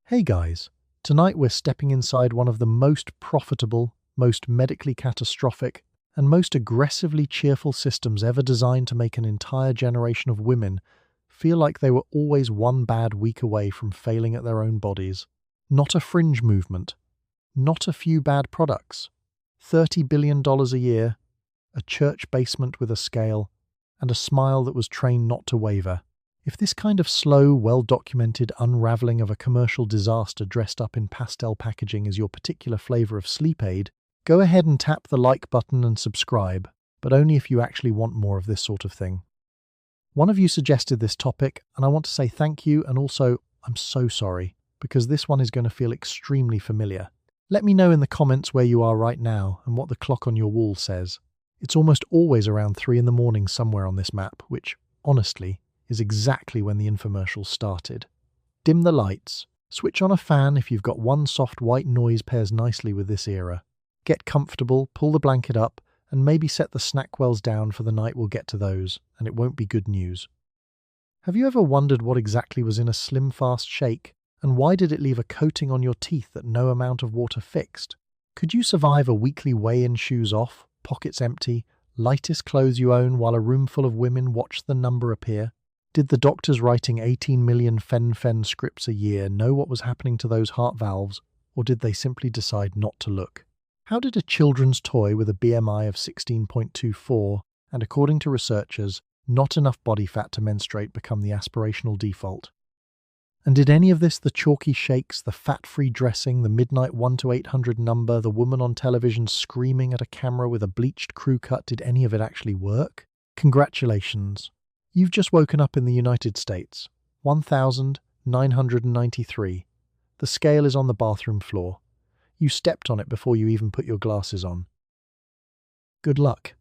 Hey guys, tonight we're stepping inside one of the most profitable, most medically catastrophic, and most aggressively cheerful systems ever designed to make an entire generation of women feel like they were always one bad week away from failing at their own bodies. Not a fringe movement, not a few bad products, $30 billion a year, a church basement with a scale, and a smile that was trained not to waver. If this kind of slow, well-documented unraveling of a commercial disaster dressed up in pastel packaging is your particular flavor of sleep aid, go ahead and tap the like button and subscribe, but only if you actually want more of this sort of thing. One of you suggested this topic, and I want to say thank you, and also, I'm so sorry, because this one is going to feel extremely familiar. Let me know in the comments where you are right now and what the clock on your wall says. It's almost always around 3 in the morning somewhere on this map, which, honestly, is exactly when the infomercials started. Dim the lights, switch on a fan if you've got one soft white noise pairs nicely with this era. Get comfortable, pull the blanket up, and maybe set the SnackWells down for the night. We'll get to those, and it won't be good news. Have you ever wondered what exactly was in a Slim Fast shake, and why did it leave a coating on your teeth that no amount of water fixed? Could you survive a weekly weigh-in shoes off, pockets empty, lightest clothes you own while a room full of women watched the number appear? Did the doctors writing 18 million fen-phen scripts a year know what was happening to those heart valves, or did they simply decide not to look? How did a children's toy with a BMI of 16.24 and, according to researchers, not enough body fat to menstruate become the aspirational default? And did any of this, the chalky shakes, the fat-free dressing, the midnight 1 to 800 number, the woman on television screaming at a camera with a bleached crew cut, did any of it actually work? Congratulations. You've just woken up in the United States. 1,993. The scale is on the bathroom floor. You stepped on it before you even put your glasses on. Good luck.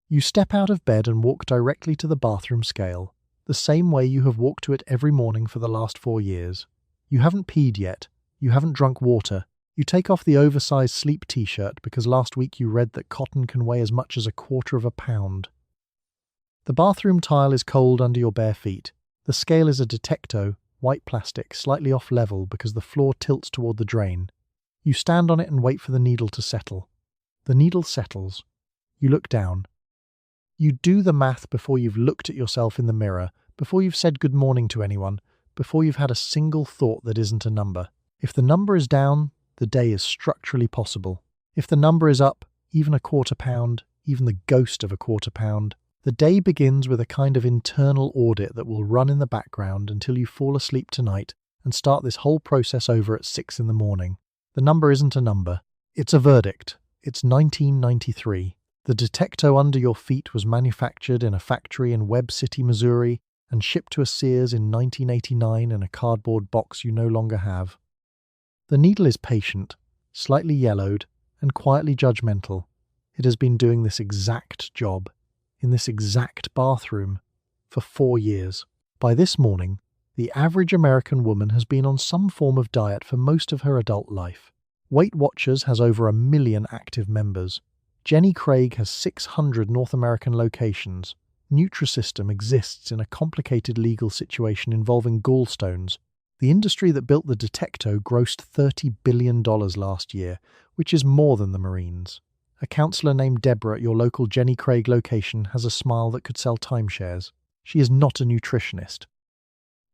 You step out of bed and walk directly to the bathroom scale, the same way you have walked to it every morning for the last 4 years. You haven't peed yet. You haven't drunk water. You take off the oversized sleep t-shirt because last week you read that cotton can weigh as much as 1/4 pound. The bathroom tile is cold under your bare feet. The scale is a Detecto, white plastic, slightly off level because the floor tilts toward the drain. You stand on it and wait for the needle to settle. The needle settles. You look down. You do the math before you've looked at yourself in the mirror, before you've said good morning to anyone, before you've had a single thought that isn't a number. If the number is down, the day is structurally possible. If the number is up, even 1/4 pound, even the ghost of 1/4 pound, the day begins with a kind of internal audit that will run in the background until you fall asleep tonight and start this whole process over at 6 in the morning. The number isn't a number. It's a verdict. It's 1993. The Detecto under your feet was manufactured in a factory in Webb City, Missouri, and shipped to a Sears in 1989 in a cardboard box you no longer have. The needle is patient, slightly yellowed, and quietly judgmental. It has been doing this exact job, in this exact bathroom, for 4 years. By this morning, the average American woman has been on some form of diet for most of her adult life. Weight Watchers has over 1 million active members. Jenny Craig has 600 North American locations. Nutrisystem exists in a complicated legal situation involving gallstones. The industry that built the Detecto grossed $30 billion last year, which is more than the Marines. A counselor named Deborah at your local Jenny Craig location has a smile that could sell timeshares. She is not a nutritionist.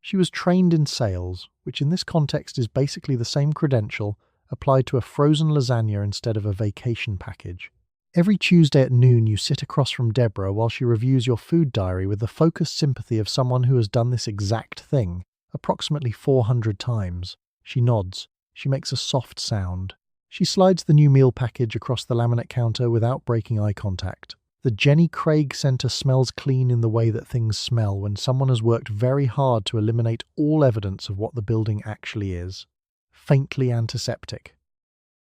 She was trained in sales, which in this context is basically the same credential applied to a frozen lasagna instead of a vacation package. Every Tuesday at noon you sit across from Deborah while she reviews your food diary with the focused sympathy of someone who has done this exact thing approximately 400 times. She nods. She makes a soft sound. She slides the new meal package across the laminate counter without breaking eye contact. The Jenny Craig Center smells clean in the way that things smell when someone has worked very hard to eliminate all evidence of what the building actually is. Faintly antiseptic.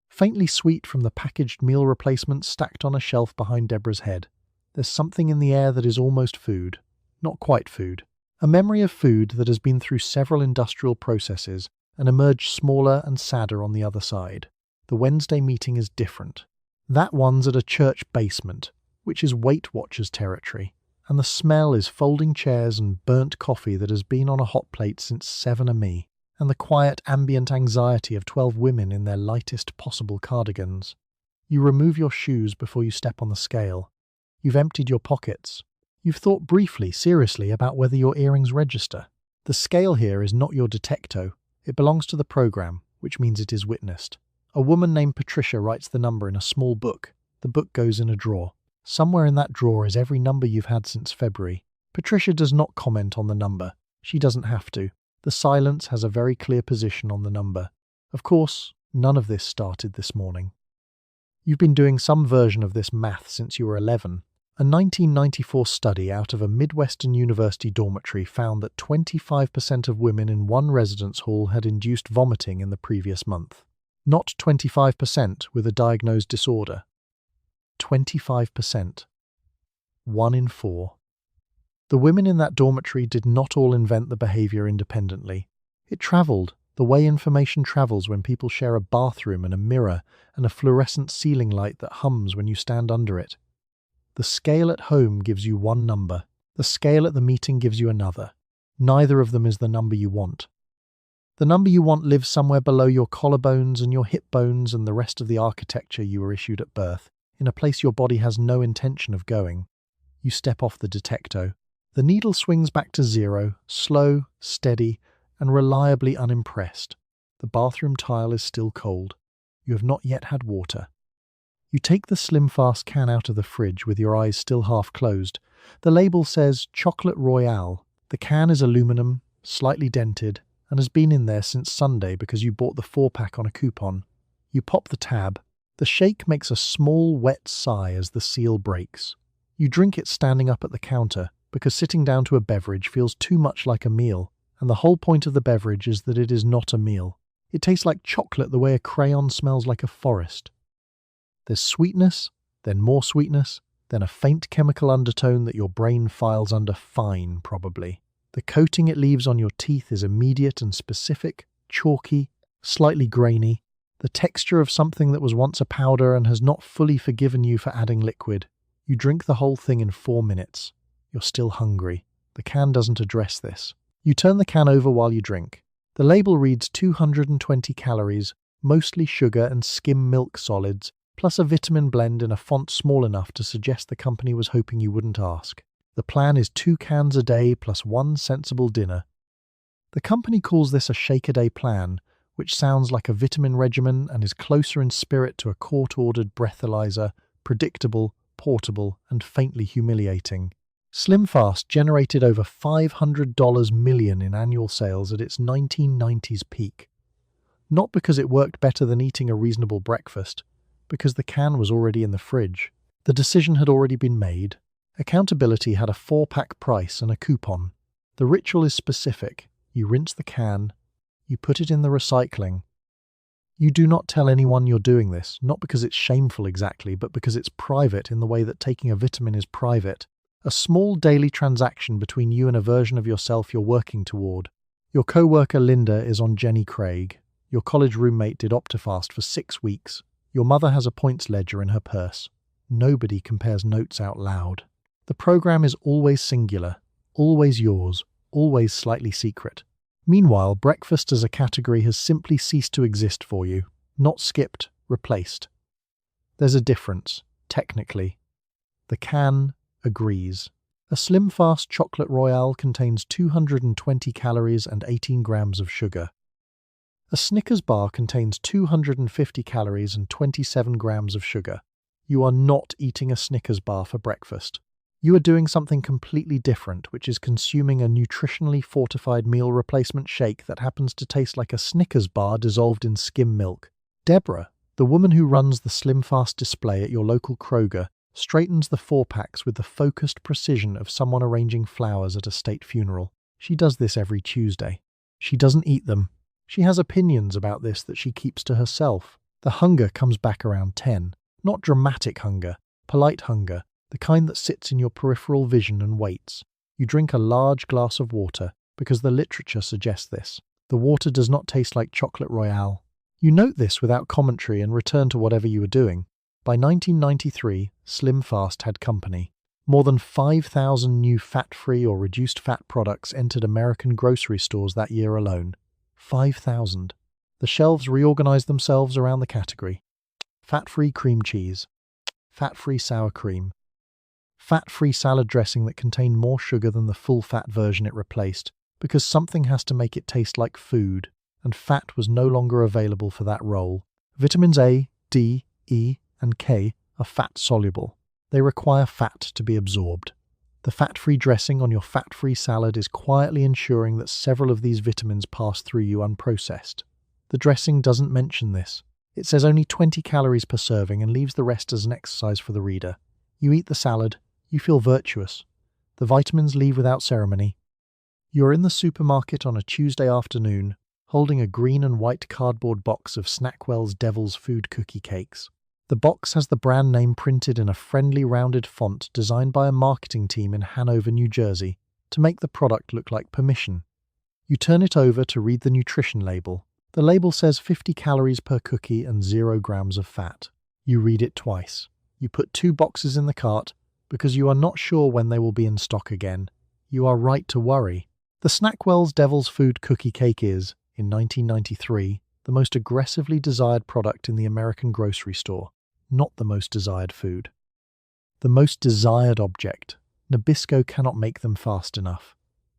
Faintly sweet from the packaged meal replacements stacked on a shelf behind Deborah's head. There's something in the air that is almost food. Not quite food. A memory of food that has been through several industrial processes and emerged smaller and sadder on the other side. The Wednesday meeting is different. That one's at a church basement, which is Weight Watchers territory, and the smell is folding chairs and burnt coffee that has been on a hot plate since 7 a.m. and the quiet ambient anxiety of 12 women in their lightest possible cardigans. You remove your shoes before you step on the scale. You've emptied your pockets. You've thought briefly, seriously, about whether your earrings register. The scale here is not your detecto. It belongs to the program, which means it is witnessed. A woman named Patricia writes the number in a small book. The book goes in a drawer. Somewhere in that drawer is every number you've had since February. Patricia does not comment on the number. She doesn't have to. The silence has a very clear position on the number. Of course, none of this started this morning. You've been doing some version of this math since you were 11. A 1994 study out of a Midwestern university dormitory found that 25% of women in one residence hall had induced vomiting in the previous month. Not 25% with a diagnosed disorder. 25%. 1 in 4. The women in that dormitory did not all invent the behavior independently. It traveled, the way information travels when people share a bathroom and a mirror and a fluorescent ceiling light that hums when you stand under it. The scale at home gives you one number. The scale at the meeting gives you another. Neither of them is the number you want. The number you want lives somewhere below your collarbones and your hip bones and the rest of the architecture you were issued at birth, in a place your body has no intention of going. You step off the detecto. The needle swings back to 0, slow, steady, and reliably unimpressed. The bathroom tile is still cold. You have not yet had water. You take the Slim Fast can out of the fridge with your eyes still half closed. The label says Chocolate Royale. The can is aluminum, slightly dented, and has been in there since Sunday because you bought the 4-pack on a coupon. You pop the tab. The shake makes a small, wet sigh as the seal breaks. You drink it standing up at the counter because sitting down to a beverage feels too much like a meal, and the whole point of the beverage is that it is not a meal. It tastes like chocolate the way a crayon smells like a forest. There's sweetness, then more sweetness, then a faint chemical undertone that your brain files under fine, probably. The coating it leaves on your teeth is immediate and specific, chalky, slightly grainy, the texture of something that was once a powder and has not fully forgiven you for adding liquid. You drink the whole thing in 4 minutes. You're still hungry. The can doesn't address this. You turn the can over while you drink. The label reads 220 calories, mostly sugar and skim milk solids, plus a vitamin blend in a font small enough to suggest the company was hoping you wouldn't ask. The plan is 2 cans a day plus 1 sensible dinner. The company calls this a shake-a-day plan, which sounds like a vitamin regimen and is closer in spirit to a court-ordered breathalyzer, predictable, portable, and faintly humiliating. Slim Fast generated over $500 million in annual sales at its 1990s peak. Not because it worked better than eating a reasonable breakfast, because the can was already in the fridge. The decision had already been made. Accountability had a 4-pack price and a coupon. The ritual is specific. You rinse the can. You put it in the recycling. You do not tell anyone you're doing this, not because it's shameful exactly, but because it's private in the way that taking a vitamin is private. A small daily transaction between you and a version of yourself you're working toward. Your co-worker Linda is on Jenny Craig. Your college roommate did Optifast for 6 weeks. Your mother has a points ledger in her purse. Nobody compares notes out loud. The program is always singular, always yours, always slightly secret. Meanwhile, breakfast as a category has simply ceased to exist for you, not skipped, replaced. There's a difference, technically. The can agrees. A Slim Fast Chocolate Royale contains 220 calories and 18 grams of sugar. A Snickers bar contains 250 calories and 27 grams of sugar. You are not eating a Snickers bar for breakfast. You are doing something completely different, which is consuming a nutritionally fortified meal replacement shake that happens to taste like a Snickers bar dissolved in skim milk. Deborah, the woman who runs the Slim Fast display at your local Kroger, straightens the 4-packs with the focused precision of someone arranging flowers at a state funeral. She does this every Tuesday. She doesn't eat them. She has opinions about this that she keeps to herself. The hunger comes back around 10. Not dramatic hunger, polite hunger, the kind that sits in your peripheral vision and waits. You drink a large glass of water because the literature suggests this. The water does not taste like chocolate royale. You note this without commentary and return to whatever you were doing. By 1993, Slim Fast had company. More than 5,000 new fat-free or reduced-fat products entered American grocery stores that year alone. 5,000. The shelves reorganize themselves around the category. Fat-free cream cheese. Fat-free sour cream. Fat-free salad dressing that contained more sugar than the full-fat version it replaced, because something has to make it taste like food, and fat was no longer available for that role. Vitamins A, D, E, and K are fat-soluble. They require fat to be absorbed. The fat-free dressing on your fat-free salad is quietly ensuring that several of these vitamins pass through you unprocessed. The dressing doesn't mention this. It says only 20 calories per serving and leaves the rest as an exercise for the reader. You eat the salad, you feel virtuous. The vitamins leave without ceremony. You're in the supermarket on a Tuesday afternoon, holding a green and white cardboard box of SnackWell's Devil's Food cookie cakes. The box has the brand name printed in a friendly rounded font designed by a marketing team in Hanover, New Jersey, to make the product look like permission. You turn it over to read the nutrition label. The label says 50 calories per cookie and 0 grams of fat. You read it twice. You put 2 boxes in the cart because you are not sure when they will be in stock again. You are right to worry. The SnackWell's Devil's Food cookie cake is, in 1993, the most aggressively desired product in the American grocery store, not the most desired food. The most desired object. Nabisco cannot make them fast enough.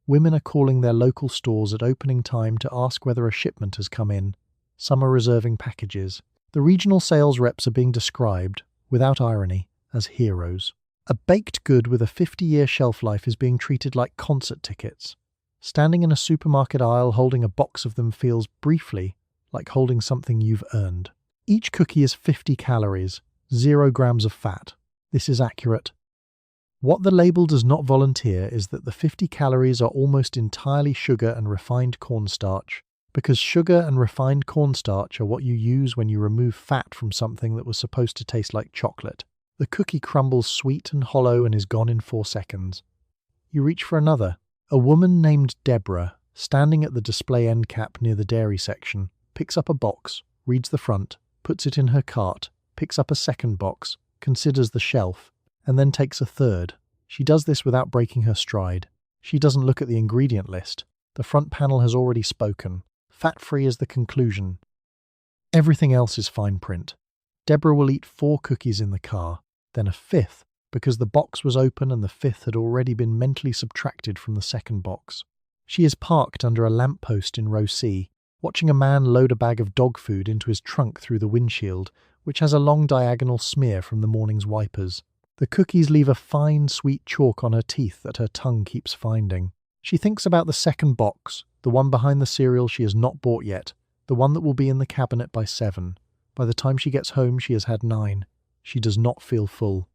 Women are calling their local stores at opening time to ask whether a shipment has come in. Some are reserving packages. The regional sales reps are being described, without irony, as heroes. A baked good with a 50-year shelf life is being treated like concert tickets. Standing in a supermarket aisle holding a box of them feels, briefly, like holding something you've earned. Each cookie is 50 calories, 0 grams of fat. This is accurate. What the label does not volunteer is that the 50 calories are almost entirely sugar and refined cornstarch, because sugar and refined cornstarch are what you use when you remove fat from something that was supposed to taste like chocolate. The cookie crumbles sweet and hollow and is gone in 4 seconds. You reach for another. A woman named Deborah, standing at the display end cap near the dairy section, picks up a box, reads the front, puts it in her cart, picks up a second box, considers the shelf, and then takes a third. She does this without breaking her stride. She doesn't look at the ingredient list. The front panel has already spoken. Fat-free is the conclusion. Everything else is fine print. Deborah will eat 4 cookies in the car, then a 5th, because the box was open and the 5th had already been mentally subtracted from the second box. She is parked under a lamppost in row C, watching a man load a bag of dog food into his trunk through the windshield, which has a long diagonal smear from the morning's wipers. The cookies leave a fine, sweet chalk on her teeth that her tongue keeps finding. She thinks about the second box, the one behind the cereal she has not bought yet, the one that will be in the cabinet by 7. By the time she gets home, she has had 9. She does not feel full.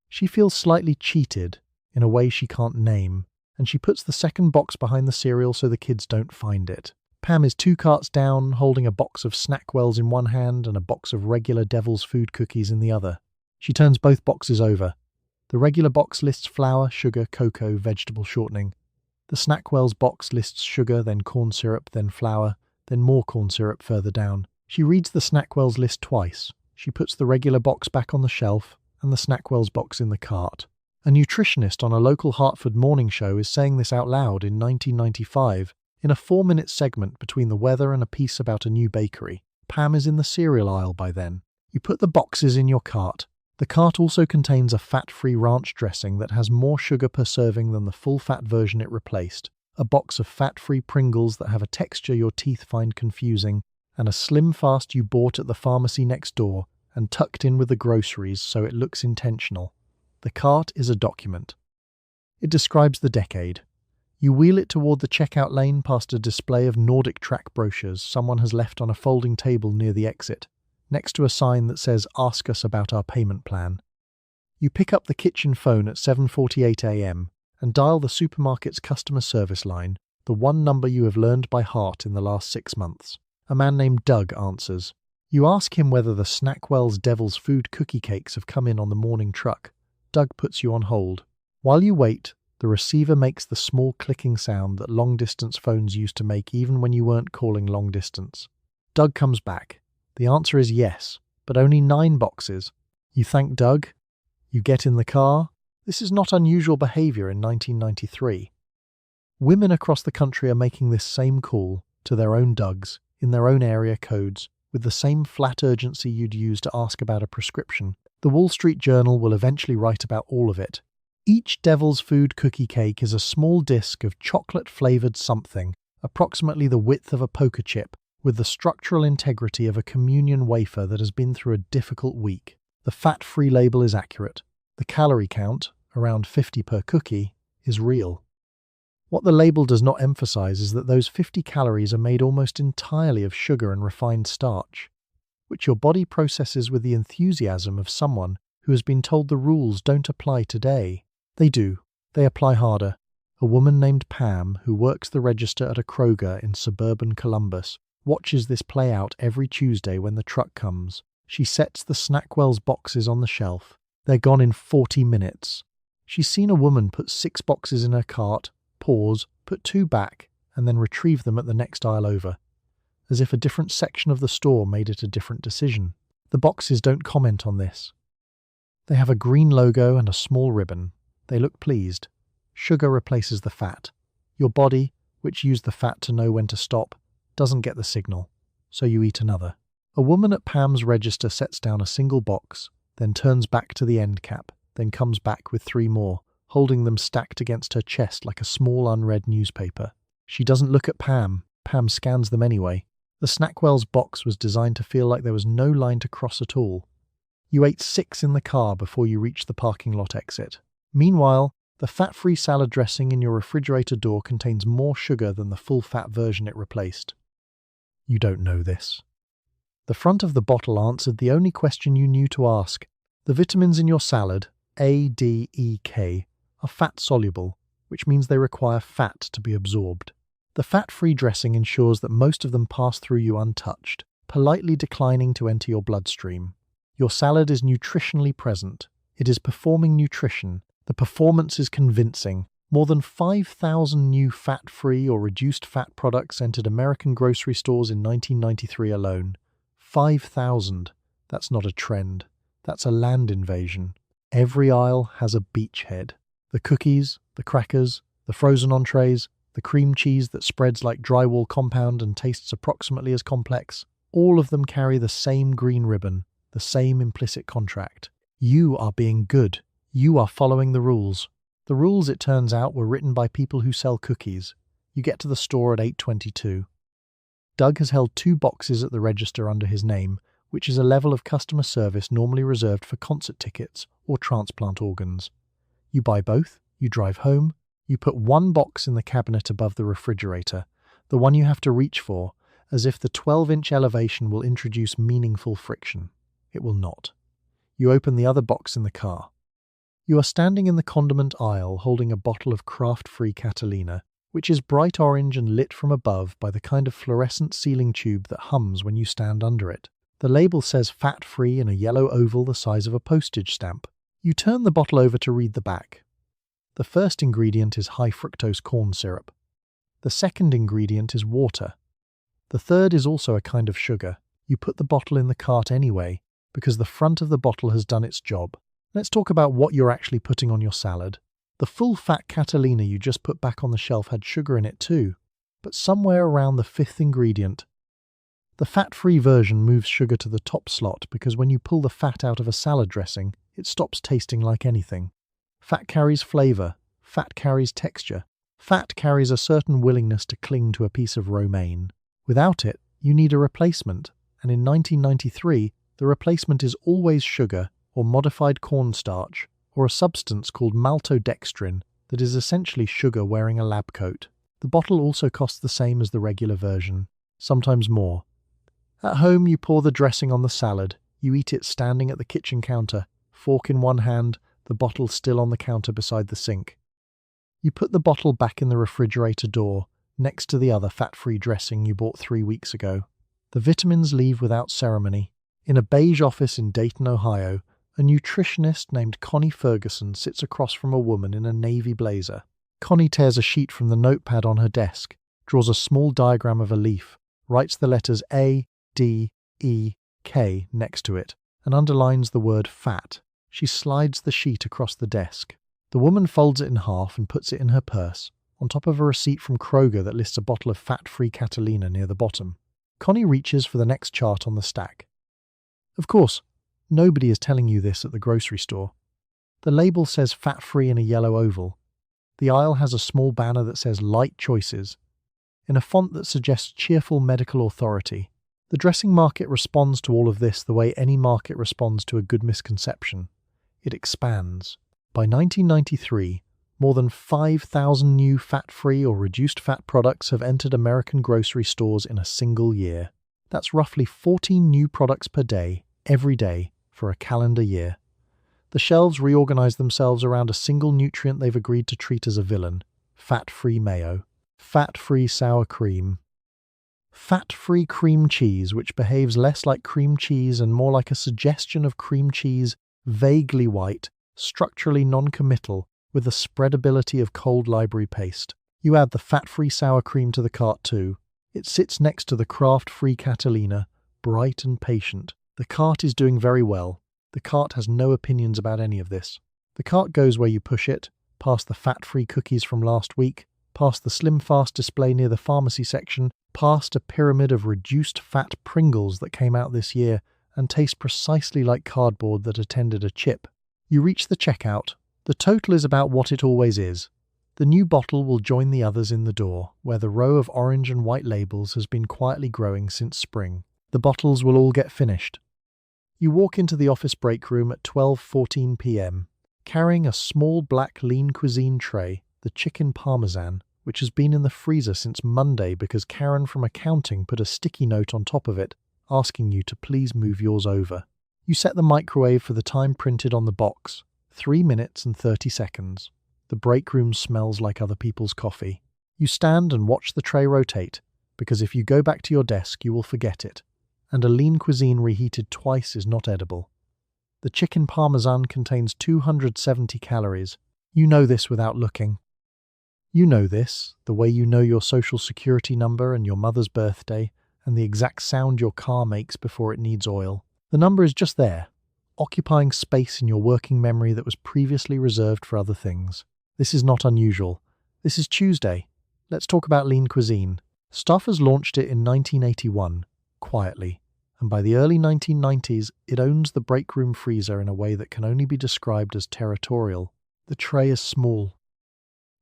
She feels slightly cheated, in a way she can't name, and she puts the second box behind the cereal so the kids don't find it. Pam is 2 carts down, holding a box of SnackWells in one hand and a box of regular Devil's Food cookies in the other. She turns both boxes over. The regular box lists flour, sugar, cocoa, vegetable shortening. The SnackWell's box lists sugar, then corn syrup, then flour, then more corn syrup further down. She reads the SnackWell's list twice. She puts the regular box back on the shelf and the SnackWell's box in the cart. A nutritionist on a local Hartford morning show is saying this out loud in 1995 in a 4-minute segment between the weather and a piece about a new bakery. Pam is in the cereal aisle by then. You put the boxes in your cart. The cart also contains a fat-free ranch dressing that has more sugar per serving than the full-fat version it replaced, a box of fat-free Pringles that have a texture your teeth find confusing, and a Slim Fast you bought at the pharmacy next door and tucked in with the groceries so it looks intentional. The cart is a document. It describes the decade. You wheel it toward the checkout lane past a display of Nordic track brochures someone has left on a folding table near the exit, next to a sign that says, "Ask us about our payment plan." You pick up the kitchen phone at 7:48 a.m. and dial the supermarket's customer service line, the one number you have learned by heart in the last 6 months. A man named Doug answers. You ask him whether the SnackWell's Devil's Food cookie cakes have come in on the morning truck. Doug puts you on hold. While you wait, the receiver makes the small clicking sound that long-distance phones used to make even when you weren't calling long distance. Doug comes back. The answer is yes, but only 9 boxes. You thank Doug. You get in the car. This is not unusual behavior in 1993. Women across the country are making this same call. to their own Dougs, in their own area codes, with the same flat urgency you'd use to ask about a prescription. The Wall Street Journal will eventually write about all of it. Each Devil's Food cookie cake is a small disc of chocolate-flavored something, approximately the width of a poker chip, with the structural integrity of a communion wafer that has been through a difficult week. The fat-free label is accurate. The calorie count, around 50 per cookie, is real. What the label does not emphasize is that those 50 calories are made almost entirely of sugar and refined starch, which your body processes with the enthusiasm of someone who has been told the rules don't apply today. They do. They apply harder. A woman named Pam, who works the register at a Kroger in suburban Columbus, watches this play out every Tuesday when the truck comes. She sets the SnackWell's boxes on the shelf. They're gone in 40 minutes. She's seen a woman put 6 boxes in her cart, pause, put 2 back, and then retrieve them at the next aisle over, as if a different section of the store made it a different decision. The boxes don't comment on this. They have a green logo and a small ribbon. They look pleased. Sugar replaces the fat. Your body, which used the fat to know when to stop, doesn't get the signal, so you eat another. A woman at Pam's register sets down a single box, then turns back to the end cap, then comes back with 3 more, holding them stacked against her chest like a small unread newspaper. She doesn't look at Pam. Pam scans them anyway. The SnackWell's box was designed to feel like there was no line to cross at all. You ate 6 in the car before you reached the parking lot exit. Meanwhile, the fat-free salad dressing in your refrigerator door contains more sugar than the full-fat version it replaced. You don't know this. The front of the bottle answered the only question you knew to ask. The vitamins in your salad, A, D, E, K, are fat-soluble, which means they require fat to be absorbed. The fat-free dressing ensures that most of them pass through you untouched, politely declining to enter your bloodstream. Your salad is nutritionally present. It is performing nutrition. The performance is convincing. More than 5,000 new fat-free or reduced-fat products entered American grocery stores in 1993 alone. 5,000. That's not a trend. That's a land invasion. Every aisle has a beachhead. The cookies, the crackers, the frozen entrees, the cream cheese that spreads like drywall compound and tastes approximately as complex, all of them carry the same green ribbon, the same implicit contract. You are being good. You are following the rules. The rules, it turns out, were written by people who sell cookies. You get to the store at 8:22. Doug has held 2 boxes at the register under his name, which is a level of customer service normally reserved for concert tickets or transplant organs. You buy both, you drive home, you put 1 box in the cabinet above the refrigerator, the one you have to reach for, as if the 12-inch elevation will introduce meaningful friction. It will not. You open the other box in the car. You are standing in the condiment aisle holding a bottle of craft-free Catalina, which is bright orange and lit from above by the kind of fluorescent sealing tube that hums when you stand under it. The label says fat-free in a yellow oval the size of a postage stamp. You turn the bottle over to read the back. The first ingredient is high-fructose corn syrup. The second ingredient is water. The third is also a kind of sugar. You put the bottle in the cart anyway, because the front of the bottle has done its job. Let's talk about what you're actually putting on your salad. The full-fat Catalina you just put back on the shelf had sugar in it too, but somewhere around the 5th ingredient. The fat-free version moves sugar to the top slot because when you pull the fat out of a salad dressing, it stops tasting like anything. Fat carries flavor. Fat carries texture. Fat carries a certain willingness to cling to a piece of romaine. Without it, you need a replacement, and in 1993, the replacement is always sugar or modified cornstarch, or a substance called maltodextrin that is essentially sugar wearing a lab coat. The bottle also costs the same as the regular version, sometimes more. At home, you pour the dressing on the salad. You eat it standing at the kitchen counter, fork in one hand, the bottle still on the counter beside the sink. You put the bottle back in the refrigerator door, next to the other fat-free dressing you bought 3 weeks ago. The vitamins leave without ceremony. In a beige office in Dayton, Ohio, a nutritionist named Connie Ferguson sits across from a woman in a navy blazer. Connie tears a sheet from the notepad on her desk, draws a small diagram of a leaf, writes the letters A, D, E, K next to it, and underlines the word fat. She slides the sheet across the desk. The woman folds it in half and puts it in her purse, on top of a receipt from Kroger that lists a bottle of fat-free Catalina near the bottom. Connie reaches for the next chart on the stack. Of course, nobody is telling you this at the grocery store. The label says fat-free in a yellow oval. The aisle has a small banner that says Light Choices, in a font that suggests cheerful medical authority. The dressing market responds to all of this the way any market responds to a good misconception. It expands. By 1993, more than 5,000 new fat-free or reduced-fat products have entered American grocery stores in a single year. That's roughly 14 new products per day, every day, for a calendar year. The shelves reorganize themselves around a single nutrient they've agreed to treat as a villain: fat-free mayo, fat-free sour cream, fat-free cream cheese, which behaves less like cream cheese and more like a suggestion of cream cheese, vaguely white, structurally non-committal, with the spreadability of cold library paste. You add the fat-free sour cream to the cart too. It sits next to the Kraft-free Catalina, bright and patient. The cart is doing very well. The cart has no opinions about any of this. The cart goes where you push it, past the fat-free cookies from last week, past the Slim Fast display near the pharmacy section, past a pyramid of reduced fat Pringles that came out this year and taste precisely like cardboard that attended a chip. You reach the checkout. The total is about what it always is. The new bottle will join the others in the door, where the row of orange and white labels has been quietly growing since spring. The bottles will all get finished. You walk into the office break room at 12:14 p.m., carrying a small black lean cuisine tray, the chicken parmesan, which has been in the freezer since Monday because Karen from accounting put a sticky note on top of it, asking you to please move yours over. You set the microwave for the time printed on the box, 3 minutes and 30 seconds. The break room smells like other people's coffee. You stand and watch the tray rotate, because if you go back to your desk, you will forget it. And a lean cuisine reheated twice is not edible. The chicken parmesan contains 270 calories. You know this without looking. You know this, the way you know your social security number and your mother's birthday, and the exact sound your car makes before it needs oil. The number is just there, occupying space in your working memory that was previously reserved for other things. This is not unusual. This is Tuesday. Let's talk about lean cuisine. Staffers launched it in 1981, quietly, and by the early 1990s, it owns the break room freezer in a way that can only be described as territorial. The tray is small.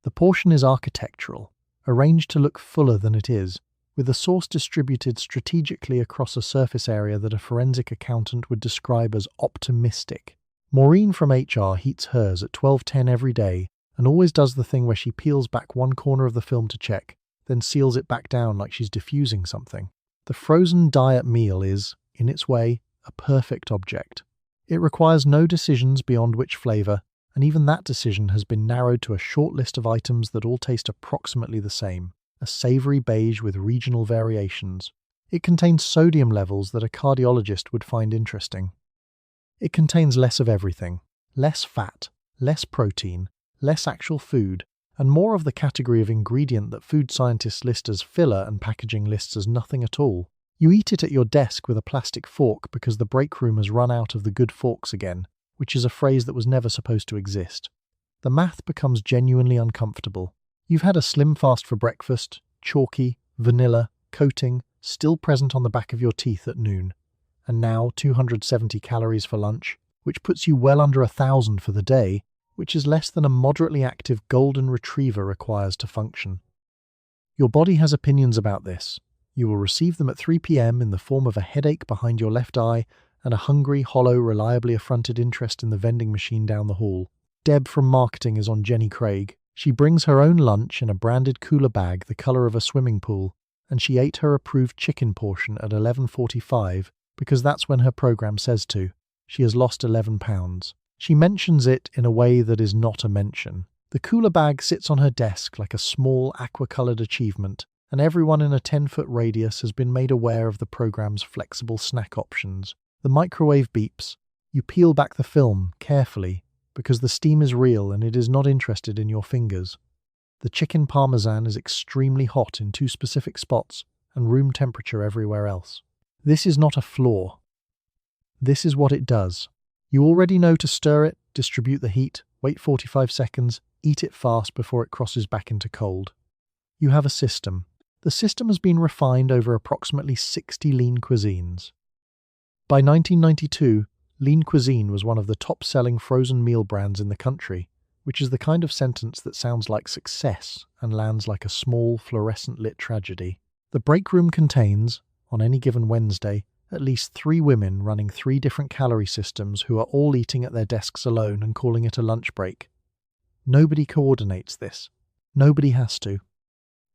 The portion is architectural, arranged to look fuller than it is, with the sauce distributed strategically across a surface area that a forensic accountant would describe as optimistic. Maureen from HR heats hers at 12:10 every day and always does the thing where she peels back one corner of the film to check, then seals it back down like she's diffusing something. The frozen diet meal is, in its way, a perfect object. It requires no decisions beyond which flavor, and even that decision has been narrowed to a short list of items that all taste approximately the same, a savory beige with regional variations. It contains sodium levels that a cardiologist would find interesting. It contains less of everything, less fat, less protein, less actual food, and more of the category of ingredient that food scientists list as filler and packaging lists as nothing at all. You eat it at your desk with a plastic fork because the break room has run out of the good forks again, which is a phrase that was never supposed to exist. The math becomes genuinely uncomfortable. You've had a Slim Fast for breakfast, chalky, vanilla, coating, still present on the back of your teeth at noon. And now 270 calories for lunch, which puts you well under 1,000 for the day, which is less than a moderately active golden retriever requires to function. Your body has opinions about this. You will receive them at 3 p.m. in the form of a headache behind your left eye and a hungry, hollow, reliably affronted interest in the vending machine down the hall. Deb from marketing is on Jenny Craig. She brings her own lunch in a branded cooler bag the color of a swimming pool, and she ate her approved chicken portion at 11:45 because that's when her program says to. She has lost 11 pounds. She mentions it in a way that is not a mention. The cooler bag sits on her desk like a small aqua-colored achievement, and everyone in a 10-foot radius has been made aware of the program's flexible snack options. The microwave beeps. You peel back the film carefully because the steam is real and it is not interested in your fingers. The chicken parmesan is extremely hot in 2 specific spots and room temperature everywhere else. This is not a flaw. This is what it does. You already know to stir it, distribute the heat, wait 45 seconds, Eat it fast before it crosses back into cold. You have a system. The system has been refined over approximately 60 lean cuisines. By 1992, Lean Cuisine was one of the top-selling frozen meal brands in the country, which is the kind of sentence that sounds like success and lands like a small, fluorescent-lit tragedy. The break room contains, on any given Wednesday, at least 3 women running 3 different calorie systems who are all eating at their desks alone and calling it a lunch break. Nobody coordinates this. Nobody has to.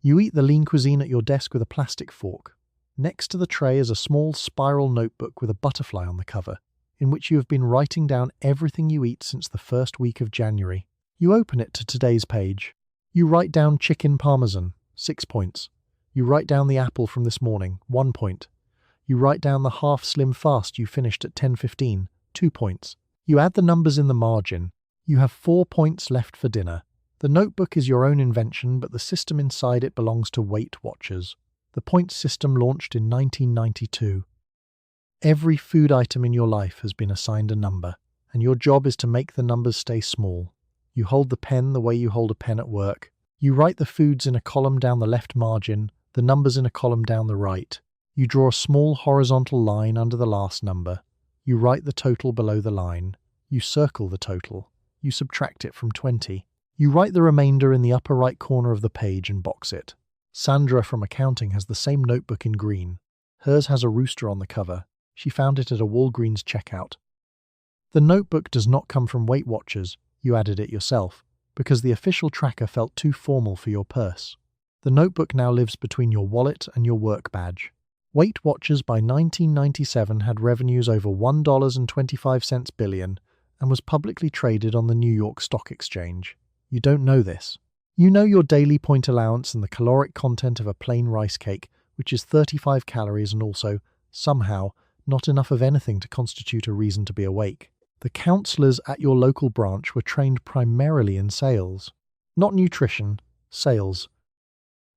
You eat the Lean Cuisine at your desk with a plastic fork. Next to the tray is a small spiral notebook with a butterfly on the cover, in which you have been writing down everything you eat since the first week of January. You open it to today's page. You write down chicken parmesan, 6 points. You write down the apple from this morning, 1 point. You write down the half slim fast you finished at 10:15, 2 points. You add the numbers in the margin. You have 4 points left for dinner. The notebook is your own invention, but the system inside it belongs to Weight Watchers. The points system launched in 1992. Every food item in your life has been assigned a number, and your job is to make the numbers stay small. You hold the pen the way you hold a pen at work. You write the foods in a column down the left margin, the numbers in a column down the right. You draw a small horizontal line under the last number. You write the total below the line. You circle the total. You subtract it from 20. You write the remainder in the upper right corner of the page and box it. Sandra from accounting has the same notebook in green. Hers has a rooster on the cover. She found it at a Walgreens checkout. The notebook does not come from Weight Watchers. You added it yourself, because the official tracker felt too formal for your purse. The notebook now lives between your wallet and your work badge. Weight Watchers by 1997 had revenues over $1.25 billion and was publicly traded on the New York Stock Exchange. You don't know this. You know your daily point allowance and the caloric content of a plain rice cake, which is 35 calories and also, somehow, not enough of anything to constitute a reason to be awake. The counselors at your local branch were trained primarily in sales. Not nutrition, sales.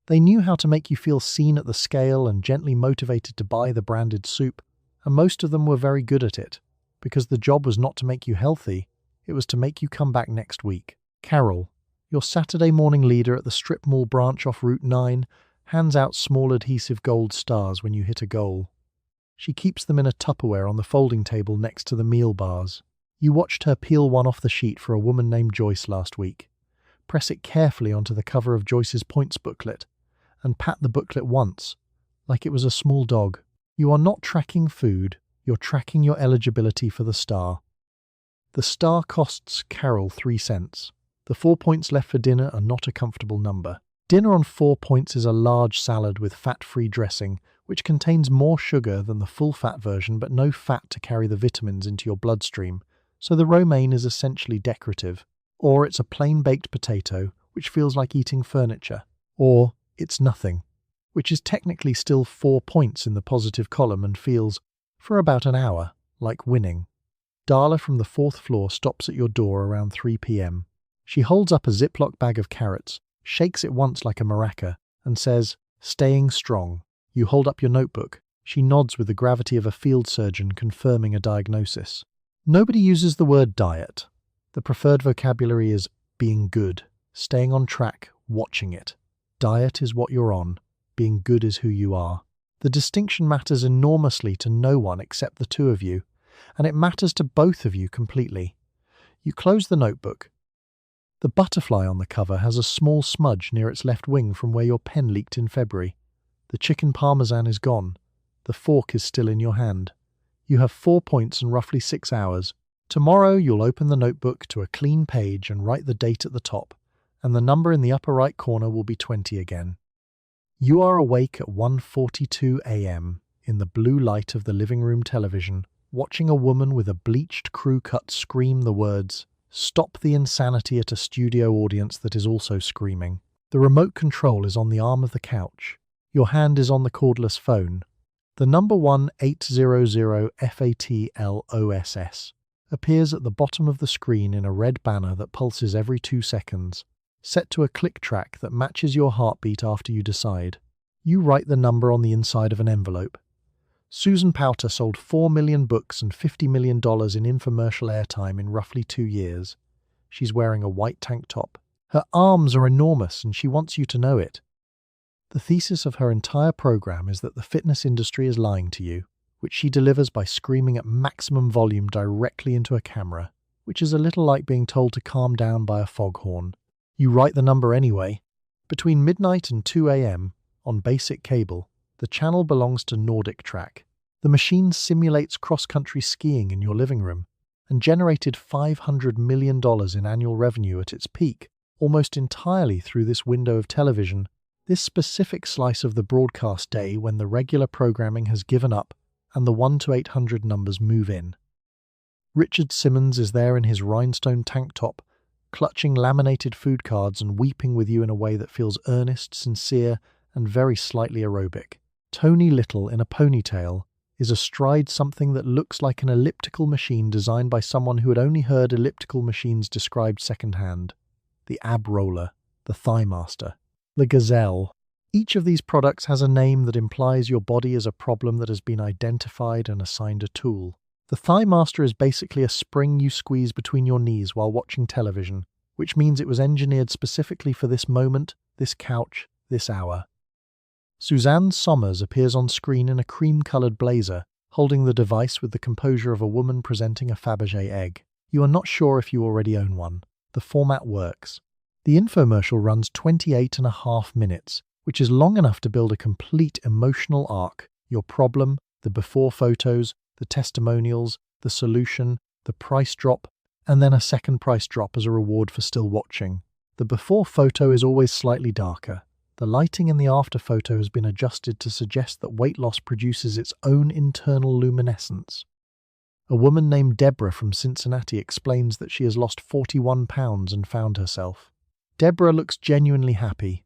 They knew how to make you feel seen at the scale and gently motivated to buy the branded soup, and most of them were very good at it, because the job was not to make you healthy, it was to make you come back next week. Carol, your Saturday morning leader at the strip mall branch off Route 9, hands out small adhesive gold stars when you hit a goal. She keeps them in a Tupperware on the folding table next to the meal bars. You watched her peel one off the sheet for a woman named Joyce last week. Press it carefully onto the cover of Joyce's points booklet, and pat the booklet once, like it was a small dog. You are not tracking food, you're tracking your eligibility for the star. The star costs Carol 3 cents. The 4 points left for dinner are not a comfortable number. Dinner on 4 points is a large salad with fat-free dressing, which contains more sugar than the full-fat version but no fat to carry the vitamins into your bloodstream, so the romaine is essentially decorative. Or it's a plain baked potato, which feels like eating furniture. Or it's nothing, which is technically still 4 points in the positive column and feels, for about an hour, like winning. Darla from the 4th floor stops at your door around 3 p.m. She holds up a Ziploc bag of carrots, shakes it once like a maraca, and says, "Staying strong." You hold up your notebook. She nods with the gravity of a field surgeon confirming a diagnosis. Nobody uses the word diet. The preferred vocabulary is being good, staying on track, watching it. Diet is what you're on. Being good is who you are. The distinction matters enormously to no one except the two of you, and it matters to both of you completely. You close the notebook. The butterfly on the cover has a small smudge near its left wing from where your pen leaked in February. The chicken parmesan is gone. The fork is still in your hand. You have 4 points and roughly 6 hours. Tomorrow you'll open the notebook to a clean page and write the date at the top, and the number in the upper right corner will be 20 again. You are awake at 1:42 a.m. in the blue light of the living room television, watching a woman with a bleached crew cut scream the words, "Stop the insanity," at a studio audience that is also screaming. The remote control is on the arm of the couch. Your hand is on the cordless phone. The number 1800FATLOSS appears at the bottom of the screen in a red banner that pulses every 2 seconds, set to a click track that matches your heartbeat after you decide. You write the number on the inside of an envelope. Susan Powter sold 4 million books and $50 million in infomercial airtime in roughly 2 years. She's wearing a white tank top. Her arms are enormous and she wants you to know it. The thesis of her entire program is that the fitness industry is lying to you, which she delivers by screaming at maximum volume directly into a camera, which is a little like being told to calm down by a foghorn. You write the number anyway. Between midnight and 2 a.m., on basic cable, the channel belongs to Nordic Track. The machine simulates cross-country skiing in your living room and generated $500 million in annual revenue at its peak, almost entirely through this window of television, this specific slice of the broadcast day when the regular programming has given up and the 1 to 800 numbers move in. Richard Simmons is there in his rhinestone tank top, clutching laminated food cards and weeping with you in a way that feels earnest, sincere, and very slightly aerobic. Tony Little, in a ponytail, is astride something that looks like an elliptical machine designed by someone who had only heard elliptical machines described secondhand. The Ab Roller, the Thigh Master, the Gazelle. Each of these products has a name that implies your body is a problem that has been identified and assigned a tool. The Thigh Master is basically a spring you squeeze between your knees while watching television, which means it was engineered specifically for this moment, this couch, this hour. Suzanne Somers appears on screen in a cream-coloured blazer, holding the device with the composure of a woman presenting a Fabergé egg. You are not sure if you already own one. The format works. The infomercial runs 28.5 minutes, which is long enough to build a complete emotional arc, your problem, the before photos, the testimonials, the solution, the price drop, and then a second price drop as a reward for still watching. The before photo is always slightly darker. The lighting in the after photo has been adjusted to suggest that weight loss produces its own internal luminescence. A woman named Deborah from Cincinnati explains that she has lost 41 pounds and found herself. Deborah looks genuinely happy.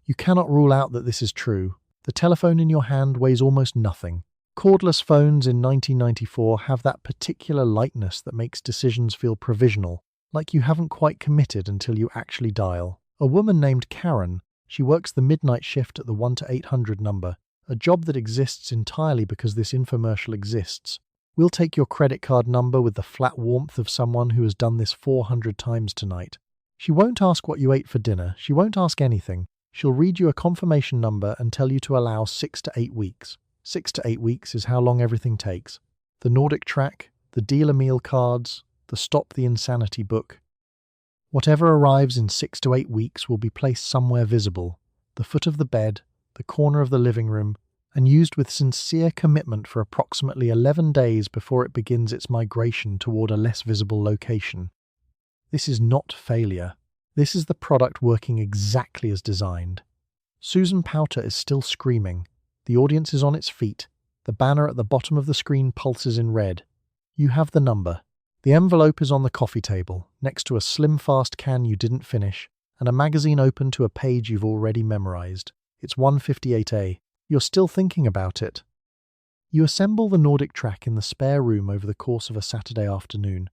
You cannot rule out that this is true. The telephone in your hand weighs almost nothing. Cordless phones in 1994 have that particular lightness that makes decisions feel provisional, like you haven't quite committed until you actually dial. A woman named Karen, she works the midnight shift at the 1 to 800 number, a job that exists entirely because this infomercial exists. We'll take your credit card number with the flat warmth of someone who has done this 400 times tonight. She won't ask what you ate for dinner. She won't ask anything. She'll read you a confirmation number and tell you to allow 6 to 8 weeks. 6 to 8 weeks is how long everything takes. The Nordic Track, the dealer meal cards, the Stop the Insanity book. Whatever arrives in 6 to 8 weeks will be placed somewhere visible, the foot of the bed, the corner of the living room, and used with sincere commitment for approximately 11 days before it begins its migration toward a less visible location. This is not failure. This is the product working exactly as designed. Susan Powter is still screaming. The audience is on its feet. The banner at the bottom of the screen pulses in red. You have the number. The envelope is on the coffee table, next to a slim fast can you didn't finish, and a magazine open to a page you've already memorized. It's 1:58 You're still thinking about it. You assemble the Nordic Track in the spare room over the course of a Saturday afternoon,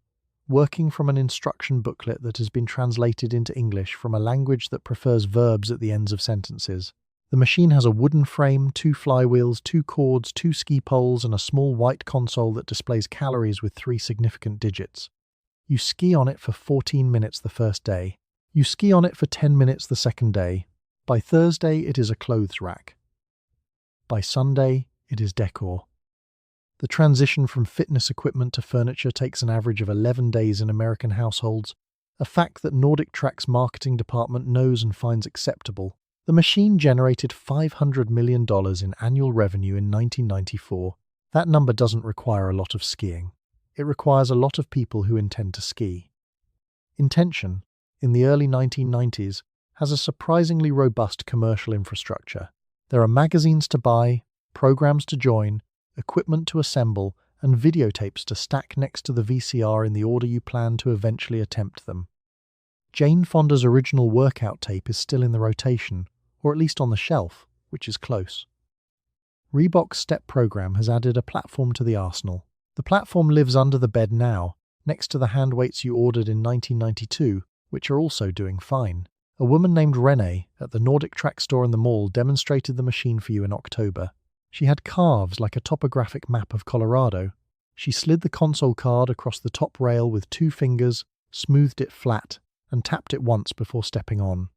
working from an instruction booklet that has been translated into English from a language that prefers verbs at the ends of sentences. The machine has a wooden frame, 2 flywheels, 2 cords, 2 ski poles, and a small white console that displays calories with 3 significant digits. You ski on it for 14 minutes the first day. You ski on it for 10 minutes the second day. By Thursday, it is a clothes rack. By Sunday, it is decor. The transition from fitness equipment to furniture takes an average of 11 days in American households, a fact that Nordic Track's marketing department knows and finds acceptable. The machine generated $500 million in annual revenue in 1994. That number doesn't require a lot of skiing. It requires a lot of people who intend to ski. Intention, in the early 1990s, has a surprisingly robust commercial infrastructure. There are magazines to buy, programs to join, equipment to assemble, and videotapes to stack next to the VCR in the order you plan to eventually attempt them. Jane Fonda's original workout tape is still in the rotation, or at least on the shelf, which is close. Reebok's Step program has added a platform to the arsenal. The platform lives under the bed now, next to the hand weights you ordered in 1992, which are also doing fine. A woman named Renee at the Nordic Track store in the mall demonstrated the machine for you in October. She had calves like a topographic map of Colorado. She slid the console card across the top rail with 2 fingers, smoothed it flat, and tapped it once before stepping on.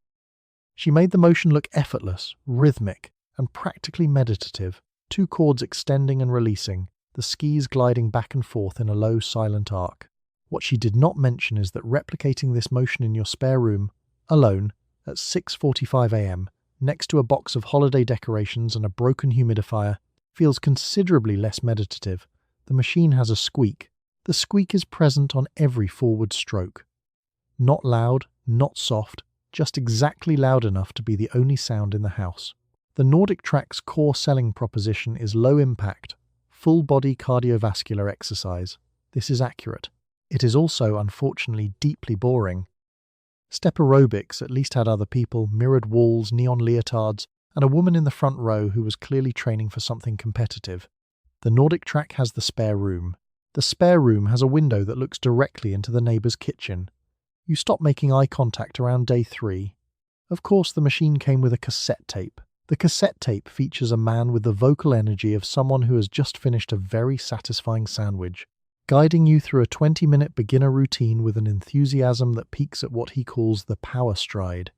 She made the motion look effortless, rhythmic, and practically meditative, 2 chords extending and releasing, the skis gliding back and forth in a low, silent arc. What she did not mention is that replicating this motion in your spare room, alone, at 6:45 a.m., next to a box of holiday decorations and a broken humidifier, feels considerably less meditative. The machine has a squeak. The squeak is present on every forward stroke. Not loud, not soft, just exactly loud enough to be the only sound in the house. The Nordic Track's core selling proposition is low impact, full-body cardiovascular exercise. This is accurate. It is also, unfortunately, deeply boring. Step aerobics at least had other people, mirrored walls, neon leotards, and a woman in the front row who was clearly training for something competitive. The Nordic Track has the spare room. The spare room has a window that looks directly into the neighbour's kitchen. You stop making eye contact around day 3. Of course, the machine came with a cassette tape. The cassette tape features a man with the vocal energy of someone who has just finished a very satisfying sandwich, guiding you through a 20-minute beginner routine with an enthusiasm that peaks at what he calls the power stride.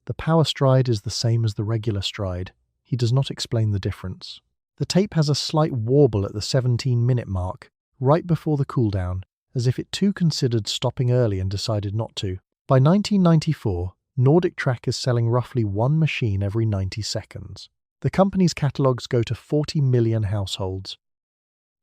The power stride is the same as the regular stride. He does not explain the difference. The tape has a slight warble at the 17-minute mark, right before the cooldown, as if it too considered stopping early and decided not to. By 1994, Nordic Track is selling roughly 1 machine every 90 seconds. The company's catalogues go to 40 million households.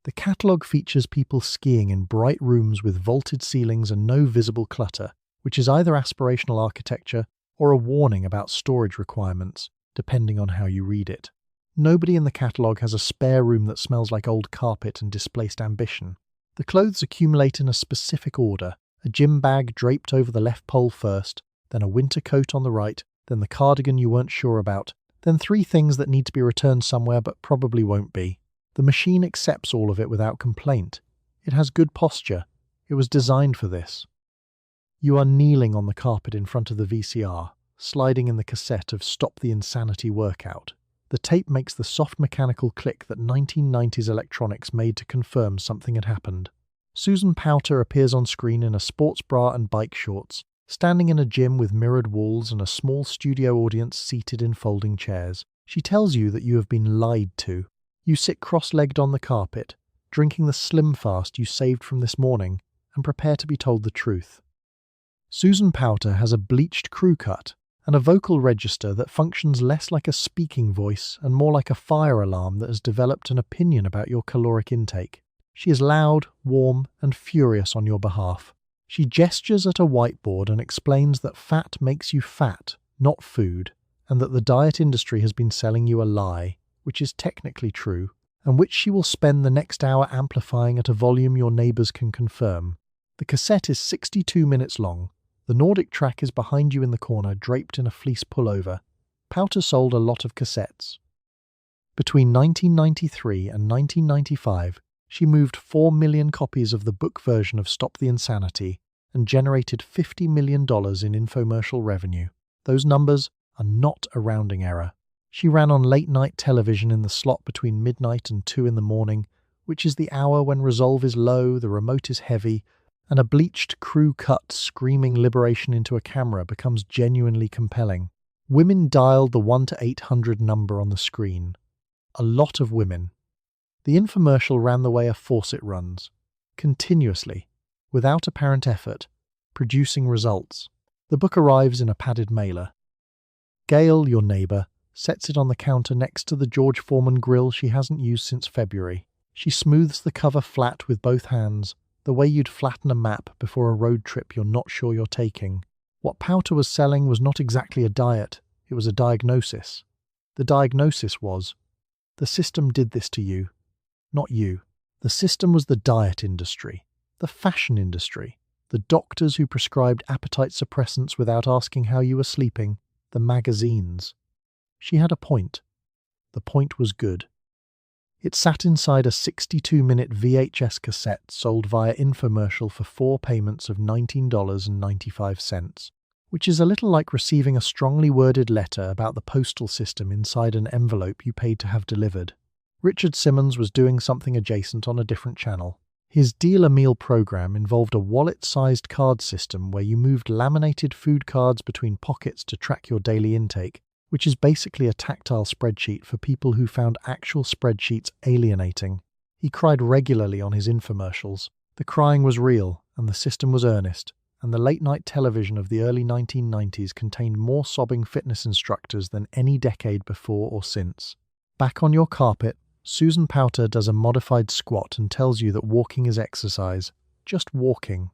The catalogue features people skiing in bright rooms with vaulted ceilings and no visible clutter, which is either aspirational architecture or a warning about storage requirements, depending on how you read it. Nobody in the catalogue has a spare room that smells like old carpet and displaced ambition. The clothes accumulate in a specific order: a gym bag draped over the left pole first, then a winter coat on the right, then the cardigan you weren't sure about, then 3 things that need to be returned somewhere but probably won't be. The machine accepts all of it without complaint. It has good posture. It was designed for this. You are kneeling on the carpet in front of the VCR, sliding in the cassette of Stop the Insanity workout. The tape makes the soft mechanical click that 1990s electronics made to confirm something had happened. Susan Powter appears on screen in a sports bra and bike shorts, standing in a gym with mirrored walls and a small studio audience seated in folding chairs. She tells you that you have been lied to. You sit cross-legged on the carpet, drinking the Slim Fast you saved from this morning, and prepare to be told the truth. Susan Powter has a bleached crew cut and a vocal register that functions less like a speaking voice and more like a fire alarm that has developed an opinion about your caloric intake. She is loud, warm, and furious on your behalf. She gestures at a whiteboard and explains that fat makes you fat, not food, and that the diet industry has been selling you a lie, which is technically true, and which she will spend the next hour amplifying at a volume your neighbours can confirm. The cassette is 62 minutes long. The Nordic Track is behind you in the corner, draped in a fleece pullover. Powter sold a lot of cassettes. Between 1993 and 1995, she moved 4 million copies of the book version of Stop the Insanity and generated $50 million in infomercial revenue. Those numbers are not a rounding error. She ran on late-night television in the slot between midnight and 2 in the morning, which is the hour when resolve is low, the remote is heavy, and a bleached crew cut screaming liberation into a camera becomes genuinely compelling. Women dialed the 1-800 number on the screen. A lot of women. The infomercial ran the way a faucet runs, continuously, without apparent effort, producing results. The book arrives in a padded mailer. Gail, your neighbour, sets it on the counter next to the George Foreman grill she hasn't used since February. She smooths the cover flat with both hands, the way you'd flatten a map before a road trip you're not sure you're taking. What Powter was selling was not exactly a diet, it was a diagnosis. The diagnosis was, the system did this to you, not you. The system was the diet industry, the fashion industry, the doctors who prescribed appetite suppressants without asking how you were sleeping, the magazines. She had a point. The point was good. It sat inside a 62-minute VHS cassette sold via infomercial for 4 payments of $19.95, which is a little like receiving a strongly worded letter about the postal system inside an envelope you paid to have delivered. Richard Simmons was doing something adjacent on a different channel. His dealer meal program involved a wallet-sized card system where you moved laminated food cards between pockets to track your daily intake, which is basically a tactile spreadsheet for people who found actual spreadsheets alienating. He cried regularly on his infomercials. The crying was real, and the system was earnest, and the late-night television of the early 1990s contained more sobbing fitness instructors than any decade before or since. Back on your carpet, Susan Powter does a modified squat and tells you that walking is exercise. Just walking.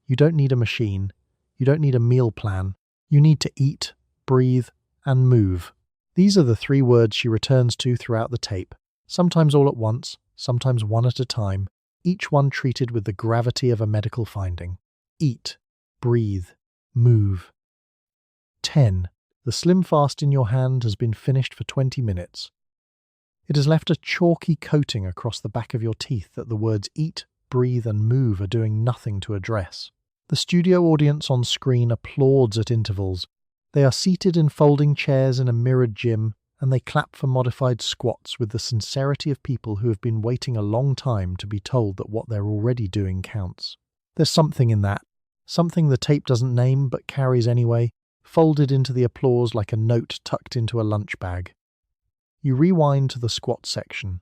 You don't need a machine. You don't need a meal plan. You need to eat, breathe, and move. These are the 3 words she returns to throughout the tape, sometimes all at once, sometimes one at a time, each one treated with the gravity of a medical finding. Eat, breathe, move. 10. The Slim Fast in your hand has been finished for 20 minutes. It has left a chalky coating across the back of your teeth that the words eat, breathe, and move are doing nothing to address. The studio audience on screen applauds at intervals. They are seated in folding chairs in a mirrored gym, and they clap for modified squats with the sincerity of people who have been waiting a long time to be told that what they're already doing counts. There's something in that, something the tape doesn't name but carries anyway, folded into the applause like a note tucked into a lunch bag. You rewind to the squat section.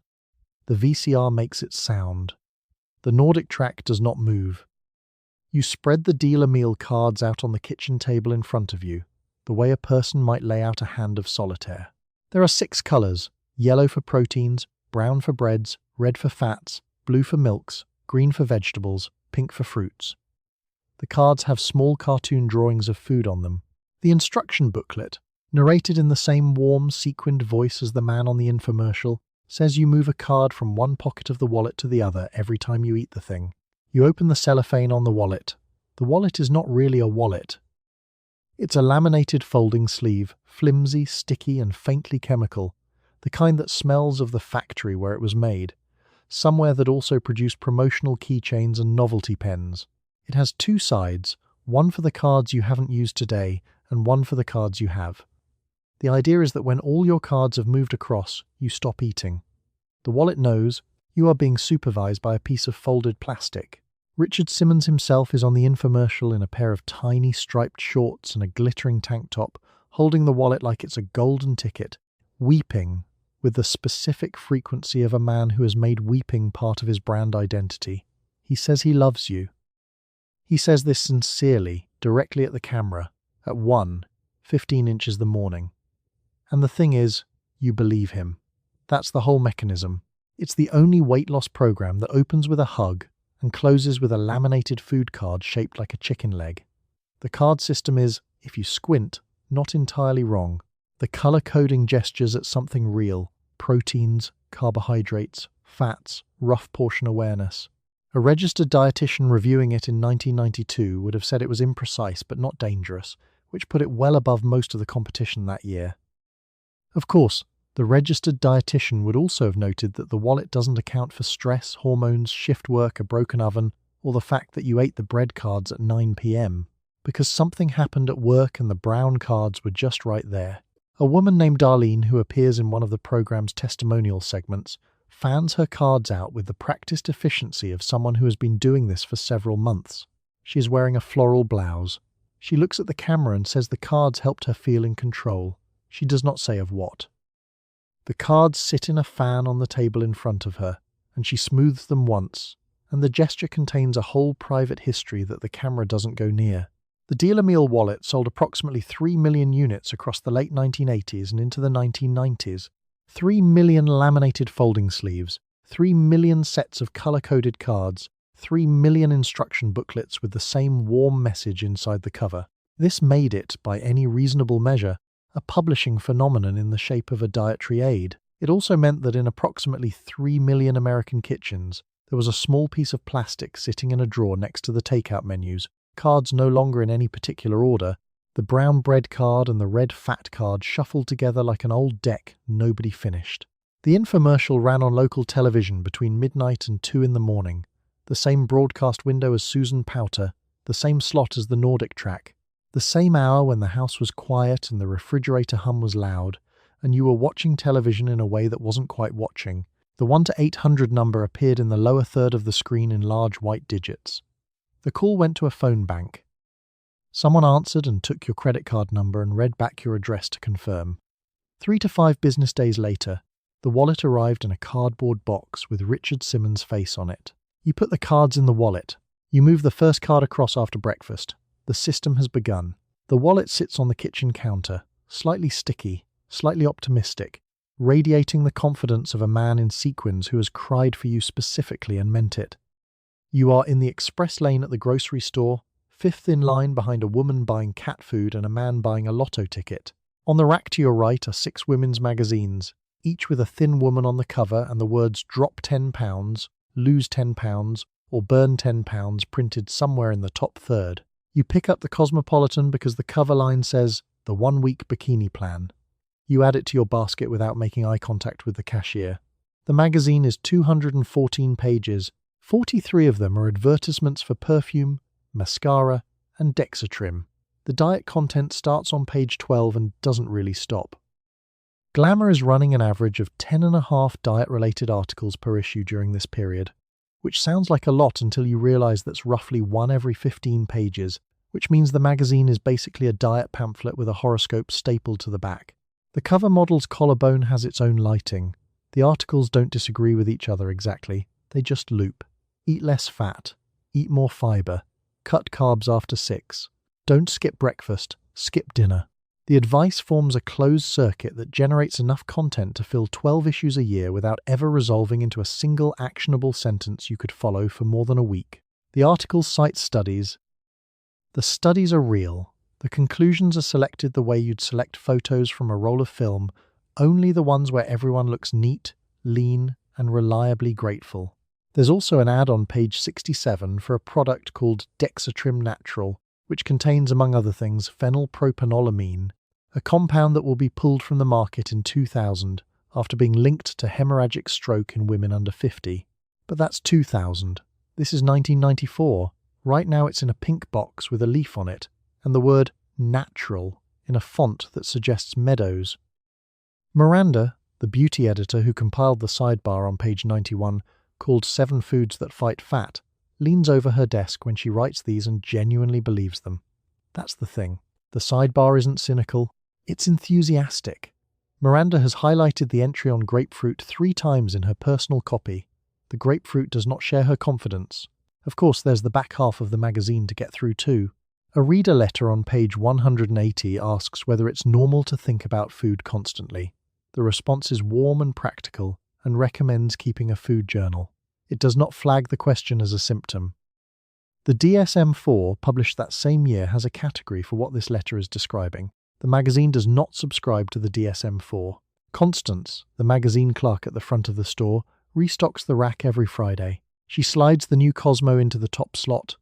The VCR makes its sound. The Nordic track does not move. You spread the dealer meal cards out on the kitchen table in front of you, the way a person might lay out a hand of solitaire. There are 6 colours: yellow for proteins, brown for breads, red for fats, blue for milks, green for vegetables, pink for fruits. The cards have small cartoon drawings of food on them. The instruction booklet, narrated in the same warm, sequined voice as the man on the infomercial, says you move a card from one pocket of the wallet to the other every time you eat the thing. You open the cellophane on the wallet. The wallet is not really a wallet. It's a laminated folding sleeve, flimsy, sticky, and faintly chemical, the kind that smells of the factory where it was made, somewhere that also produced promotional keychains and novelty pens. It has 2 sides, one for the cards you haven't used today, and one for the cards you have. The idea is that when all your cards have moved across, you stop eating. The wallet knows you are being supervised by a piece of folded plastic. Richard Simmons himself is on the infomercial in a pair of tiny striped shorts and a glittering tank top, holding the wallet like it's a golden ticket, weeping with the specific frequency of a man who has made weeping part of his brand identity. He says he loves you. He says this sincerely, directly at the camera, at 1:15 inches the morning. And the thing is, you believe him. That's the whole mechanism. It's the only weight loss program that opens with a hug and closes with a laminated food card shaped like a chicken leg. The card system is, if you squint, not entirely wrong. The color-coding gestures at something real: proteins, carbohydrates, fats, rough portion awareness. A registered dietitian reviewing it in 1992 would have said it was imprecise but not dangerous, which put it well above most of the competition that year. Of course, the registered dietitian would also have noted that the wallet doesn't account for stress, hormones, shift work, a broken oven, or the fact that you ate the bread cards at 9 p.m. because something happened at work and the brown cards were just right there. A woman named Darlene, who appears in one of the program's testimonial segments, fans her cards out with the practiced efficiency of someone who has been doing this for several months. She is wearing a floral blouse. She looks at the camera and says the cards helped her feel in control. She does not say of what. The cards sit in a fan on the table in front of her, and she smooths them once, and the gesture contains a whole private history that the camera doesn't go near. The Dealer Meal wallet sold approximately 3 million units across the late 1980s and into the 1990s. 3 million laminated folding sleeves, 3 million sets of color-coded cards, 3 million instruction booklets with the same warm message inside the cover. This made it, by any reasonable measure, a publishing phenomenon in the shape of a dietary aid. It also meant that in approximately 3 million American kitchens, there was a small piece of plastic sitting in a drawer next to the takeout menus, cards no longer in any particular order, the brown bread card and the red fat card shuffled together like an old deck nobody finished. The infomercial ran on local television between midnight and 2 in the morning, the same broadcast window as Susan Powter, the same slot as the Nordic track, the same hour when the house was quiet and the refrigerator hum was loud, and you were watching television in a way that wasn't quite watching, The 1 to 800 number appeared in the lower third of the screen in large white digits. The call went to a phone bank. Someone answered and took your credit card number and read back your address to confirm. 3 to 5 business days later, the wallet arrived in a cardboard box with Richard Simmons' face on it. You put the cards in the wallet. You move the first card across after breakfast. The system has begun. The wallet sits on the kitchen counter, slightly sticky, slightly optimistic, radiating the confidence of a man in sequins who has cried for you specifically and meant it. You are in the express lane at the grocery store, fifth in line behind a woman buying cat food and a man buying a lotto ticket. On the rack to your right are 6 women's magazines, each with a thin woman on the cover and the words "Drop £10, lose £10, or burn £10" printed somewhere in the top third. You pick up the Cosmopolitan because the cover line says, "The 1-week bikini plan." You add it to your basket without making eye contact with the cashier. The magazine is 214 pages. 43 of them are advertisements for perfume, mascara, and Dexatrim. The diet content starts on page 12 and doesn't really stop. Glamour is running an average of 10.5 diet-related articles per issue during this period, which sounds like a lot until you realize that's roughly 1 every 15 pages, which means the magazine is basically a diet pamphlet with a horoscope stapled to the back. The cover model's collarbone has its own lighting. The articles don't disagree with each other exactly, they just loop. Eat less fat. Eat more fiber. Cut carbs after 6. Don't skip breakfast. Skip dinner. The advice forms a closed circuit that generates enough content to fill 12 issues a year without ever resolving into a single actionable sentence you could follow for more than a week. The articles cite studies. The studies are real. The conclusions are selected the way you'd select photos from a roll of film, only the ones where everyone looks neat, lean, and reliably grateful. There's also an ad on page 67 for a product called Dexatrim Natural, which contains, among other things, phenylpropanolamine, a compound that will be pulled from the market in 2000 after being linked to hemorrhagic stroke in women under 50. But that's 2000. This is 1994. Right now it's in a pink box with a leaf on it, and the word natural in a font that suggests meadows. Miranda, the beauty editor who compiled the sidebar on page 91, called 7 Foods That Fight Fat, leans over her desk when she writes these and genuinely believes them. That's the thing. The sidebar isn't cynical, it's enthusiastic. Miranda has highlighted the entry on grapefruit 3 times in her personal copy. The grapefruit does not share her confidence. Of course, there's the back half of the magazine to get through too. A reader letter on page 180 asks whether it's normal to think about food constantly. The response is warm and practical and recommends keeping a food journal. It does not flag the question as a symptom. The DSM-4, published that same year, has a category for what this letter is describing. The magazine does not subscribe to the DSM-4. Constance, the magazine clerk at the front of the store, restocks the rack every Friday. She slides the new Cosmo into the top slot,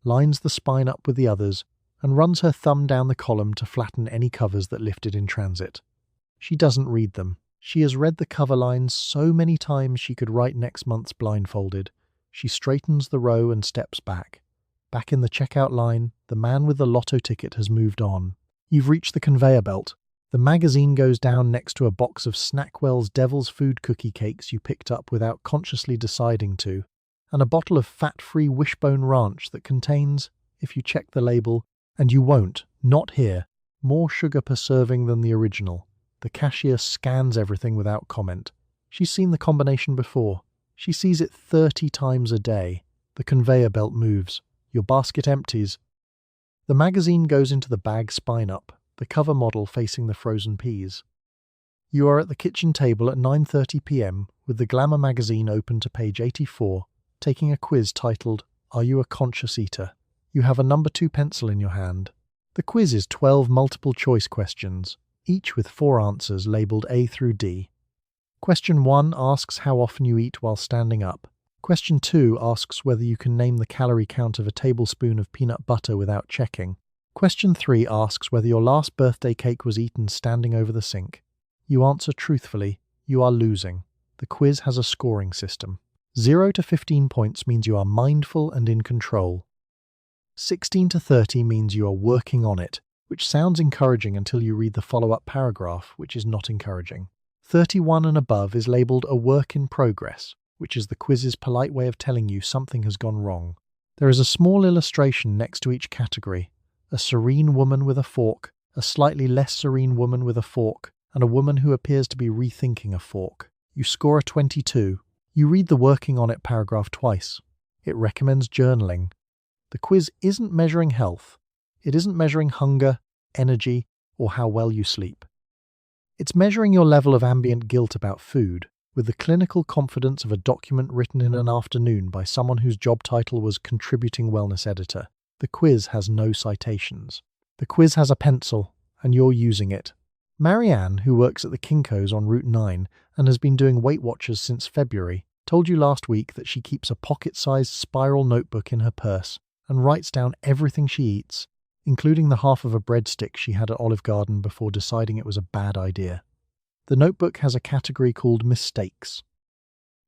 lines the spine up with the others, and runs her thumb down the column to flatten any covers that lifted in transit. She doesn't read them. She has read the cover lines so many times she could write next month's blindfolded. She straightens the row and steps back. Back in the checkout line, the man with the lotto ticket has moved on. You've reached the conveyor belt. The magazine goes down next to a box of SnackWell's Devil's Food cookie cakes you picked up without consciously deciding to, and a bottle of fat-free Wishbone Ranch that contains, if you check the label, and you won't, not here, more sugar per serving than the original. The cashier scans everything without comment. She's seen the combination before. She sees it 30 times a day. The conveyor belt moves. Your basket empties. The magazine goes into the bag spine up, the cover model facing the frozen peas. You are at the kitchen table at 9:30 p.m. with the Glamour magazine open to page 84, taking a quiz titled, "Are You a Conscious Eater?" You have a number 2 pencil in your hand. The quiz is 12 multiple-choice questions, each with 4 answers labelled A through D. Question 1 asks how often you eat while standing up. Question 2 asks whether you can name the calorie count of a tablespoon of peanut butter without checking. Question 3 asks whether your last birthday cake was eaten standing over the sink. You answer truthfully, you are losing. The quiz has a scoring system. 0 to 15 points means you are mindful and in control. 16 to 30 means you are working on it, which sounds encouraging until you read the follow-up paragraph, which is not encouraging. 31 and above is labelled a work in progress, which is the quiz's polite way of telling you something has gone wrong. There is a small illustration next to each category: a serene woman with a fork, a slightly less serene woman with a fork, and a woman who appears to be rethinking a fork. You score a 22. You read the working on it paragraph twice. It recommends journaling. The quiz isn't measuring health. It isn't measuring hunger, energy, or how well you sleep. It's measuring your level of ambient guilt about food, with the clinical confidence of a document written in an afternoon by someone whose job title was contributing wellness editor. The quiz has no citations. The quiz has a pencil, and you're using it. Marianne, who works at the Kinko's on Route 9 and has been doing Weight Watchers since February, told you last week that she keeps a pocket-sized spiral notebook in her purse and writes down everything she eats, including the half of a breadstick she had at Olive Garden before deciding it was a bad idea. The notebook has a category called mistakes.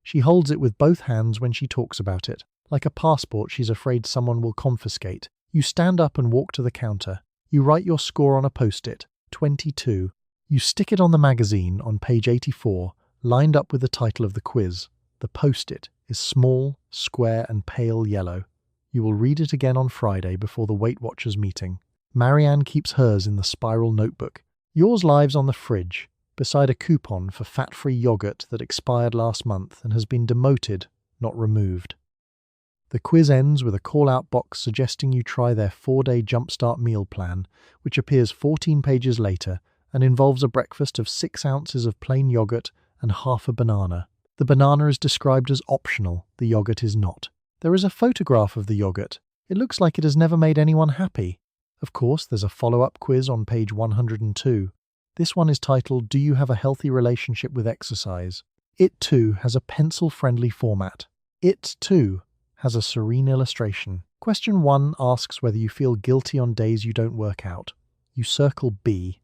She holds it with both hands when she talks about it, like a passport she's afraid someone will confiscate. You stand up and walk to the counter. You write your score on a post-it, 22. You stick it on the magazine on page 84, lined up with the title of the quiz. The post-it is small, square, and pale yellow. You will read it again on Friday before the Weight Watchers meeting. Marianne keeps hers in the spiral notebook. Yours lives on the fridge, beside a coupon for fat-free yogurt that expired last month and has been demoted, not removed. The quiz ends with a call-out box suggesting you try their 4-day Jumpstart meal plan, which appears 14 pages later and involves a breakfast of 6 ounces of plain yogurt and half a banana. The banana is described as optional, the yogurt is not. There is a photograph of the yogurt. It looks like it has never made anyone happy. Of course, there's a follow-up quiz on page 102. This one is titled, Do You Have a Healthy Relationship with Exercise? It too has a pencil-friendly format. It too has a serene illustration. Question 1 asks whether you feel guilty on days you don't work out. You circle B.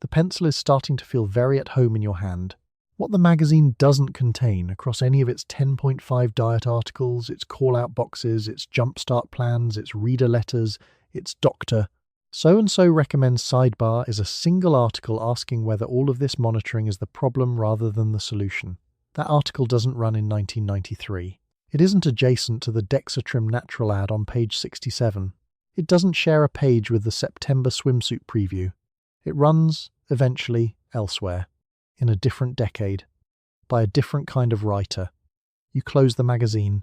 The pencil is starting to feel very at home in your hand. What the magazine doesn't contain across any of its 10.5 diet articles, its call-out boxes, its jumpstart plans, its reader letters, its doctor, so-and-so recommends sidebar is a single article asking whether all of this monitoring is the problem rather than the solution. That article doesn't run in 1993. It isn't adjacent to the Dexatrim Natural ad on page 67. It doesn't share a page with the September swimsuit preview. It runs, eventually, elsewhere, in a different decade, by a different kind of writer. You close the magazine.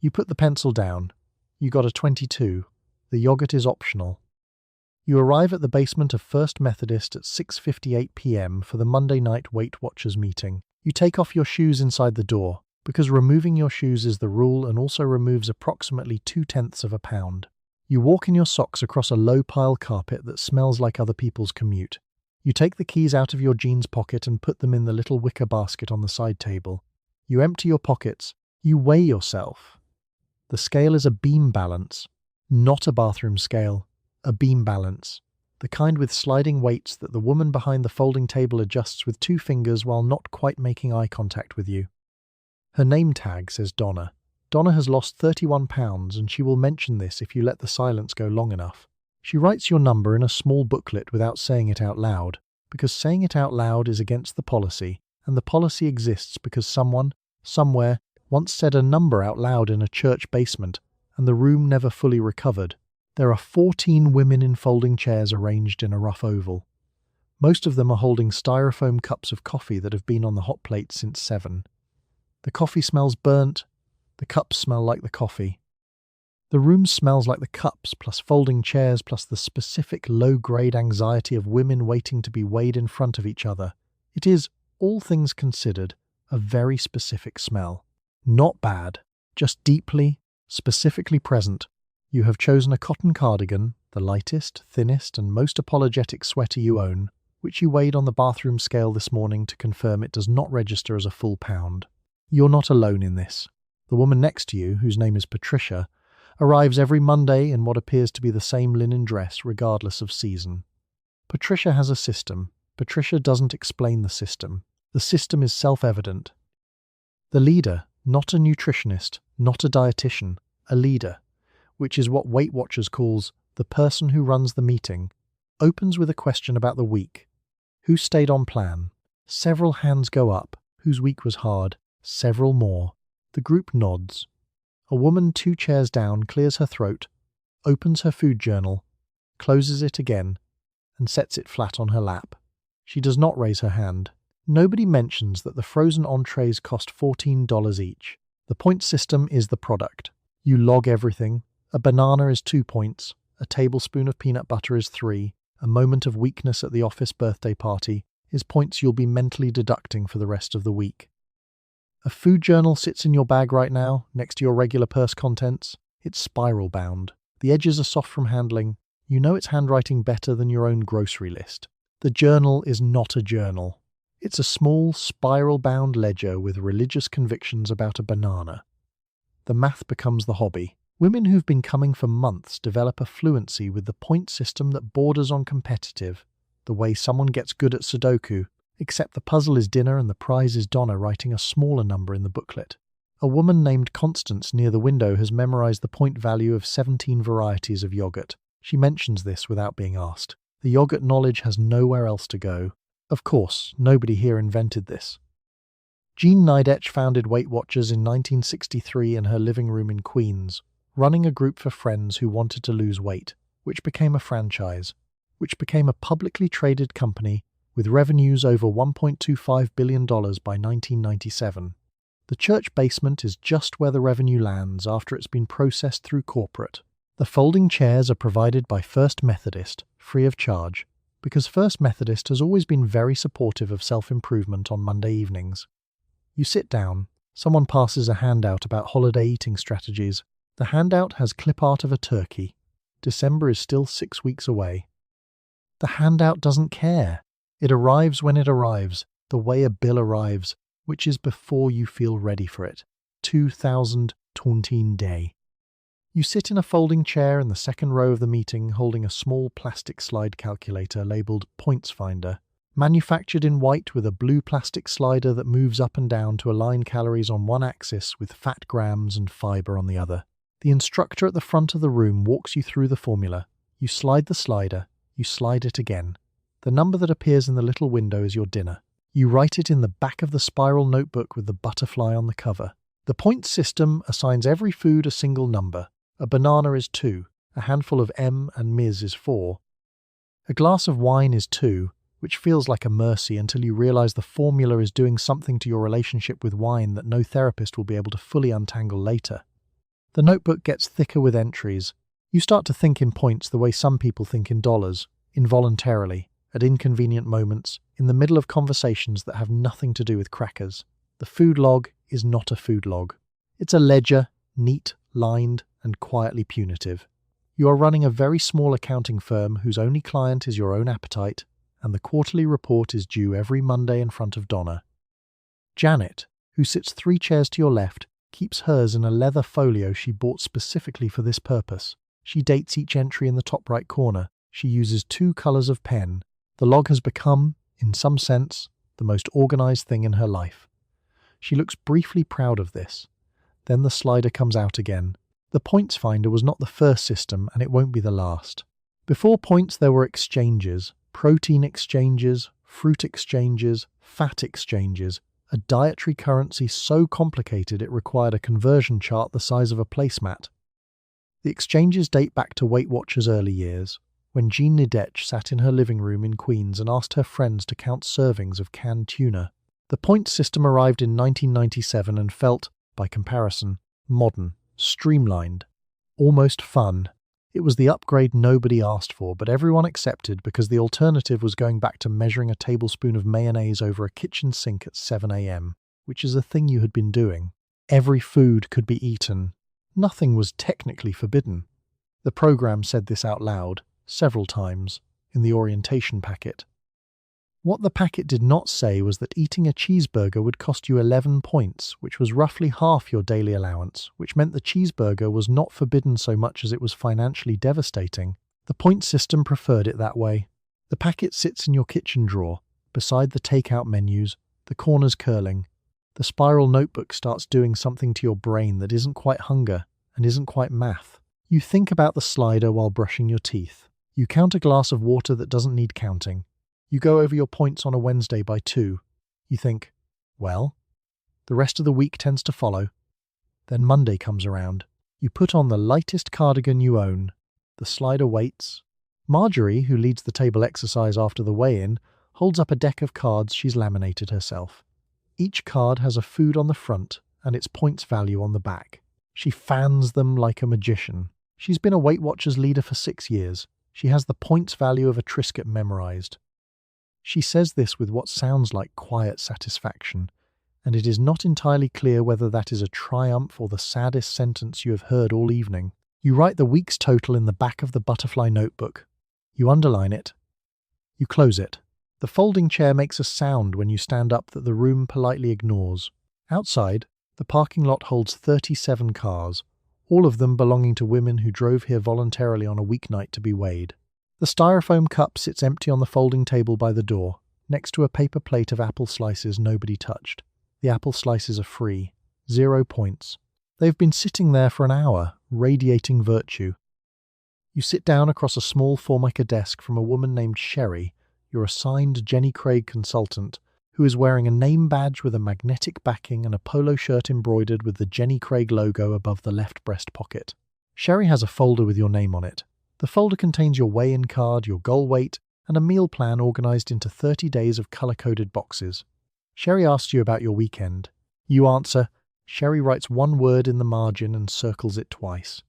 You put the pencil down. You got a 22. The yogurt is optional. You arrive at the basement of First Methodist at 6:58 p.m. for the Monday night Weight Watchers meeting. You take off your shoes inside the door, because removing your shoes is the rule and also removes approximately 0.2 of a pound. You walk in your socks across a low-pile carpet that smells like other people's commute. You take the keys out of your jeans pocket and put them in the little wicker basket on the side table. You empty your pockets. You weigh yourself. The scale is a beam balance, not a bathroom scale, a beam balance. The kind with sliding weights that the woman behind the folding table adjusts with 2 fingers while not quite making eye contact with you. Her name tag says Donna. Donna has lost 31 pounds and she will mention this if you let the silence go long enough. She writes your number in a small booklet without saying it out loud, because saying it out loud is against the policy, and the policy exists because someone, somewhere, once said a number out loud in a church basement, and the room never fully recovered. There are 14 women in folding chairs arranged in a rough oval. Most of them are holding styrofoam cups of coffee that have been on the hot plate since 7. The coffee smells burnt. The cups smell like the coffee. The room smells like the cups, plus folding chairs, plus the specific low-grade anxiety of women waiting to be weighed in front of each other. It is, all things considered, a very specific smell. Not bad, just deeply, specifically present. You have chosen a cotton cardigan, the lightest, thinnest, and most apologetic sweater you own, which you weighed on the bathroom scale this morning to confirm it does not register as a full pound. You're not alone in this. The woman next to you, whose name is Patricia, arrives every Monday in what appears to be the same linen dress regardless of season. Patricia has a system. Patricia doesn't explain the system. The system is self-evident. The leader, not a nutritionist, not a dietitian, a leader, which is what Weight Watchers calls the person who runs the meeting, opens with a question about the week. Who stayed on plan? Several hands go up. Whose week was hard? Several more. The group nods. A woman 2 chairs down clears her throat, opens her food journal, closes it again, and sets it flat on her lap. She does not raise her hand. Nobody mentions that the frozen entrees cost $14 each. The point system is the product. You log everything. A banana is 2 points. A tablespoon of peanut butter is 3. A moment of weakness at the office birthday party is points you'll be mentally deducting for the rest of the week. A food journal sits in your bag right now, next to your regular purse contents. It's spiral bound. The edges are soft from handling. You know it's handwriting better than your own grocery list. The journal is not a journal. It's a small, spiral-bound ledger with religious convictions about a banana. The math becomes the hobby. Women who've been coming for months develop a fluency with the point system that borders on competitive, the way someone gets good at Sudoku, except the puzzle is dinner and the prize is Donna writing a smaller number in the booklet. A woman named Constance near the window has memorized the point value of 17 varieties of yogurt. She mentions this without being asked. The yogurt knowledge has nowhere else to go. Of course, nobody here invented this. Jean Nidetch founded Weight Watchers in 1963 in her living room in Queens, running a group for friends who wanted to lose weight, which became a franchise, which became a publicly traded company with revenues over $1.25 billion by 1997. The church basement is just where the revenue lands after it's been processed through corporate. The folding chairs are provided by First Methodist, free of charge, because First Methodist has always been very supportive of self-improvement on Monday evenings. You sit down, someone passes a handout about holiday eating strategies. The handout has clip art of a turkey. December is still 6 weeks away. The handout doesn't care. It arrives when it arrives, the way a bill arrives, which is before you feel ready for it. 2020 day. You sit in a folding chair in the second row of the meeting holding a small plastic slide calculator labelled Points Finder, manufactured in white with a blue plastic slider that moves up and down to align calories on one axis with fat grams and fibre on the other. The instructor at the front of the room walks you through the formula. You slide the slider, you slide it again. The number that appears in the little window is your dinner. You write it in the back of the spiral notebook with the butterfly on the cover. The point system assigns every food a single number. A banana is 2, a handful of M and Ms is 4. A glass of wine is 2, which feels like a mercy until you realize the formula is doing something to your relationship with wine that no therapist will be able to fully untangle later. The notebook gets thicker with entries. You start to think in points the way some people think in dollars, involuntarily, at inconvenient moments, in the middle of conversations that have nothing to do with crackers. The food log is not a food log. It's a ledger, neat, lined, and quietly punitive. You are running a very small accounting firm whose only client is your own appetite, and the quarterly report is due every Monday in front of Donna. Janet, who sits 3 chairs to your left, keeps hers in a leather folio she bought specifically for this purpose. She dates each entry in the top right corner. She uses 2 colours of pen. The log has become, in some sense, the most organised thing in her life. She looks briefly proud of this. Then the slider comes out again. The Points Finder was not the first system, and it won't be the last. Before points there were exchanges, protein exchanges, fruit exchanges, fat exchanges, a dietary currency so complicated it required a conversion chart the size of a placemat. The exchanges date back to Weight Watchers' early years, when Jean Nidetch sat in her living room in Queens and asked her friends to count servings of canned tuna. The points system arrived in 1997 and felt, by comparison, modern, streamlined, almost fun. It was the upgrade nobody asked for, but everyone accepted because the alternative was going back to measuring a tablespoon of mayonnaise over a kitchen sink at 7 a.m., which is a thing you had been doing. Every food could be eaten. Nothing was technically forbidden. The program said this out loud, several times, in the orientation packet. What the packet did not say was that eating a cheeseburger would cost you 11 points, which was roughly half your daily allowance, which meant the cheeseburger was not forbidden so much as it was financially devastating. The point system preferred it that way. The packet sits in your kitchen drawer, beside the takeout menus, the corners curling. The spiral notebook starts doing something to your brain that isn't quite hunger and isn't quite math. You think about the slider while brushing your teeth. You count a glass of water that doesn't need counting. You go over your points on a Wednesday by 2. You think, well, the rest of the week tends to follow. Then Monday comes around. You put on the lightest cardigan you own. The slider waits. Marjorie, who leads the table exercise after the weigh-in, holds up a deck of cards she's laminated herself. Each card has a food on the front and its points value on the back. She fans them like a magician. She's been a Weight Watchers leader for 6 years. She has the points value of a Triscuit memorized. She says this with what sounds like quiet satisfaction, and it is not entirely clear whether that is a triumph or the saddest sentence you have heard all evening. You write the week's total in the back of the butterfly notebook. You underline it. You close it. The folding chair makes a sound when you stand up that the room politely ignores. Outside, the parking lot holds 37 cars, all of them belonging to women who drove here voluntarily on a weeknight to be weighed. The styrofoam cup sits empty on the folding table by the door, next to a paper plate of apple slices nobody touched. The apple slices are free. 0 points. They've been sitting there for an hour, radiating virtue. You sit down across a small Formica desk from a woman named Sherry, your assigned Jenny Craig consultant, who is wearing a name badge with a magnetic backing and a polo shirt embroidered with the Jenny Craig logo above the left breast pocket. Sherry has a folder with your name on it. The folder contains your weigh-in card, your goal weight, and a meal plan organized into 30 days of color-coded boxes. Sherry asks you about your weekend. You answer. Sherry writes one word in the margin and circles it twice.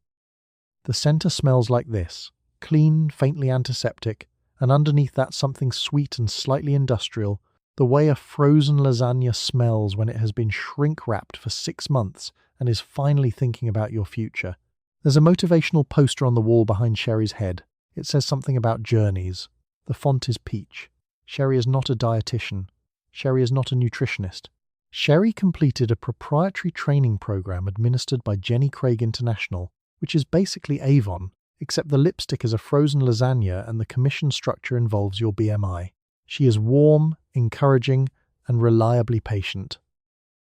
The center smells like this: clean, faintly antiseptic, and underneath that something sweet and slightly industrial, the way a frozen lasagna smells when it has been shrink-wrapped for 6 months and is finally thinking about your future. There's a motivational poster on the wall behind Sherry's head. It says something about journeys. The font is peach. Sherry is not a dietitian. Sherry is not a nutritionist. Sherry completed a proprietary training program administered by Jenny Craig International, which is basically Avon, except the lipstick is a frozen lasagna and the commission structure involves your BMI. She is warm, encouraging, and reliably patient.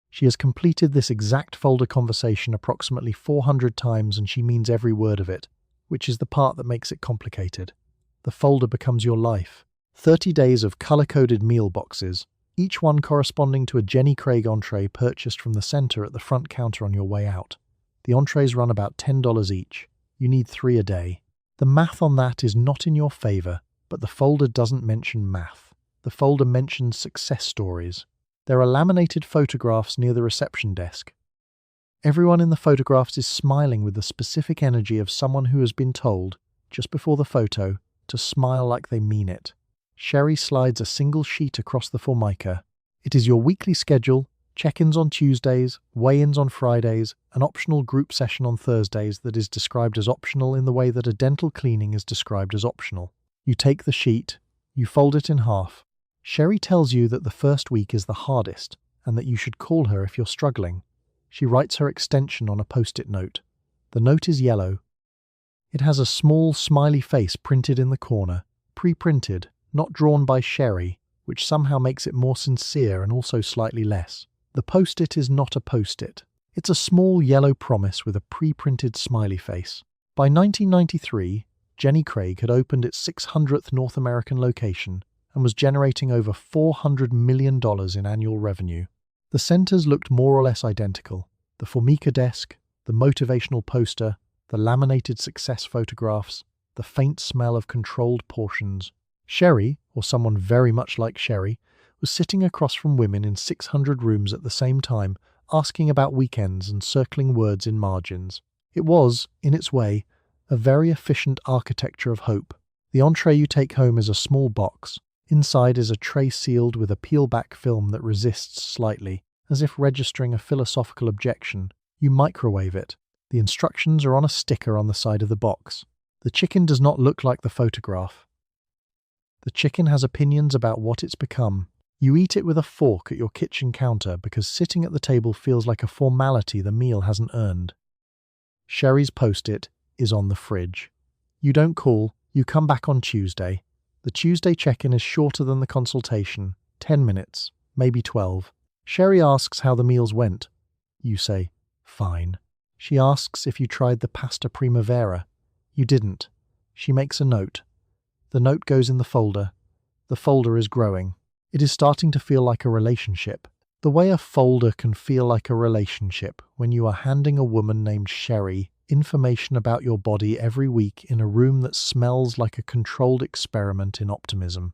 She has completed this exact folder conversation approximately 400 times and she means every word of it, which is the part that makes it complicated. The folder becomes your life. 30 days of color-coded meal boxes, each one corresponding to a Jenny Craig entree purchased from the center at the front counter on your way out. The entrees run about $10 each. You need 3 a day. The math on that is not in your favor, but the folder doesn't mention math. The folder mentions success stories. There are laminated photographs near the reception desk. Everyone in the photographs is smiling with the specific energy of someone who has been told, just before the photo, to smile like they mean it. Sherry slides a single sheet across the Formica. It is your weekly schedule, check-ins on Tuesdays, weigh-ins on Fridays, an optional group session on Thursdays that is described as optional in the way that a dental cleaning is described as optional. You take the sheet, you fold it in half. Sherry tells you that the first week is the hardest and that you should call her if you're struggling. She writes her extension on a post-it note. The note is yellow. It has a small smiley face printed in the corner, pre-printed, not drawn by Sherry, which somehow makes it more sincere and also slightly less. The post-it is not a post-it. It's a small yellow promise with a pre-printed smiley face. By 1993, Jenny Craig had opened its 600th North American location and was generating over $400 million in annual revenue. The centers looked more or less identical. The Formica desk, the motivational poster, the laminated success photographs, the faint smell of controlled portions. Sherry, or someone very much like Sherry, was sitting across from women in 600 rooms at the same time, asking about weekends and circling words in margins. It was, in its way, a very efficient architecture of hope. The entree you take home is a small box. Inside is a tray sealed with a peel-back film that resists slightly, as if registering a philosophical objection. You microwave it. The instructions are on a sticker on the side of the box. The chicken does not look like the photograph. The chicken has opinions about what it's become. You eat it with a fork at your kitchen counter because sitting at the table feels like a formality the meal hasn't earned. Sherry's post-it is on the fridge. You don't call, you come back on Tuesday. The Tuesday check-in is shorter than the consultation, 10 minutes, maybe 12. Sherry asks how the meals went. You say, fine. She asks if you tried the pasta primavera. You didn't. She makes a note. The note goes in the folder. The folder is growing. It is starting to feel like a relationship. The way a folder can feel like a relationship when you are handing a woman named Sherry information about your body every week in a room that smells like a controlled experiment in optimism.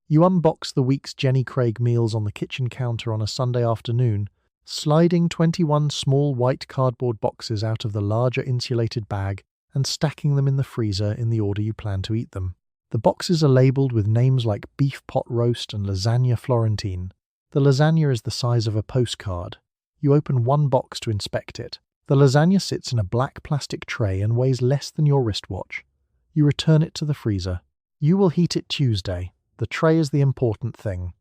You unbox the week's Jenny Craig meals on the kitchen counter on a Sunday afternoon, sliding 21 small white cardboard boxes out of the larger insulated bag and stacking them in the freezer in the order you plan to eat them. The boxes are labelled with names like beef pot roast and lasagna Florentine. The lasagna is the size of a postcard. You open one box to inspect it. The lasagna sits in a black plastic tray and weighs less than your wristwatch. You return it to the freezer. You will heat it Tuesday. The tray is the important thing.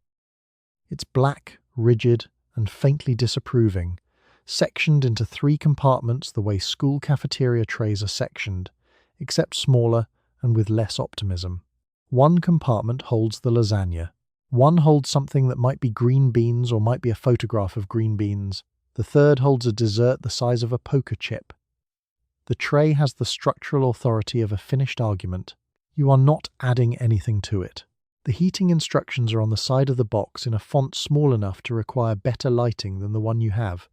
It's black, rigid, and faintly disapproving, sectioned into 3 compartments the way school cafeteria trays are sectioned, except smaller and with less optimism. One compartment holds the lasagna. One holds something that might be green beans or might be a photograph of green beans. The third holds a dessert the size of a poker chip. The tray has the structural authority of a finished argument. You are not adding anything to it. The heating instructions are on the side of the box in a font small enough to require better lighting than the one you have.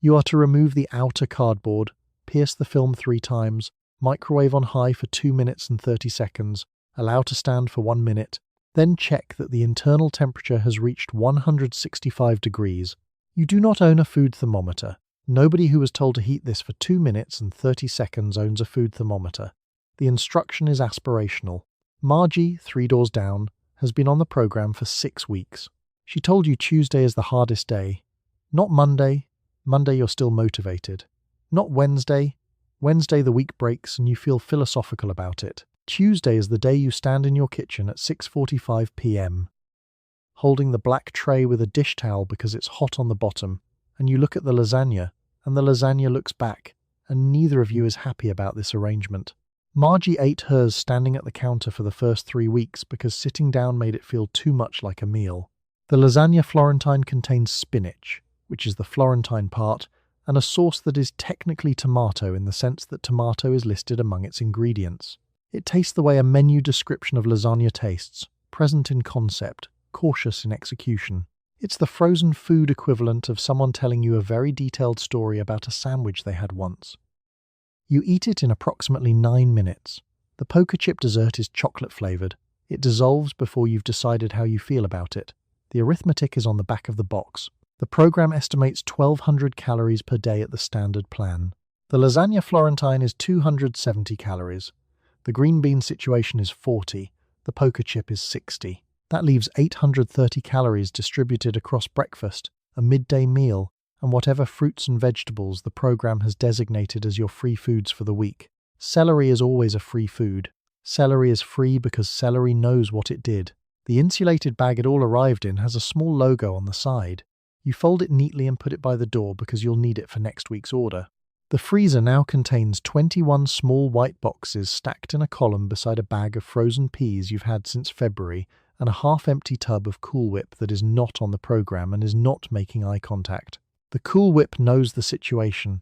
You are to remove the outer cardboard, pierce the film 3 times, microwave on high for 2 minutes and 30 seconds, allow to stand for 1 minute, then check that the internal temperature has reached 165 degrees. You do not own a food thermometer. Nobody who was told to heat this for 2 minutes and 30 seconds owns a food thermometer. The instruction is aspirational. Margie, 3 doors down, has been on the program for 6 weeks. She told you Tuesday is the hardest day. Not Monday. Monday you're still motivated. Not Wednesday. Wednesday the week breaks and you feel philosophical about it. Tuesday is the day you stand in your kitchen at 6:45 p.m. holding the black tray with a dish towel because it's hot on the bottom, and you look at the lasagna, and the lasagna looks back, and neither of you is happy about this arrangement. Margie ate hers standing at the counter for the first 3 weeks because sitting down made it feel too much like a meal. The lasagna Florentine contains spinach, which is the Florentine part, and a sauce that is technically tomato in the sense that tomato is listed among its ingredients. It tastes the way a menu description of lasagna tastes, present in concept, cautious in execution. It's the frozen food equivalent of someone telling you a very detailed story about a sandwich they had once. You eat it in approximately 9 minutes. The poker chip dessert is chocolate-flavored. It dissolves before you've decided how you feel about it. The arithmetic is on the back of the box. The program estimates 1,200 calories per day at the standard plan. The lasagna Florentine is 270 calories. The green bean situation is 40. The poker chip is 60. That leaves 830 calories distributed across breakfast, a midday meal, and whatever fruits and vegetables the program has designated as your free foods for the week. Celery is always a free food. Celery is free because celery knows what it did. The insulated bag it all arrived in has a small logo on the side. You fold it neatly and put it by the door because you'll need it for next week's order. The freezer now contains 21 small white boxes stacked in a column beside a bag of frozen peas you've had since February and a half-empty tub of Cool Whip that is not on the program and is not making eye contact. The Cool Whip knows the situation.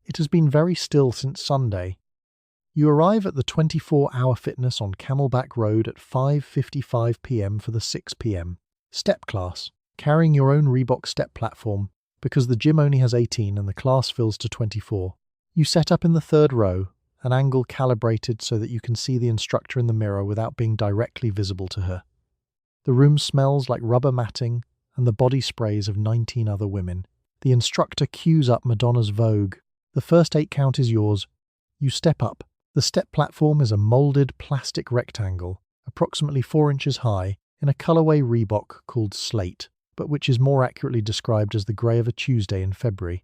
It has been very still since Sunday. You arrive at the 24-hour fitness on Camelback Road at 5:55 p.m. for the 6 p.m. step class, carrying your own Reebok step platform because the gym only has 18 and the class fills to 24. You set up in the 3rd row, an angle calibrated so that you can see the instructor in the mirror without being directly visible to her. The room smells like rubber matting and the body sprays of 19 other women. The instructor cues up Madonna's Vogue. The first 8 count is yours. You step up. The step platform is a molded plastic rectangle, approximately 4 inches high, in a colorway Reebok called Slate, but which is more accurately described as the grey of a Tuesday in February.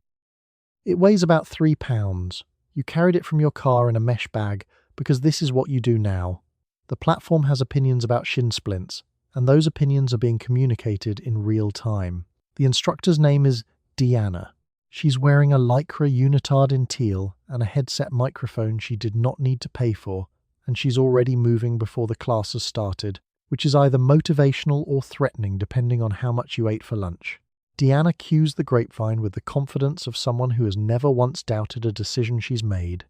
It weighs about 3 pounds. You carried it from your car in a mesh bag because this is what you do now. The platform has opinions about shin splints, and those opinions are being communicated in real time. The instructor's name is Deanna. She's wearing a lycra unitard in teal and a headset microphone she did not need to pay for, and she's already moving before the class has started, which is either motivational or threatening depending on how much you ate for lunch. Deanna cues the grapevine with the confidence of someone who has never once doubted a decision she's made.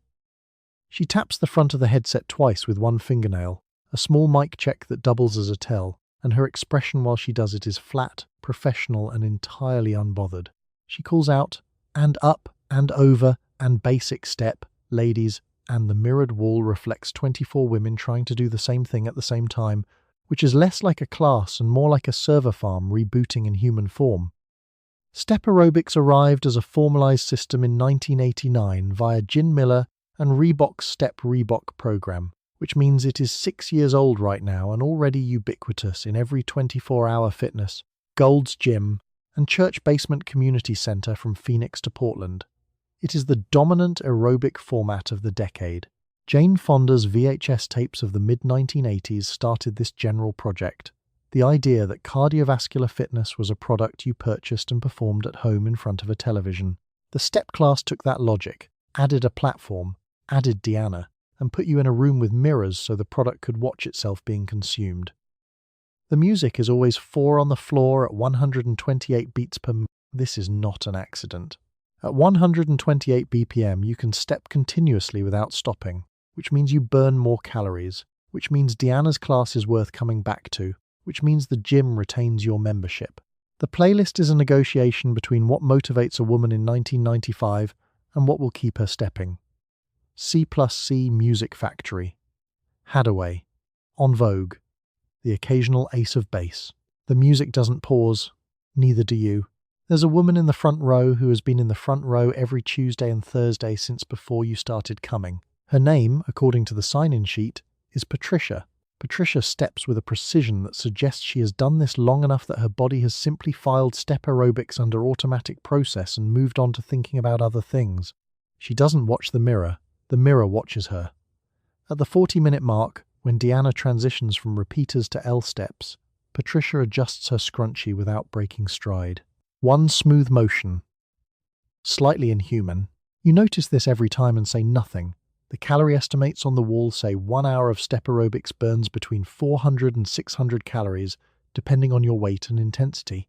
She taps the front of the headset twice with one fingernail, a small mic check that doubles as a tell. and her expression while she does it is flat, professional, and entirely unbothered. She calls out, and up, and over, and basic step, ladies, and the mirrored wall reflects 24 women trying to do the same thing at the same time, which is less like a class and more like a server farm rebooting in human form. Step aerobics arrived as a formalized system in 1989 via Gin Miller and Reebok's Step Reebok program, which means it is 6 years old right now and already ubiquitous in every 24-hour fitness, Gold's Gym, and church basement community center from Phoenix to Portland. It is the dominant aerobic format of the decade. Jane Fonda's VHS tapes of the mid-1980s started this general project. The idea that cardiovascular fitness was a product you purchased and performed at home in front of a television. The step class took that logic, added a platform, added Deanna, and put you in a room with mirrors so the product could watch itself being consumed. The music is always 4 on the floor at 128 beats per minute. This is not an accident. At 128 BPM, you can step continuously without stopping, which means you burn more calories, which means Deanna's class is worth coming back to, which means the gym retains your membership. The playlist is a negotiation between what motivates a woman in 1995 and what will keep her stepping. C+C Music Factory, Hadaway, En Vogue, the occasional ace of base. The music doesn't pause, neither do you. There's a woman in the front row who has been in the front row every Tuesday and Thursday since before you started coming. Her name, according to the sign-in sheet, is Patricia. Patricia steps with a precision that suggests she has done this long enough that her body has simply filed step aerobics under automatic process and moved on to thinking about other things. She doesn't watch the mirror watches her. At the 40-minute mark, when Deanna transitions from repeaters to L steps, Patricia adjusts her scrunchie without breaking stride. One smooth motion. Slightly inhuman. You notice this every time and say nothing. The calorie estimates on the wall say 1 hour of step aerobics burns between 400 and 600 calories, depending on your weight and intensity.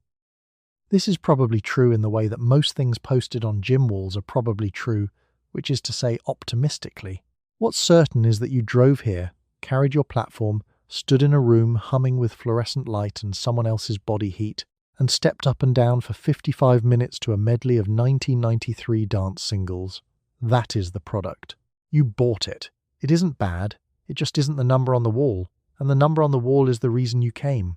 This is probably true in the way that most things posted on gym walls are probably true, which is to say optimistically. What's certain is that you drove here, carried your platform, stood in a room humming with fluorescent light and someone else's body heat, and stepped up and down for 55 minutes to a medley of 1993 dance singles. That is the product. You bought it. It isn't bad, it just isn't the number on the wall, and the number on the wall is the reason you came.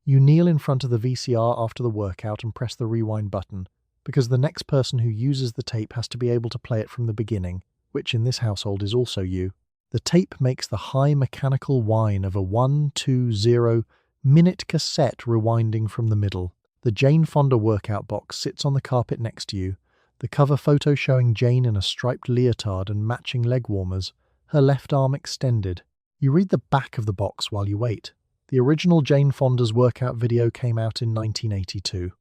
You kneel in front of the VCR after the workout and press the rewind button, because the next person who uses the tape has to be able to play it from the beginning, which in this household is also you. The tape makes the high mechanical whine of a 1-2-0-minute cassette rewinding from the middle. The Jane Fonda workout box sits on the carpet next to you, the cover photo showing Jane in a striped leotard and matching leg warmers, her left arm extended. You read the back of the box while you wait. The original Jane Fonda's workout video came out in 1982.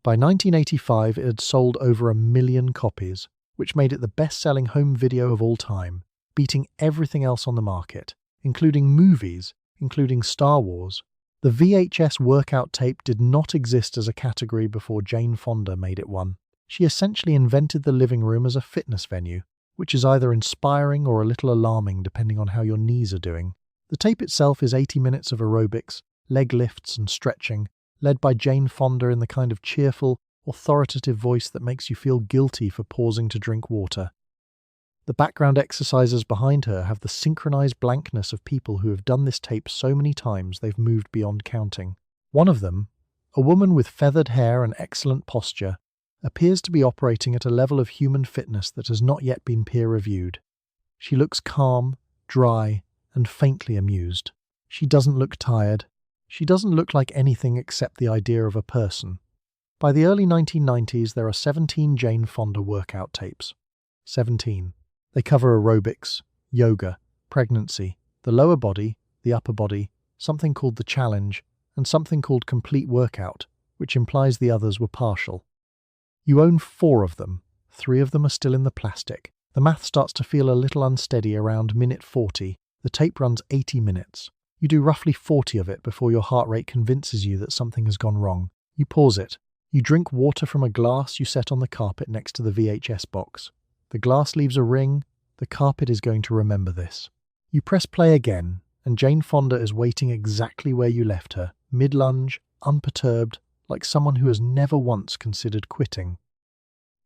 By 1985, it had sold over 1 million copies, which made it the best-selling home video of all time, beating everything else on the market, including movies, including Star Wars. The VHS workout tape did not exist as a category before Jane Fonda made it one. She essentially invented the living room as a fitness venue, which is either inspiring or a little alarming depending on how your knees are doing. The tape itself is 80 minutes of aerobics, leg lifts and stretching, led by Jane Fonda in the kind of cheerful, authoritative voice that makes you feel guilty for pausing to drink water. The background exercisers behind her have the synchronized blankness of people who have done this tape so many times they've moved beyond counting. One of them, a woman with feathered hair and excellent posture, appears to be operating at a level of human fitness that has not yet been peer-reviewed. She looks calm, dry, and faintly amused. She doesn't look tired. She doesn't look like anything except the idea of a person. By the early 1990s, there are 17 Jane Fonda workout tapes. 17. They cover aerobics, yoga, pregnancy, the lower body, the upper body, something called the challenge, and something called complete workout, which implies the others were partial. You own 4 of them. 3 of them are still in the plastic. The math starts to feel a little unsteady around minute 40. The tape runs 80 minutes. You do roughly 40 of it before your heart rate convinces you that something has gone wrong. You pause it. You drink water from a glass you set on the carpet next to the VHS box. The glass leaves a ring. The carpet is going to remember this. You press play again, and Jane Fonda is waiting exactly where you left her, mid-lunge, unperturbed, like someone who has never once considered quitting.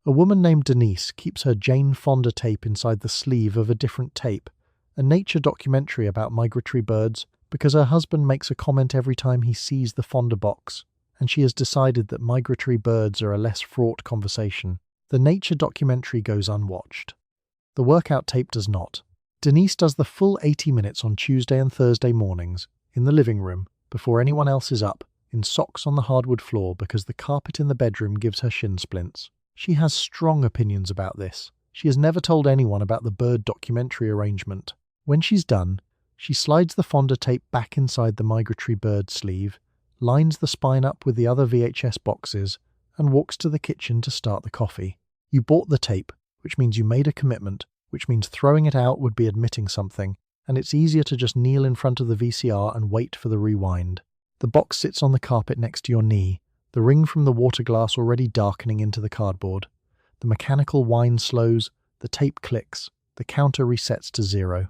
A woman named Denise keeps her Jane Fonda tape inside the sleeve of a different tape, a nature documentary about migratory birds, because her husband makes a comment every time he sees the Fonda box, and she has decided that migratory birds are a less fraught conversation. The nature documentary goes unwatched. The workout tape does not. Denise does the full 80 minutes on Tuesday and Thursday mornings, in the living room, before anyone else is up, in socks on the hardwood floor because the carpet in the bedroom gives her shin splints. She has strong opinions about this. She has never told anyone about the bird documentary arrangement. When she's done, she slides the Fonda tape back inside the migratory bird sleeve, lines the spine up with the other VHS boxes, and walks to the kitchen to start the coffee. You bought the tape, which means you made a commitment, which means throwing it out would be admitting something, and it's easier to just kneel in front of the VCR and wait for the rewind. The box sits on the carpet next to your knee, the ring from the water glass already darkening into the cardboard. The mechanical wind slows, the tape clicks, the counter resets to 0.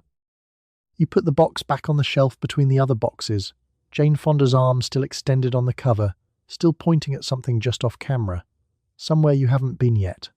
You put the box back on the shelf between the other boxes, Jane Fonda's arm still extended on the cover, still pointing at something just off camera, somewhere you haven't been yet.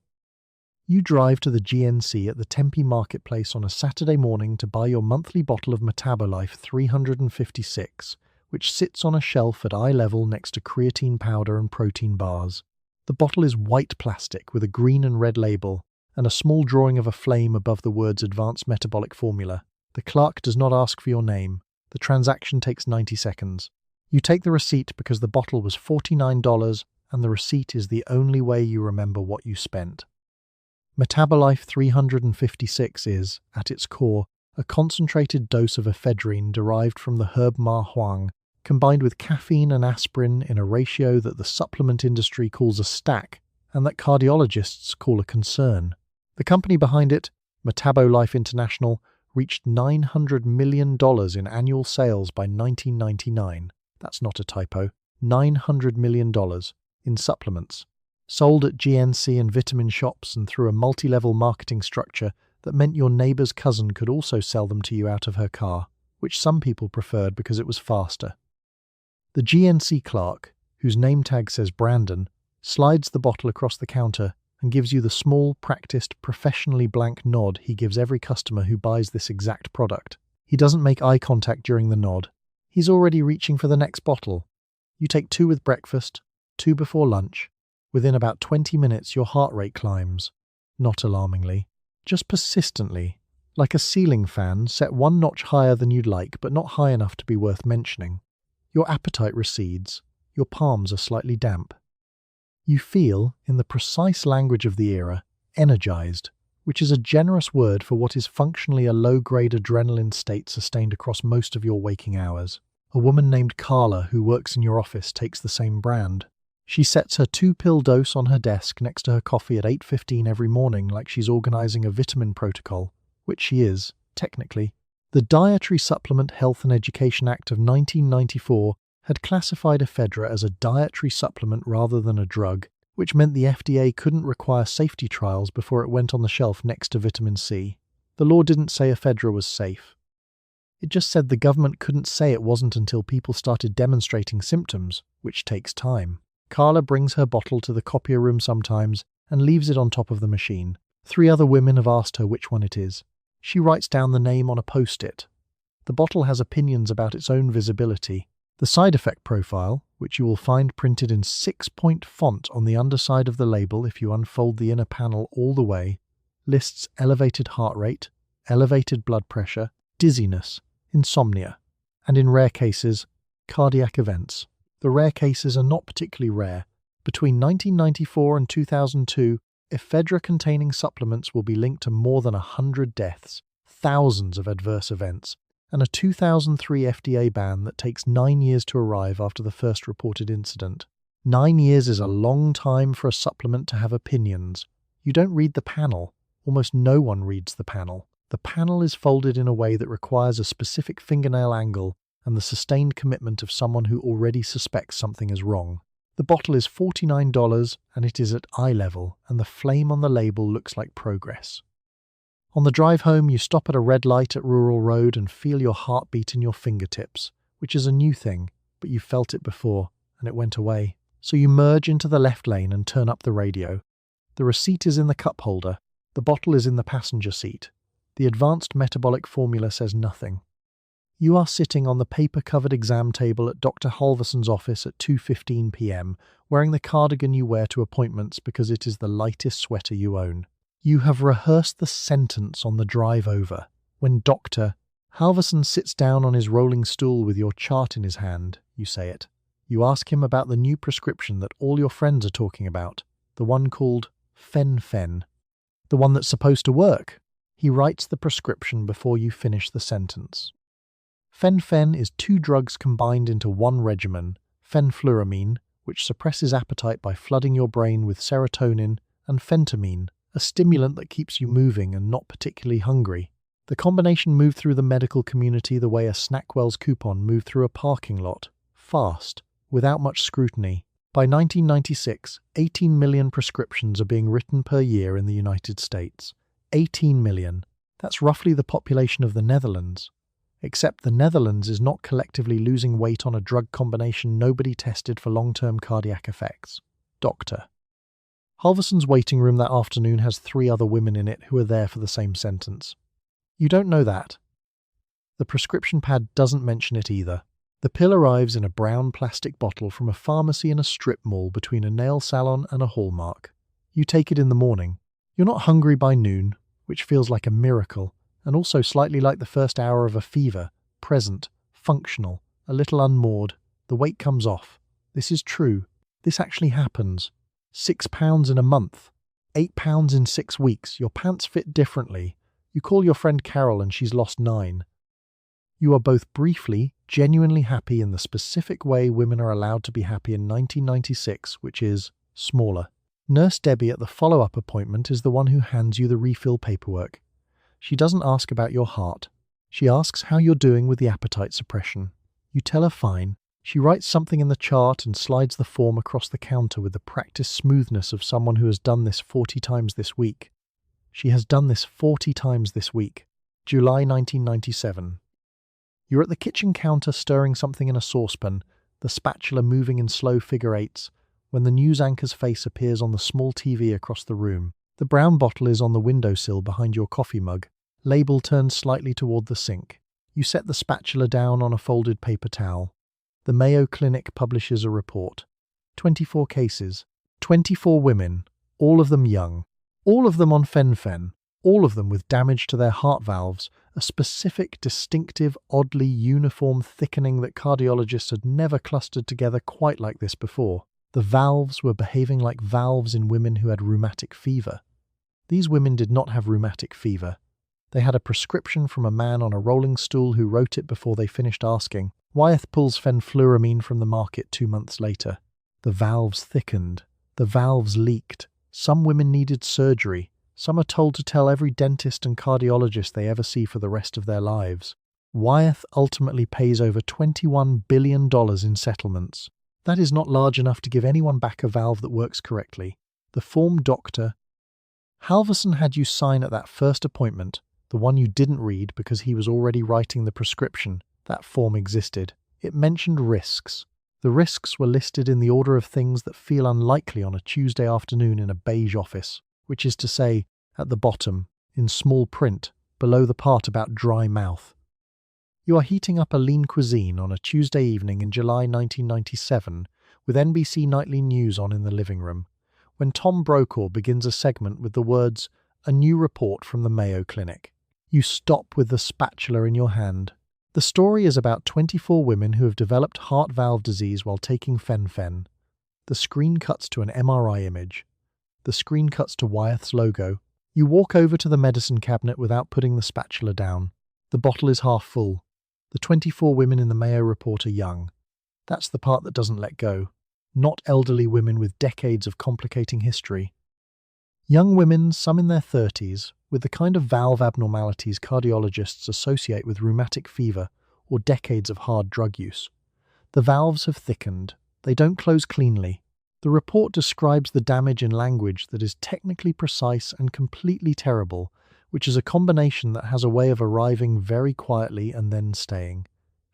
You drive to the GNC at the Tempe Marketplace on a Saturday morning to buy your monthly bottle of Metabolife 356, which sits on a shelf at eye level next to creatine powder and protein bars. The bottle is white plastic with a green and red label, and a small drawing of a flame above the words Advanced Metabolic Formula. The clerk does not ask for your name. The transaction takes 90 seconds. You take the receipt because the bottle was $49, and the receipt is the only way you remember what you spent. Metabolife 356 is, at its core, a concentrated dose of ephedrine derived from the herb ma huang, combined with caffeine and aspirin in a ratio that the supplement industry calls a stack and that cardiologists call a concern. The company behind it, Metabolife International, reached $900 million in annual sales by 1999. That's not a typo. $900 million in supplements, sold at GNC and vitamin shops and through a multi-level marketing structure that meant your neighbour's cousin could also sell them to you out of her car, which some people preferred because it was faster. The GNC clerk, whose name tag says Brandon, slides the bottle across the counter and gives you the small, practiced, professionally blank nod he gives every customer who buys this exact product. He doesn't make eye contact during the nod. He's already reaching for the next bottle. You take 2 with breakfast, 2 before lunch. Within about 20 minutes, your heart rate climbs. Not alarmingly. Just persistently. Like a ceiling fan set 1 notch higher than you'd like, but not high enough to be worth mentioning. Your appetite recedes. Your palms are slightly damp. You feel, in the precise language of the era, energized, which is a generous word for what is functionally a low-grade adrenaline state sustained across most of your waking hours. A woman named Carla who works in your office takes the same brand. She sets her 2-pill dose on her desk next to her coffee at 8:15 every morning like she's organizing a vitamin protocol, which she is, technically. The Dietary Supplement Health and Education Act of 1994 had classified ephedra as a dietary supplement rather than a drug, which meant the FDA couldn't require safety trials before it went on the shelf next to vitamin C. The law didn't say ephedra was safe. It just said the government couldn't say it wasn't until people started demonstrating symptoms, which takes time. Carla brings her bottle to the copier room sometimes and leaves it on top of the machine. 3 other women have asked her which one it is. She writes down the name on a post-it. The bottle has opinions about its own visibility. The side effect profile, which you will find printed in 6-point font on the underside of the label if you unfold the inner panel all the way, lists elevated heart rate, elevated blood pressure, dizziness, insomnia, and in rare cases, cardiac events. The rare cases are not particularly rare. Between 1994 and 2002, ephedra-containing supplements will be linked to more than 100 deaths, thousands of adverse events, and a 2003 FDA ban that takes 9 years to arrive after the first reported incident. 9 years is a long time for a supplement to have opinions. You don't read the panel. Almost no one reads the panel. The panel is folded in a way that requires a specific fingernail angle and the sustained commitment of someone who already suspects something is wrong. The bottle is $49 and it is at eye level, and the flame on the label looks like progress. On the drive home, you stop at a red light at Rural Road and feel your heartbeat in your fingertips, which is a new thing, but you felt it before, and it went away. So you merge into the left lane and turn up the radio. The receipt is in the cup holder. The bottle is in the passenger seat. The advanced metabolic formula says nothing. You are sitting on the paper-covered exam table at Dr. Halverson's office at 2:15 p.m., wearing the cardigan you wear to appointments because it is the lightest sweater you own. You have rehearsed the sentence on the drive over. When Dr. Halverson sits down on his rolling stool with your chart in his hand, you say it. You ask him about the new prescription that all your friends are talking about, the one called Fen-Phen, the one that's supposed to work. He writes the prescription before you finish the sentence. Fen-Phen is 2 drugs combined into one regimen, fenfluramine, which suppresses appetite by flooding your brain with serotonin, and phentermine, a stimulant that keeps you moving and not particularly hungry. The combination moved through the medical community the way a SnackWell's coupon moved through a parking lot, fast, without much scrutiny. By 1996, 18 million prescriptions are being written per year in the United States. 18 million. That's roughly the population of the Netherlands. Except the Netherlands is not collectively losing weight on a drug combination nobody tested for long-term cardiac effects. Doctor. Halverson's waiting room that afternoon has 3 other women in it who are there for the same sentence. You don't know that. The prescription pad doesn't mention it either. The pill arrives in a brown plastic bottle from a pharmacy in a strip mall between a nail salon and a Hallmark. You take it in the morning. You're not hungry by noon, which feels like a miracle, and also slightly like the first hour of a fever, present, functional, a little unmoored. The weight comes off. This is true. This actually happens. 6 pounds in a month. 8 pounds in 6 weeks. Your pants fit differently. You call your friend Carol and she's lost 9. You are both briefly, genuinely happy in the specific way women are allowed to be happy in 1996, which is smaller. Nurse Debbie at the follow-up appointment is the one who hands you the refill paperwork. She doesn't ask about your heart. She asks how you're doing with the appetite suppression. You tell her fine. She writes something in the chart and slides the form across the counter with the practiced smoothness of someone who has done this 40 times this week. She has done this 40 times this week. July 1997. You're at the kitchen counter stirring something in a saucepan, the spatula moving in slow figure eights, when the news anchor's face appears on the small TV across the room. The brown bottle is on the windowsill behind your coffee mug, label turned slightly toward the sink. You set the spatula down on a folded paper towel. The Mayo Clinic publishes a report. 24 cases, 24 women, all of them young, all of them on Fen-Phen, all of them with damage to their heart valves, a specific, distinctive, oddly uniform thickening that cardiologists had never clustered together quite like this before. The valves were behaving like valves in women who had rheumatic fever. These women did not have rheumatic fever. They had a prescription from a man on a rolling stool who wrote it before they finished asking. Wyeth pulls fenfluramine from the market 2 months later. The valves thickened. The valves leaked. Some women needed surgery. Some are told to tell every dentist and cardiologist they ever see for the rest of their lives. Wyeth ultimately pays over $21 billion in settlements. That is not large enough to give anyone back a valve that works correctly. The form Dr. Halverson had you sign at that first appointment, the one you didn't read because he was already writing the prescription. That form existed. It mentioned risks. The risks were listed in the order of things that feel unlikely on a Tuesday afternoon in a beige office, which is to say, at the bottom, in small print, below the part about dry mouth. You are heating up a lean cuisine on a Tuesday evening in July 1997 with NBC Nightly News on in the living room, when Tom Brokaw begins a segment with the words, "A new report from the Mayo Clinic." You stop with the spatula in your hand. The story is about 24 women who have developed heart valve disease while taking Fen-Phen. The screen cuts to an MRI image. The screen cuts to Wyeth's logo. You walk over to the medicine cabinet without putting the spatula down. The bottle is half full. The 24 women in the Mayo report are young. That's the part that doesn't let go. Not elderly women with decades of complicating history. Young women, some in their 30s, with the kind of valve abnormalities cardiologists associate with rheumatic fever or decades of hard drug use. The valves have thickened. They don't close cleanly. The report describes the damage in language that is technically precise and completely terrible, which is a combination that has a way of arriving very quietly and then staying.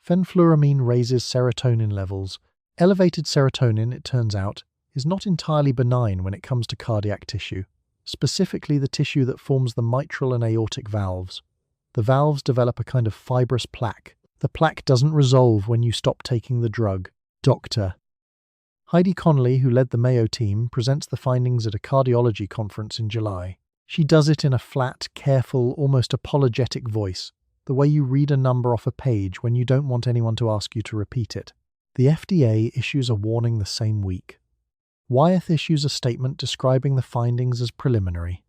Fenfluramine raises serotonin levels. Elevated serotonin, it turns out, is not entirely benign when it comes to cardiac tissue, specifically the tissue that forms the mitral and aortic valves. The valves develop a kind of fibrous plaque. The plaque doesn't resolve when you stop taking the drug. Dr. Heidi Connolly, who led the Mayo team, presents the findings at a cardiology conference in July. She does it in a flat, careful, almost apologetic voice, the way you read a number off a page when you don't want anyone to ask you to repeat it. The FDA issues a warning the same week. Wyeth issues a statement describing the findings as preliminary.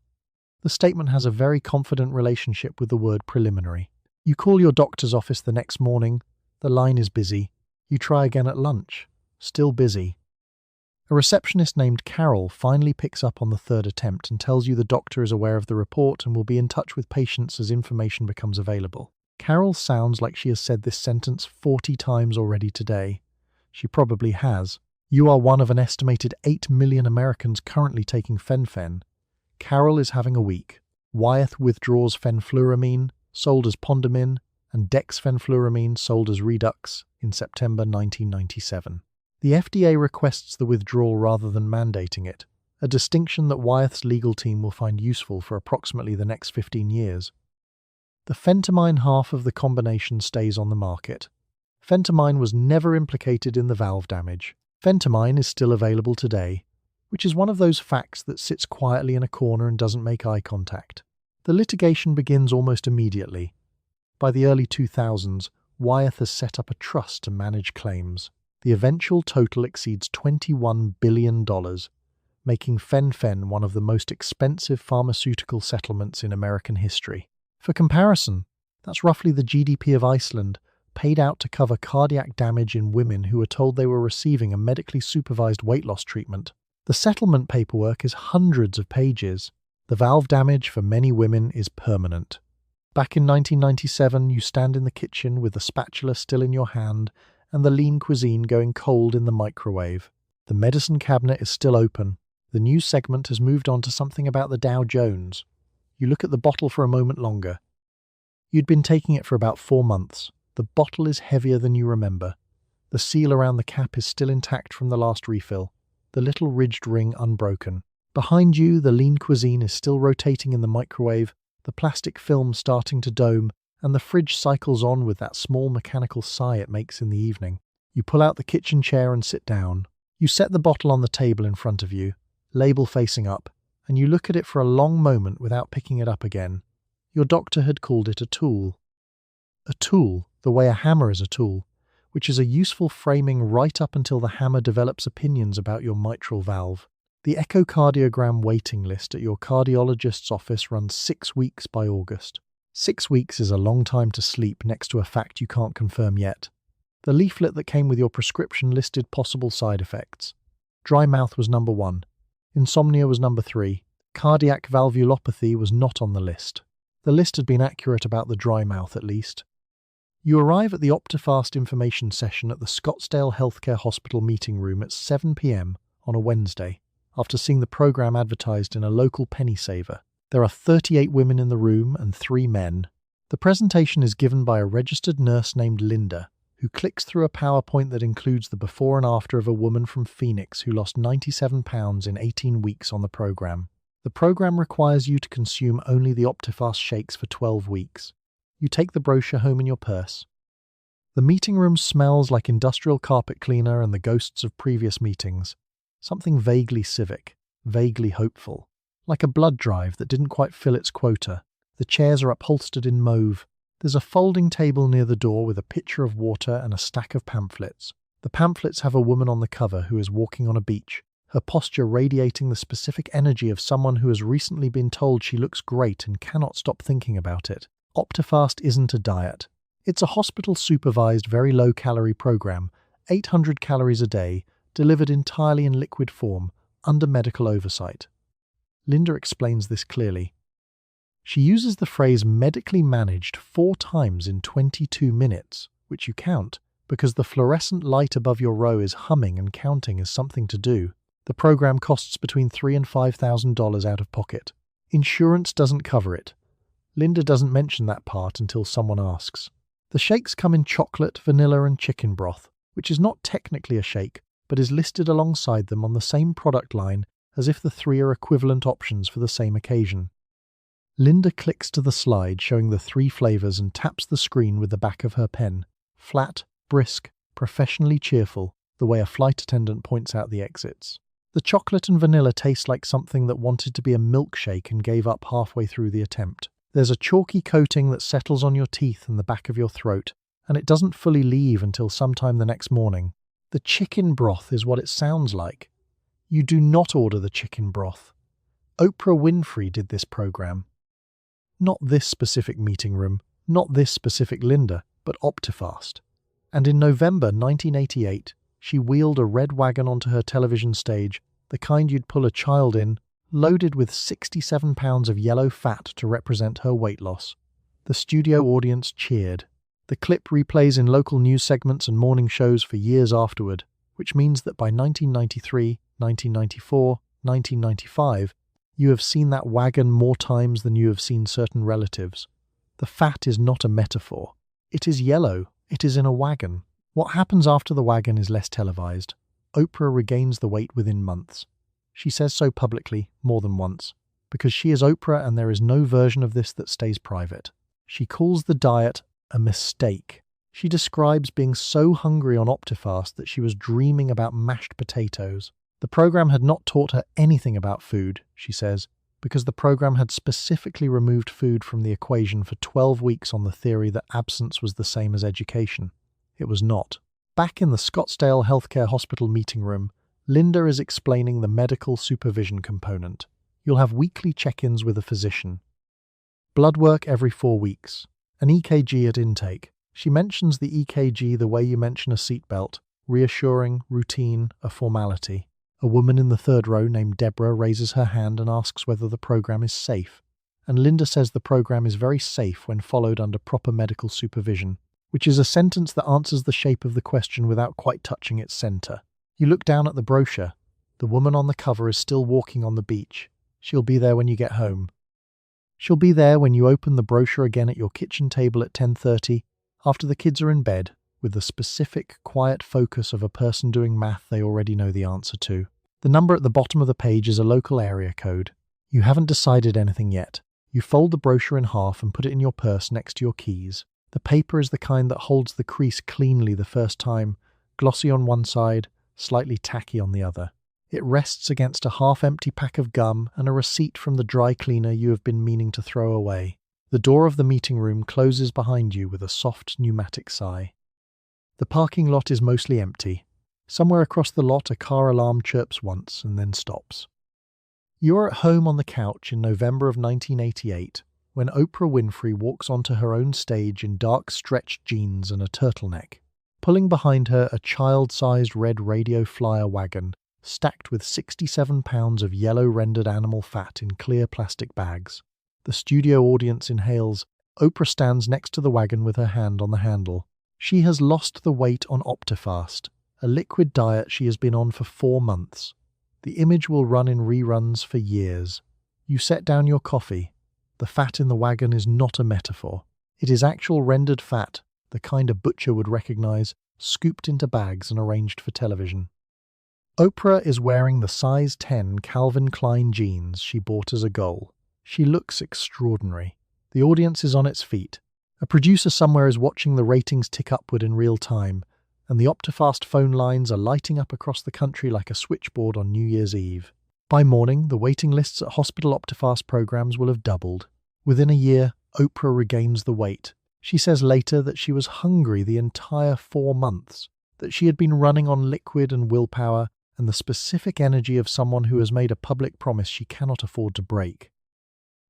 The statement has a very confident relationship with the word preliminary. You call your doctor's office the next morning, the line is busy. You try again at lunch, still busy. A receptionist named Carol finally picks up on the third attempt and tells you the doctor is aware of the report and will be in touch with patients as information becomes available. Carol sounds like she has said this sentence 40 times already today. She probably has. You are one of an estimated 8 million Americans currently taking fen-phen. Carol is having a week. Wyeth withdraws fenfluramine, sold as Pondamin, and dexfenfluramine, sold as Redux, in September 1997. The FDA requests the withdrawal rather than mandating it, a distinction that Wyeth's legal team will find useful for approximately the next 15 years. The phentermine half of the combination stays on the market. Phentermine was never implicated in the valve damage. Phentermine is still available today, which is one of those facts that sits quietly in a corner and doesn't make eye contact. The litigation begins almost immediately. By the early 2000s, Wyeth has set up a trust to manage claims. The eventual total exceeds $21 billion, making fen-phen one of the most expensive pharmaceutical settlements in American history. For comparison, that's roughly the GDP of Iceland, paid out to cover cardiac damage in women who were told they were receiving a medically supervised weight loss treatment. The settlement paperwork is hundreds of pages. The valve damage for many women is permanent. Back in 1997, you stand in the kitchen with the spatula still in your hand and the lean cuisine going cold in the microwave. The medicine cabinet is still open. The news segment has moved on to something about the Dow Jones. You look at the bottle for a moment longer. You'd been taking it for about 4 months. The bottle is heavier than you remember. The seal around the cap is still intact from the last refill, the little ridged ring unbroken. Behind you, the lean cuisine is still rotating in the microwave, the plastic film starting to dome, and the fridge cycles on with that small mechanical sigh it makes in the evening. You pull out the kitchen chair and sit down. You set the bottle on the table in front of you, label facing up, and you look at it for a long moment without picking it up again. Your doctor had called it a tool. A tool, the way a hammer is a tool, which is a useful framing right up until the hammer develops opinions about your mitral valve. The echocardiogram waiting list at your cardiologist's office runs 6 weeks by August. 6 weeks is a long time to sleep next to a fact you can't confirm yet. The leaflet that came with your prescription listed possible side effects. Dry mouth was number 1. Insomnia was number 3. Cardiac valvulopathy was not on the list. The list had been accurate about the dry mouth at least. You arrive at the Optifast information session at the Scottsdale Healthcare Hospital meeting room at 7 p.m. on a Wednesday, after seeing the program advertised in a local penny saver. There are 38 women in the room and 3 men. The presentation is given by a registered nurse named Linda, who clicks through a PowerPoint that includes the before and after of a woman from Phoenix who lost 97 pounds in 18 weeks on the program. The program requires you to consume only the Optifast shakes for 12 weeks. You take the brochure home in your purse. The meeting room smells like industrial carpet cleaner and the ghosts of previous meetings. Something vaguely civic, vaguely hopeful. Like a blood drive that didn't quite fill its quota. The chairs are upholstered in mauve. There's a folding table near the door with a pitcher of water and a stack of pamphlets. The pamphlets have a woman on the cover who is walking on a beach, her posture radiating the specific energy of someone who has recently been told she looks great and cannot stop thinking about it. Optifast isn't a diet. It's a hospital-supervised, very low-calorie program, 800 calories a day, delivered entirely in liquid form, under medical oversight. Linda explains this clearly. She uses the phrase medically managed 4 times in 22 minutes, which you count, because the fluorescent light above your row is humming and counting is something to do. The program costs between $3,000 and $5,000 out of pocket. Insurance doesn't cover it. Linda doesn't mention that part until someone asks. The shakes come in chocolate, vanilla, and chicken broth, which is not technically a shake, but is listed alongside them on the same product line as if the three are equivalent options for the same occasion. Linda clicks to the slide showing the three flavors and taps the screen with the back of her pen. Flat, brisk, professionally cheerful, the way a flight attendant points out the exits. The chocolate and vanilla taste like something that wanted to be a milkshake and gave up halfway through the attempt. There's a chalky coating that settles on your teeth and the back of your throat, and it doesn't fully leave until sometime the next morning. The chicken broth is what it sounds like. You do not order the chicken broth. Oprah Winfrey did this program. Not this specific meeting room, not this specific Linda, but Optifast. And in November 1988, she wheeled a red wagon onto her television stage, the kind you'd pull a child in, loaded with 67 pounds of yellow fat to represent her weight loss. The studio audience cheered. The clip replays in local news segments and morning shows for years afterward, which means that by 1993, 1994, 1995, you have seen that wagon more times than you have seen certain relatives. The fat is not a metaphor. It is yellow. It is in a wagon. What happens after the wagon is less televised. Oprah regains the weight within months. She says so publicly, more than once, because she is Oprah and there is no version of this that stays private. She calls the diet a mistake. She describes being so hungry on Optifast that she was dreaming about mashed potatoes. The program had not taught her anything about food, she says, because the program had specifically removed food from the equation for 12 weeks on the theory that absence was the same as education. It was not. Back in the Scottsdale Healthcare Hospital meeting room, Linda is explaining the medical supervision component. You'll have weekly check-ins with a physician. Blood work every 4 weeks. An EKG at intake. She mentions the EKG the way you mention a seatbelt. Reassuring, routine, a formality. A woman in the third row named Deborah raises her hand and asks whether the program is safe. And Linda says the program is very safe when followed under proper medical supervision, which is a sentence that answers the shape of the question without quite touching its center. You look down at the brochure. The woman on the cover is still walking on the beach. She'll be there when you get home. She'll be there when you open the brochure again at your kitchen table at 10:30, after the kids are in bed, with the specific, quiet focus of a person doing math they already know the answer to. The number at the bottom of the page is a local area code. You haven't decided anything yet. You fold the brochure in half and put it in your purse next to your keys. The paper is the kind that holds the crease cleanly the first time, glossy on one side, slightly tacky on the other. It rests against a half-empty pack of gum and a receipt from the dry cleaner you have been meaning to throw away. The door of the meeting room closes behind you with a soft pneumatic sigh. The parking lot is mostly empty. Somewhere across the lot a car alarm chirps once and then stops. You are at home on the couch in November of 1988 when Oprah Winfrey walks onto her own stage in dark stretched jeans and a turtleneck, pulling behind her a child-sized red radio flyer wagon stacked with 67 pounds of yellow-rendered animal fat in clear plastic bags. The studio audience inhales. Oprah stands next to the wagon with her hand on the handle. She has lost the weight on Optifast, a liquid diet she has been on for 4 months. The image will run in reruns for years. You set down your coffee. The fat in the wagon is not a metaphor. It is actual rendered fat, the kind a butcher would recognize, scooped into bags and arranged for television. Oprah is wearing the size 10 Calvin Klein jeans she bought as a goal. She looks extraordinary. The audience is on its feet. A producer somewhere is watching the ratings tick upward in real time, and the Optifast phone lines are lighting up across the country like a switchboard on New Year's Eve. By morning, the waiting lists at hospital Optifast programs will have doubled. Within a year, Oprah regains the weight. She says later that she was hungry the entire 4 months, that she had been running on liquid and willpower and the specific energy of someone who has made a public promise she cannot afford to break.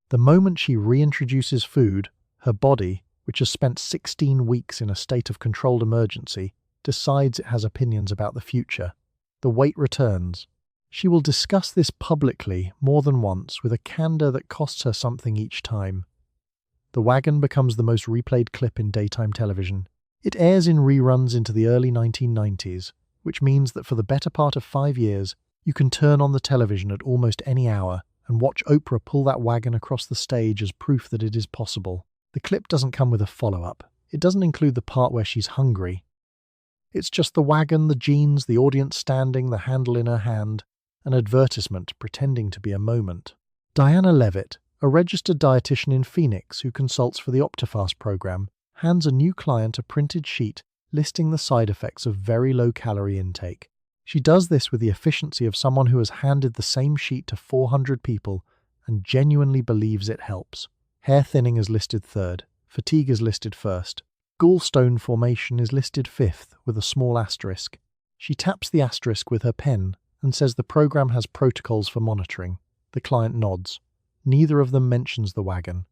The moment she reintroduces food, her body, which has spent 16 weeks in a state of controlled emergency, decides it has opinions about the future. The weight returns. She will discuss this publicly more than once with a candor that costs her something each time. The wagon becomes the most replayed clip in daytime television. It airs in reruns into the early 1990s, which means that for the better part of 5 years, you can turn on the television at almost any hour and watch Oprah pull that wagon across the stage as proof that it is possible. The clip doesn't come with a follow-up. It doesn't include the part where she's hungry. It's just the wagon, the jeans, the audience standing, the handle in her hand, an advertisement pretending to be a moment. Diana Levitt, a registered dietitian in Phoenix who consults for the Optifast program, hands a new client a printed sheet listing the side effects of very low-calorie intake. She does this with the efficiency of someone who has handed the same sheet to 400 people and genuinely believes it helps. Hair thinning is listed third. Fatigue is listed first. Gallstone formation is listed fifth with a small asterisk. She taps the asterisk with her pen and says the program has protocols for monitoring. The client nods. Neither of them mentions the wagon.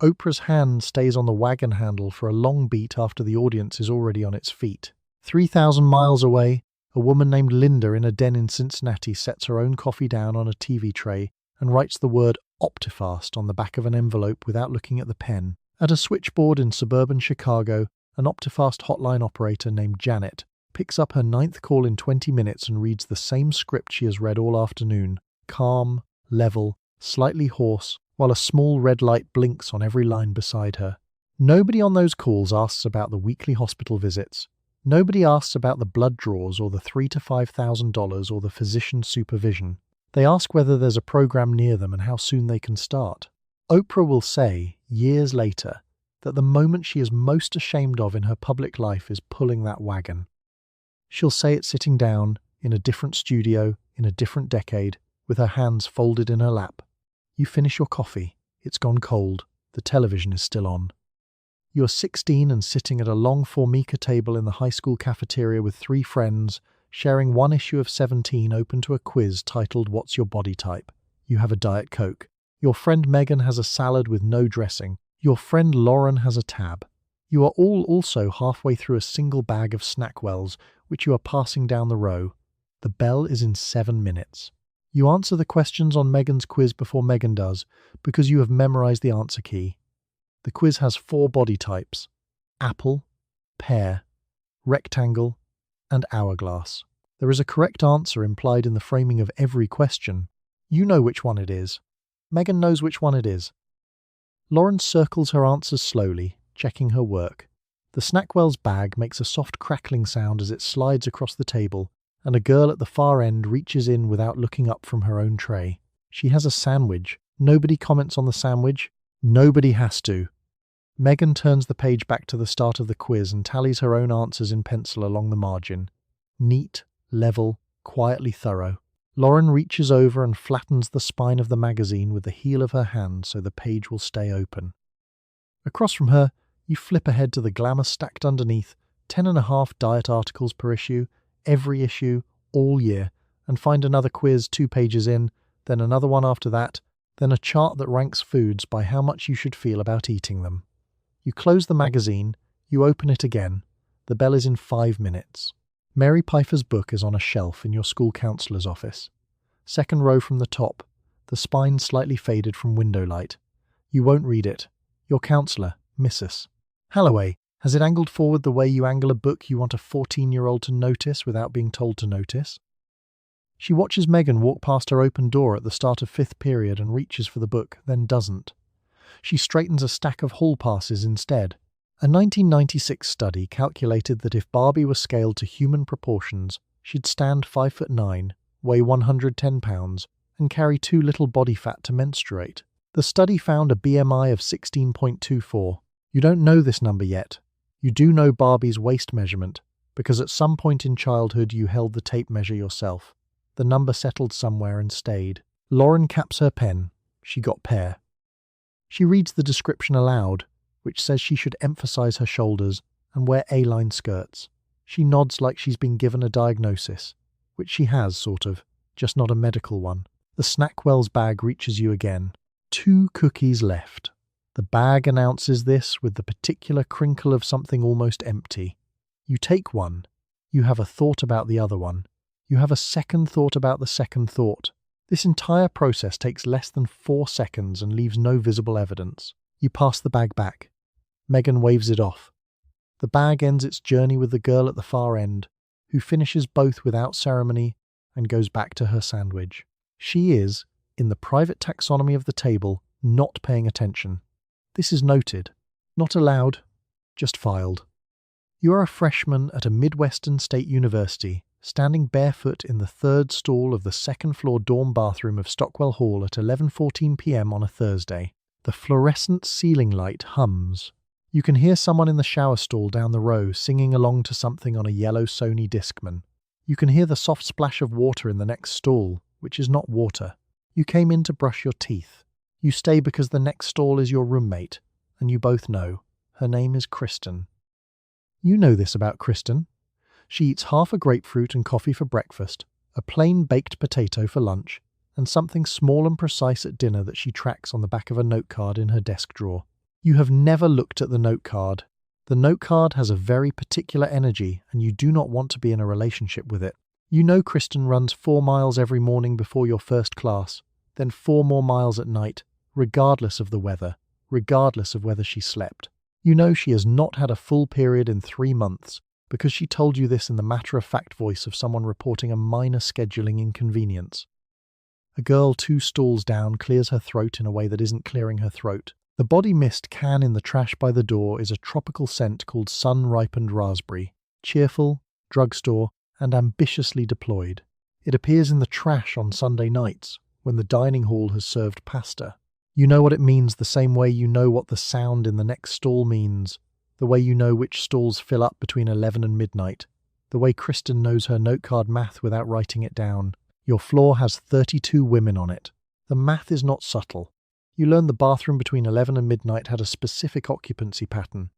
Oprah's hand stays on the wagon handle for a long beat after the audience is already on its feet. 3,000 miles away, a woman named Linda in a den in Cincinnati sets her own coffee down on a TV tray and writes the word Optifast on the back of an envelope without looking at the pen. At a switchboard in suburban Chicago, an Optifast hotline operator named Janet picks up her 9th call in 20 minutes and reads the same script she has read all afternoon, calm, level, slightly hoarse, while a small red light blinks on every line beside her. Nobody on those calls asks about the weekly hospital visits. Nobody asks about the blood draws or the $3,000 to $5,000 or the physician's supervision. They ask whether there's a program near them and how soon they can start. Oprah will say, years later, that the moment she is most ashamed of in her public life is pulling that wagon. She'll say it sitting down, in a different studio, in a different decade, with her hands folded in her lap. You finish your coffee. It's gone cold. The television is still on. You're 16 and sitting at a long Formica table in the high school cafeteria with 3 friends, sharing one issue of 17 open to a quiz titled What's Your Body Type? You have a Diet Coke. Your friend Megan has a salad with no dressing. Your friend Lauren has a tab. You are all also halfway through a single bag of SnackWells, which you are passing down the row. The bell is in 7 minutes. You answer the questions on Megan's quiz before Megan does, because you have memorized the answer key. The quiz has 4 body types: apple, pear, rectangle, and hourglass. There is a correct answer implied in the framing of every question. You know which one it is. Megan knows which one it is. Lauren circles her answers slowly, checking her work. The SnackWell's bag makes a soft crackling sound as it slides across the table, and a girl at the far end reaches in without looking up from her own tray. She has a sandwich. Nobody comments on the sandwich. Nobody has to. Megan turns the page back to the start of the quiz and tallies her own answers in pencil along the margin. Neat, level, quietly thorough. Lauren reaches over and flattens the spine of the magazine with the heel of her hand so the page will stay open. Across from her, you flip ahead to the glamour stacked underneath, 10.5 diet articles per issue, every issue, all year, and find another quiz 2 pages in, then another one after that, then a chart that ranks foods by how much you should feel about eating them. You close the magazine, you open it again. The bell is in 5 minutes. Mary Pfeiffer's book is on a shelf in your school counselor's office. 2nd row from the top, the spine slightly faded from window light. You won't read it. Your counselor, Mrs. Halloway, has it angled forward the way you angle a book you want a 14-year-old to notice without being told to notice. She watches Megan walk past her open door at the start of 5th period and reaches for the book, then doesn't. She straightens a stack of hall passes instead. A 1996 study calculated that if Barbie was scaled to human proportions, she'd stand 5'9", weigh 110 pounds, and carry too little body fat to menstruate. The study found a BMI of 16.24. You don't know this number yet. You do know Barbie's waist measurement, because at some point in childhood you held the tape measure yourself. The number settled somewhere and stayed. Lauren caps her pen. She got pear. She reads the description aloud, which says she should emphasize her shoulders and wear A-line skirts. She nods like she's been given a diagnosis, which she has, sort of, just not a medical one. The SnackWell's bag reaches you again. 2 cookies left. The bag announces this with the particular crinkle of something almost empty. You take one. You have a thought about the other one. You have a second thought about the second thought. This entire process takes less than 4 seconds and leaves no visible evidence. You pass the bag back. Megan waves it off. The bag ends its journey with the girl at the far end, who finishes both without ceremony and goes back to her sandwich. She is, in the private taxonomy of the table, not paying attention. This is noted. Not allowed, just filed. You are a freshman at a Midwestern State University, standing barefoot in the third stall of the second-floor dorm bathroom of SnackWell Hall at 11:14 p.m. on a Thursday. The fluorescent ceiling light hums. You can hear someone in the shower stall down the row singing along to something on a yellow Sony Discman. You can hear the soft splash of water in the next stall, which is not water. You came in to brush your teeth. You stay because the next stall is your roommate, and you both know. Her name is Kristen. You know this about Kristen. She eats half a grapefruit and coffee for breakfast, a plain baked potato for lunch, and something small and precise at dinner that she tracks on the back of a note card in her desk drawer. You have never looked at the note card. The note card has a very particular energy, and you do not want to be in a relationship with it. You know Kristen runs 4 miles every morning before your first class, then 4 more miles at night, regardless of the weather, regardless of whether she slept. You know she has not had a full period in 3 months, because she told you this in the matter-of-fact voice of someone reporting a minor scheduling inconvenience. A girl 2 stalls down clears her throat in a way that isn't clearing her throat. The body mist can in the trash by the door is a tropical scent called sun-ripened raspberry, cheerful, drugstore, and ambitiously deployed. It appears in the trash on Sunday nights, when the dining hall has served pasta. You know what it means the same way you know what the sound in the next stall means, the way you know which stalls fill up between 11 and midnight, the way Kristen knows her note card math without writing it down. Your floor has 32 women on it. The math is not subtle. You learned the bathroom between 11 and midnight had a specific occupancy pattern.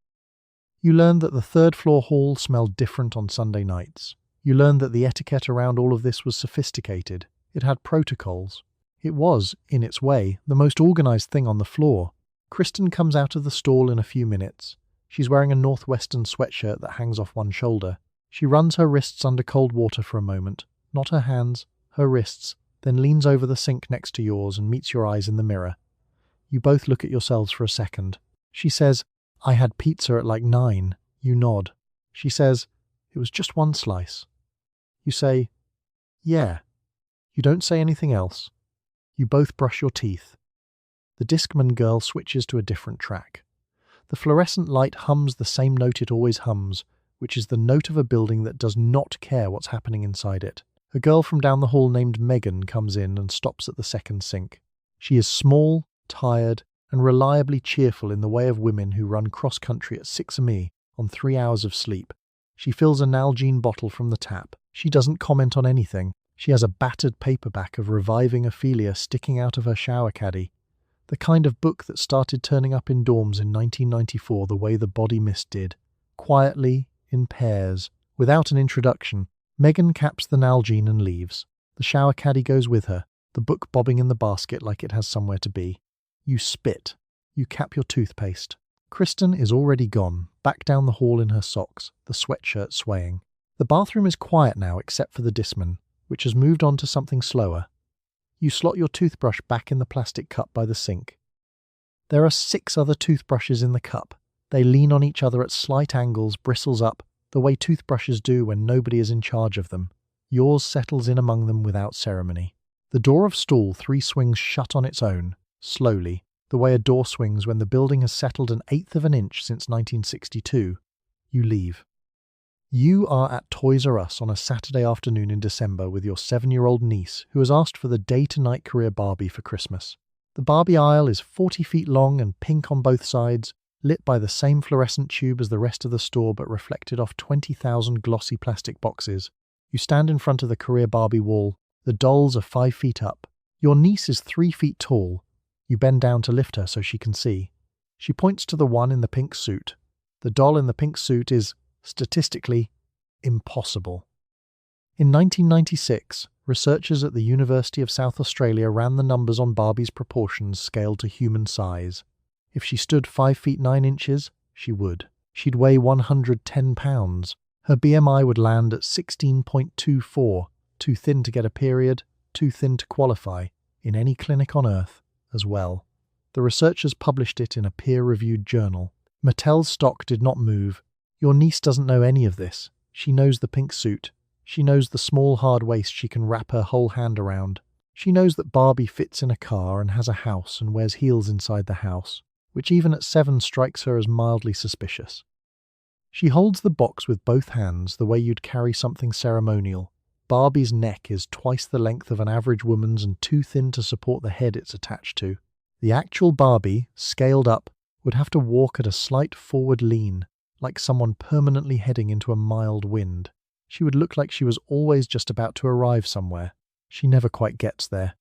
You learned that the third-floor hall smelled different on Sunday nights. You learned that the etiquette around all of this was sophisticated. It had protocols. It was, in its way, the most organized thing on the floor. Kristen comes out of the stall in a few minutes. She's wearing a Northwestern sweatshirt that hangs off one shoulder. She runs her wrists under cold water for a moment, not her hands, her wrists, then leans over the sink next to yours and meets your eyes in the mirror. You both look at yourselves for a second. She says, "I had pizza at like 9. You nod. She says, "It was just 1 slice." You say, "Yeah." You don't say anything else. You both brush your teeth. The Discman girl switches to a different track. The fluorescent light hums the same note it always hums, which is the note of a building that does not care what's happening inside it. A girl from down the hall named Megan comes in and stops at the second sink. She is small, tired, and reliably cheerful in the way of women who run cross-country at 6 a.m. on 3 hours of sleep. She fills a Nalgene bottle from the tap. She doesn't comment on anything. She has a battered paperback of Reviving Ophelia sticking out of her shower caddy. The kind of book that started turning up in dorms in 1994 the way the body mist did. Quietly, in pairs, without an introduction, Megan caps the Nalgene and leaves. The shower caddy goes with her, the book bobbing in the basket like it has somewhere to be. You spit. You cap your toothpaste. Kristen is already gone, back down the hall in her socks, the sweatshirt swaying. The bathroom is quiet now except for the Discman, which has moved on to something slower. You slot your toothbrush back in the plastic cup by the sink. There are 6 other toothbrushes in the cup. They lean on each other at slight angles, bristles up, the way toothbrushes do when nobody is in charge of them. Yours settles in among them without ceremony. The door of stall 3 swings shut on its own, slowly, the way a door swings when the building has settled 1/8 of an inch since 1962. You leave. You are at Toys R Us on a Saturday afternoon in December with your 7-year-old niece who has asked for the day-to-night career Barbie for Christmas. The Barbie aisle is 40 feet long and pink on both sides, lit by the same fluorescent tube as the rest of the store but reflected off 20,000 glossy plastic boxes. You stand in front of the career Barbie wall. The dolls are 5 feet up. Your niece is 3 feet tall. You bend down to lift her so she can see. She points to the one in the pink suit. The doll in the pink suit is, statistically, impossible. In 1996, researchers at the University of South Australia ran the numbers on Barbie's proportions scaled to human size. If she stood 5 feet 9 inches, she would. She'd weigh 110 pounds. Her BMI would land at 16.24, too thin to get a period, too thin to qualify, in any clinic on Earth, as well. The researchers published it in a peer-reviewed journal. Mattel's stock did not move. Your niece doesn't know any of this. She knows the pink suit. She knows the small hard waist she can wrap her whole hand around. She knows that Barbie fits in a car and has a house and wears heels inside the house, which even at 7 strikes her as mildly suspicious. She holds the box with both hands the way you'd carry something ceremonial. Barbie's neck is twice the length of an average woman's and too thin to support the head it's attached to. The actual Barbie, scaled up, would have to walk at a slight forward lean, like someone permanently heading into a mild wind. She would look like she was always just about to arrive somewhere. She never quite gets there.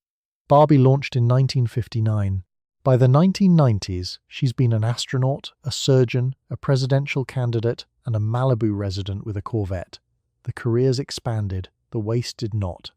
Barbie launched in 1959. By the 1990s, she's been an astronaut, a surgeon, a presidential candidate, and a Malibu resident with a Corvette. The careers expanded, the waist did not.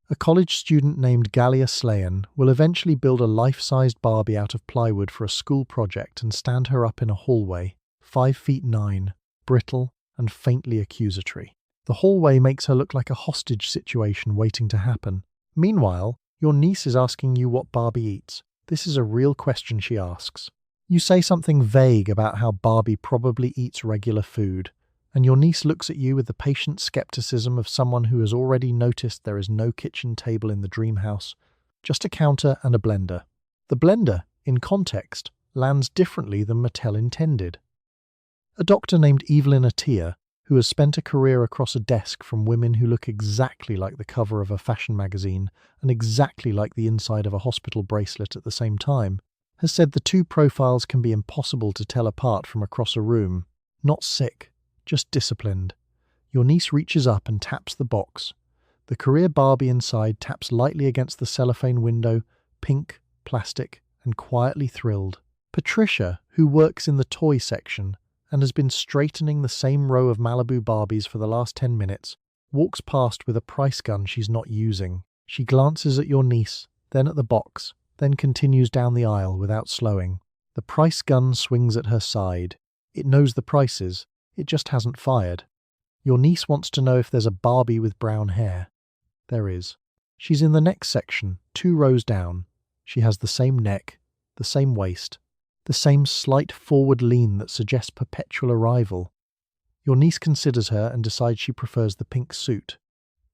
A college student named Galia Slayan will eventually build a life-sized Barbie out of plywood for a school project and stand her up in a hallway, 5 feet 9, brittle and faintly accusatory. The hallway makes her look like a hostage situation waiting to happen. Meanwhile, your niece is asking you what Barbie eats. This is a real question she asks. You say something vague about how Barbie probably eats regular food, and your niece looks at you with the patient skepticism of someone who has already noticed there is no kitchen table in the dream house, just a counter and a blender. The blender, in context, lands differently than Mattel intended. A doctor named Evelyn Attia, who has spent a career across a desk from women who look exactly like the cover of a fashion magazine and exactly like the inside of a hospital bracelet at the same time, has said the two profiles can be impossible to tell apart from across a room. Not sick, just disciplined. Your niece reaches up and taps the box. The career Barbie inside taps lightly against the cellophane window, pink, plastic, and quietly thrilled. Patricia, who works in the toy section, and has been straightening the same row of Malibu Barbies for the last 10 minutes, walks past with a price gun she's not using. She glances at your niece, then at the box, then continues down the aisle without slowing. The price gun swings at her side. It knows the prices, it just hasn't fired. Your niece wants to know if there's a Barbie with brown hair. There is. She's in the next section, 2 rows down. She has the same neck, the same waist, the same slight forward lean that suggests perpetual arrival. Your niece considers her and decides she prefers the pink suit.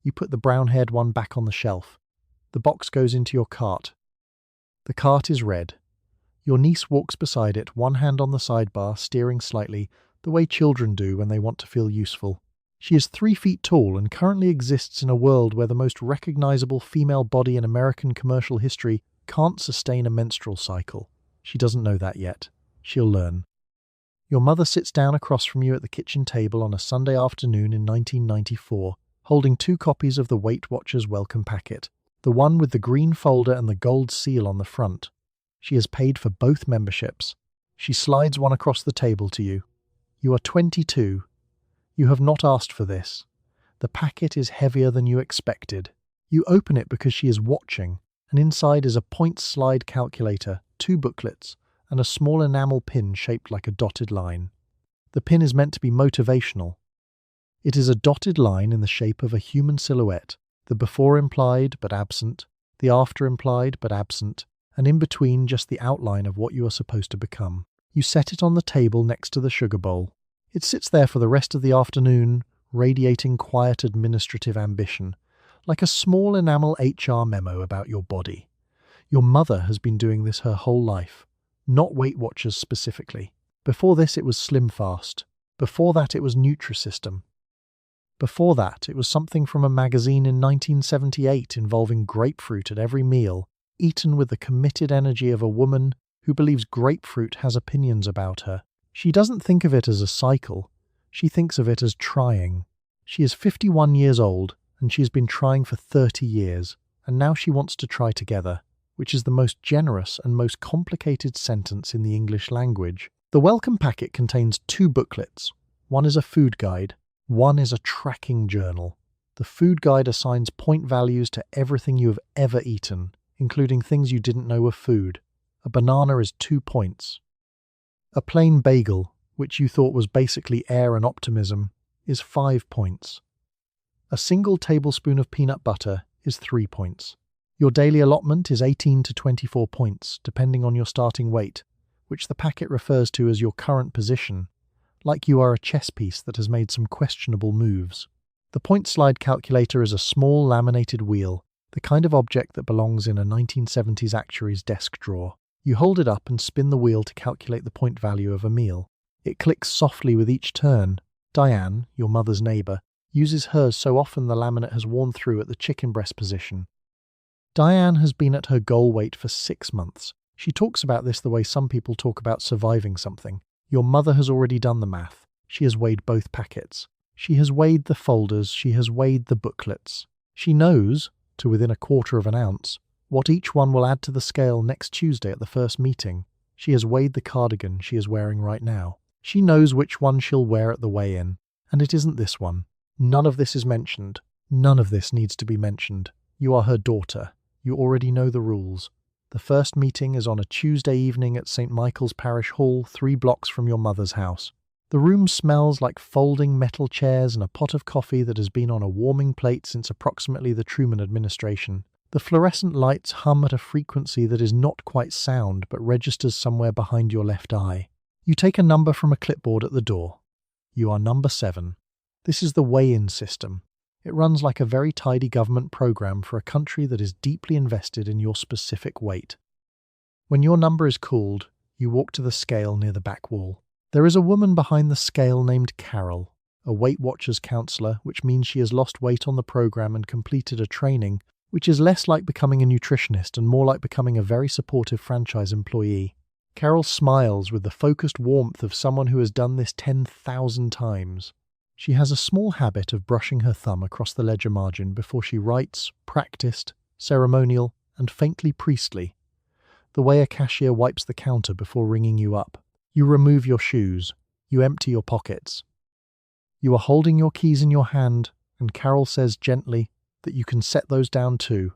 You put the brown-haired one back on the shelf. The box goes into your cart. The cart is red. Your niece walks beside it, one hand on the sidebar, steering slightly, the way children do when they want to feel useful. She is 3 feet tall and currently exists in a world where the most recognizable female body in American commercial history can't sustain a menstrual cycle. She doesn't know that yet. She'll learn. Your mother sits down across from you at the kitchen table on a Sunday afternoon in 1994, holding 2 copies of the Weight Watchers welcome packet, the one with the green folder and the gold seal on the front. She has paid for both memberships. She slides one across the table to you. You are 22. You have not asked for this. The packet is heavier than you expected. You open it because she is watching, and inside is a points slide calculator, 2 booklets, and a small enamel pin shaped like a dotted line. The pin is meant to be motivational. It is a dotted line in the shape of a human silhouette, the before implied but absent, the after implied but absent, and in between just the outline of what you are supposed to become. You set it on the table next to the sugar bowl. It sits there for the rest of the afternoon, radiating quiet administrative ambition, like a small enamel HR memo about your body. Your mother has been doing this her whole life, not Weight Watchers specifically. Before this it was Slim Fast. Before that it was Nutrisystem. Before that it was something from a magazine in 1978 involving grapefruit at every meal, eaten with the committed energy of a woman who believes grapefruit has opinions about her. She doesn't think of it as a cycle. She thinks of it as trying. She is 51 years old, and she has been trying for 30 years, and now she wants to try together, which is the most generous and most complicated sentence in the English language. The welcome packet contains 2 booklets. One is a food guide. One is a tracking journal. The food guide assigns point values to everything you have ever eaten, including things you didn't know were food. A banana is 2 points. A plain bagel, which you thought was basically air and optimism, is 5 points. A single tablespoon of peanut butter is 3 points. Your daily allotment is 18 to 24 points, depending on your starting weight, which the packet refers to as your current position, like you are a chess piece that has made some questionable moves. The point slide calculator is a small laminated wheel, the kind of object that belongs in a 1970s actuary's desk drawer. You hold it up and spin the wheel to calculate the point value of a meal. It clicks softly with each turn. Diane, your mother's neighbour, uses hers so often the laminate has worn through at the chicken breast position. Diane has been at her goal weight for 6 months. She talks about this the way some people talk about surviving something. Your mother has already done the math. She has weighed both packets. She has weighed the folders. She has weighed the booklets. She knows, to within 1/4 of an ounce, what each one will add to the scale next Tuesday at the first meeting. She has weighed the cardigan she is wearing right now. She knows which one she'll wear at the weigh-in, and it isn't this one. None of this is mentioned. None of this needs to be mentioned. You are her daughter. You already know the rules. The first meeting is on a Tuesday evening at St. Michael's Parish Hall, 3 blocks from your mother's house. The room smells like folding metal chairs and a pot of coffee that has been on a warming plate since approximately the Truman administration. The fluorescent lights hum at a frequency that is not quite sound but registers somewhere behind your left eye. You take a number from a clipboard at the door. You are number 7. This is the weigh-in system. It runs like a very tidy government program for a country that is deeply invested in your specific weight. When your number is called, you walk to the scale near the back wall. There is a woman behind the scale named Carol, a Weight Watchers counsellor, which means she has lost weight on the program and completed a training, which is less like becoming a nutritionist and more like becoming a very supportive franchise employee. Carol smiles with the focused warmth of someone who has done this 10,000 times. She has a small habit of brushing her thumb across the ledger margin before she writes, practiced, ceremonial, and faintly priestly, the way a cashier wipes the counter before ringing you up. You remove your shoes. You empty your pockets. You are holding your keys in your hand, and Carol says gently that you can set those down too.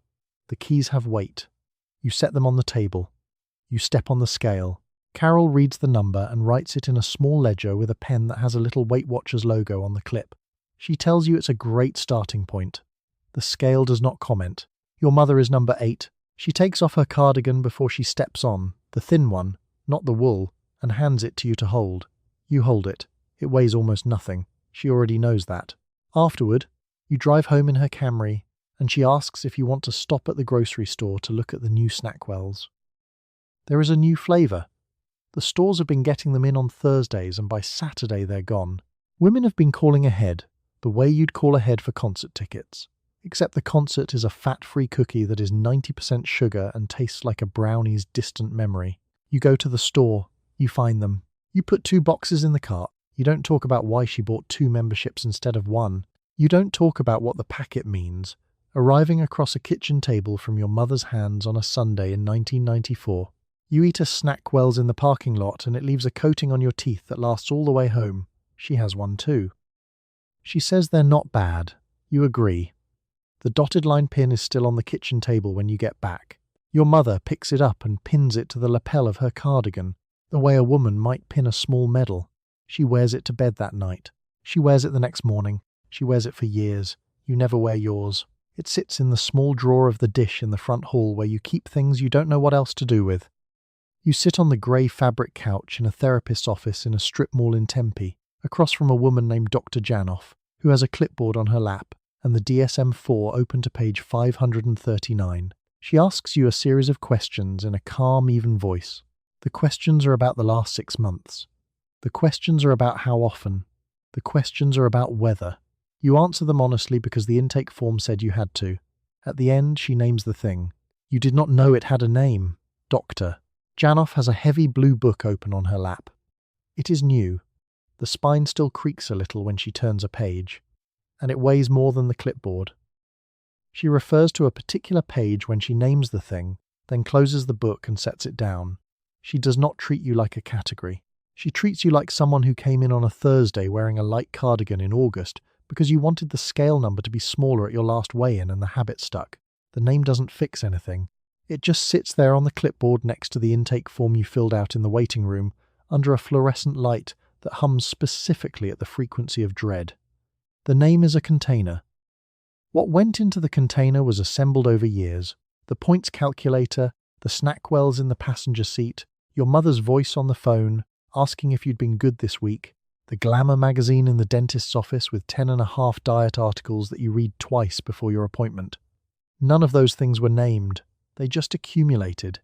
The keys have weight. You set them on the table. You step on the scale. Carol reads the number and writes it in a small ledger with a pen that has a little Weight Watchers logo on the clip. She tells you it's a great starting point. The scale does not comment. Your mother is number 8. She takes off her cardigan before she steps on, the thin one, not the wool, and hands it to you to hold. You hold it. It weighs almost nothing. She already knows that. Afterward, you drive home in her Camry, and she asks if you want to stop at the grocery store to look at the new SnackWells. There is a new flavour. The stores have been getting them in on Thursdays, and by Saturday they're gone. Women have been calling ahead, the way you'd call ahead for concert tickets. Except the concert is a fat-free cookie that is 90% sugar and tastes like a brownie's distant memory. You go to the store. You find them. You put 2 boxes in the cart. You don't talk about why she bought 2 memberships instead of 1. You don't talk about what the packet means. Arriving across a kitchen table from your mother's hands on a Sunday in 1994. You eat a SnackWells in the parking lot and it leaves a coating on your teeth that lasts all the way home. She has one too. She says they're not bad. You agree. The dotted line pin is still on the kitchen table when you get back. Your mother picks it up and pins it to the lapel of her cardigan, the way a woman might pin a small medal. She wears it to bed that night. She wears it the next morning. She wears it for years. You never wear yours. It sits in the small drawer of the dish in the front hall where you keep things you don't know what else to do with. You sit on the grey fabric couch in a therapist's office in a strip mall in Tempe, across from a woman named Dr. Janoff, who has a clipboard on her lap and the DSM-4 open to page 539. She asks you a series of questions in a calm, even voice. The questions are about the last 6 months. The questions are about how often. The questions are about whether. You answer them honestly because the intake form said you had to. At the end, she names the thing. You did not know it had a name. Doctor. Janoff has a heavy blue book open on her lap. It is new. The spine still creaks a little when she turns a page, and it weighs more than the clipboard. She refers to a particular page when she names the thing, then closes the book and sets it down. She does not treat you like a category. She treats you like someone who came in on a Thursday wearing a light cardigan in August because you wanted the scale number to be smaller at your last weigh-in and the habit stuck. The name doesn't fix anything. It just sits there on the clipboard next to the intake form you filled out in the waiting room, under a fluorescent light that hums specifically at the frequency of dread. The name is a container. What went into the container was assembled over years. The points calculator, the SnackWells in the passenger seat, your mother's voice on the phone, asking if you'd been good this week, the Glamour magazine in the dentist's office with 10.5 diet articles that you read twice before your appointment. None of those things were named. They just accumulated.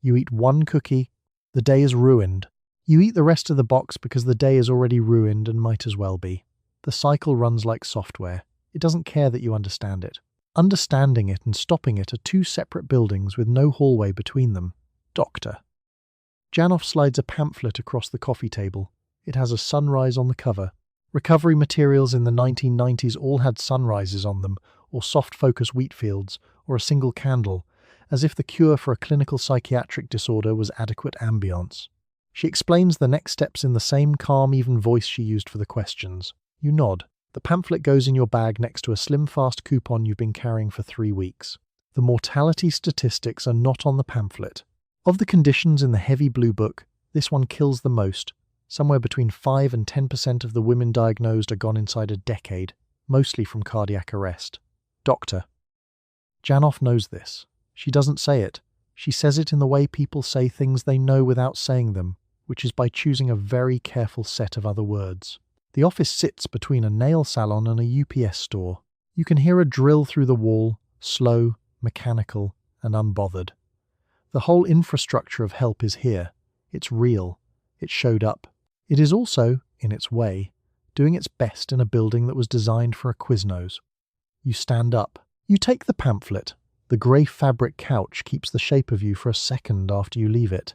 You eat one cookie, the day is ruined. You eat the rest of the box because the day is already ruined and might as well be. The cycle runs like software. It doesn't care that you understand it. Understanding it and stopping it are two separate buildings with no hallway between them. Doctor. Janoff slides a pamphlet across the coffee table. It has a sunrise on the cover. Recovery materials in the 1990s all had sunrises on them, or soft-focus wheat fields, or a single candle, as if the cure for a clinical psychiatric disorder was adequate ambience. She explains the next steps in the same calm, even voice she used for the questions. You nod. The pamphlet goes in your bag next to a Slim Fast coupon you've been carrying for 3 weeks. The mortality statistics are not on the pamphlet. Of the conditions in the heavy blue book, this one kills the most. Somewhere between 5 and 10% of the women diagnosed are gone inside a decade, mostly from cardiac arrest. Doctor. Janoff knows this. She doesn't say it. She says it in the way people say things they know without saying them, which is by choosing a very careful set of other words. The office sits between a nail salon and a UPS store. You can hear a drill through the wall, slow, mechanical, and unbothered. The whole infrastructure of help is here. It's real. It showed up. It is also, in its way, doing its best in a building that was designed for a Quiznos. You stand up. You take the pamphlet. The grey fabric couch keeps the shape of you for a second after you leave it.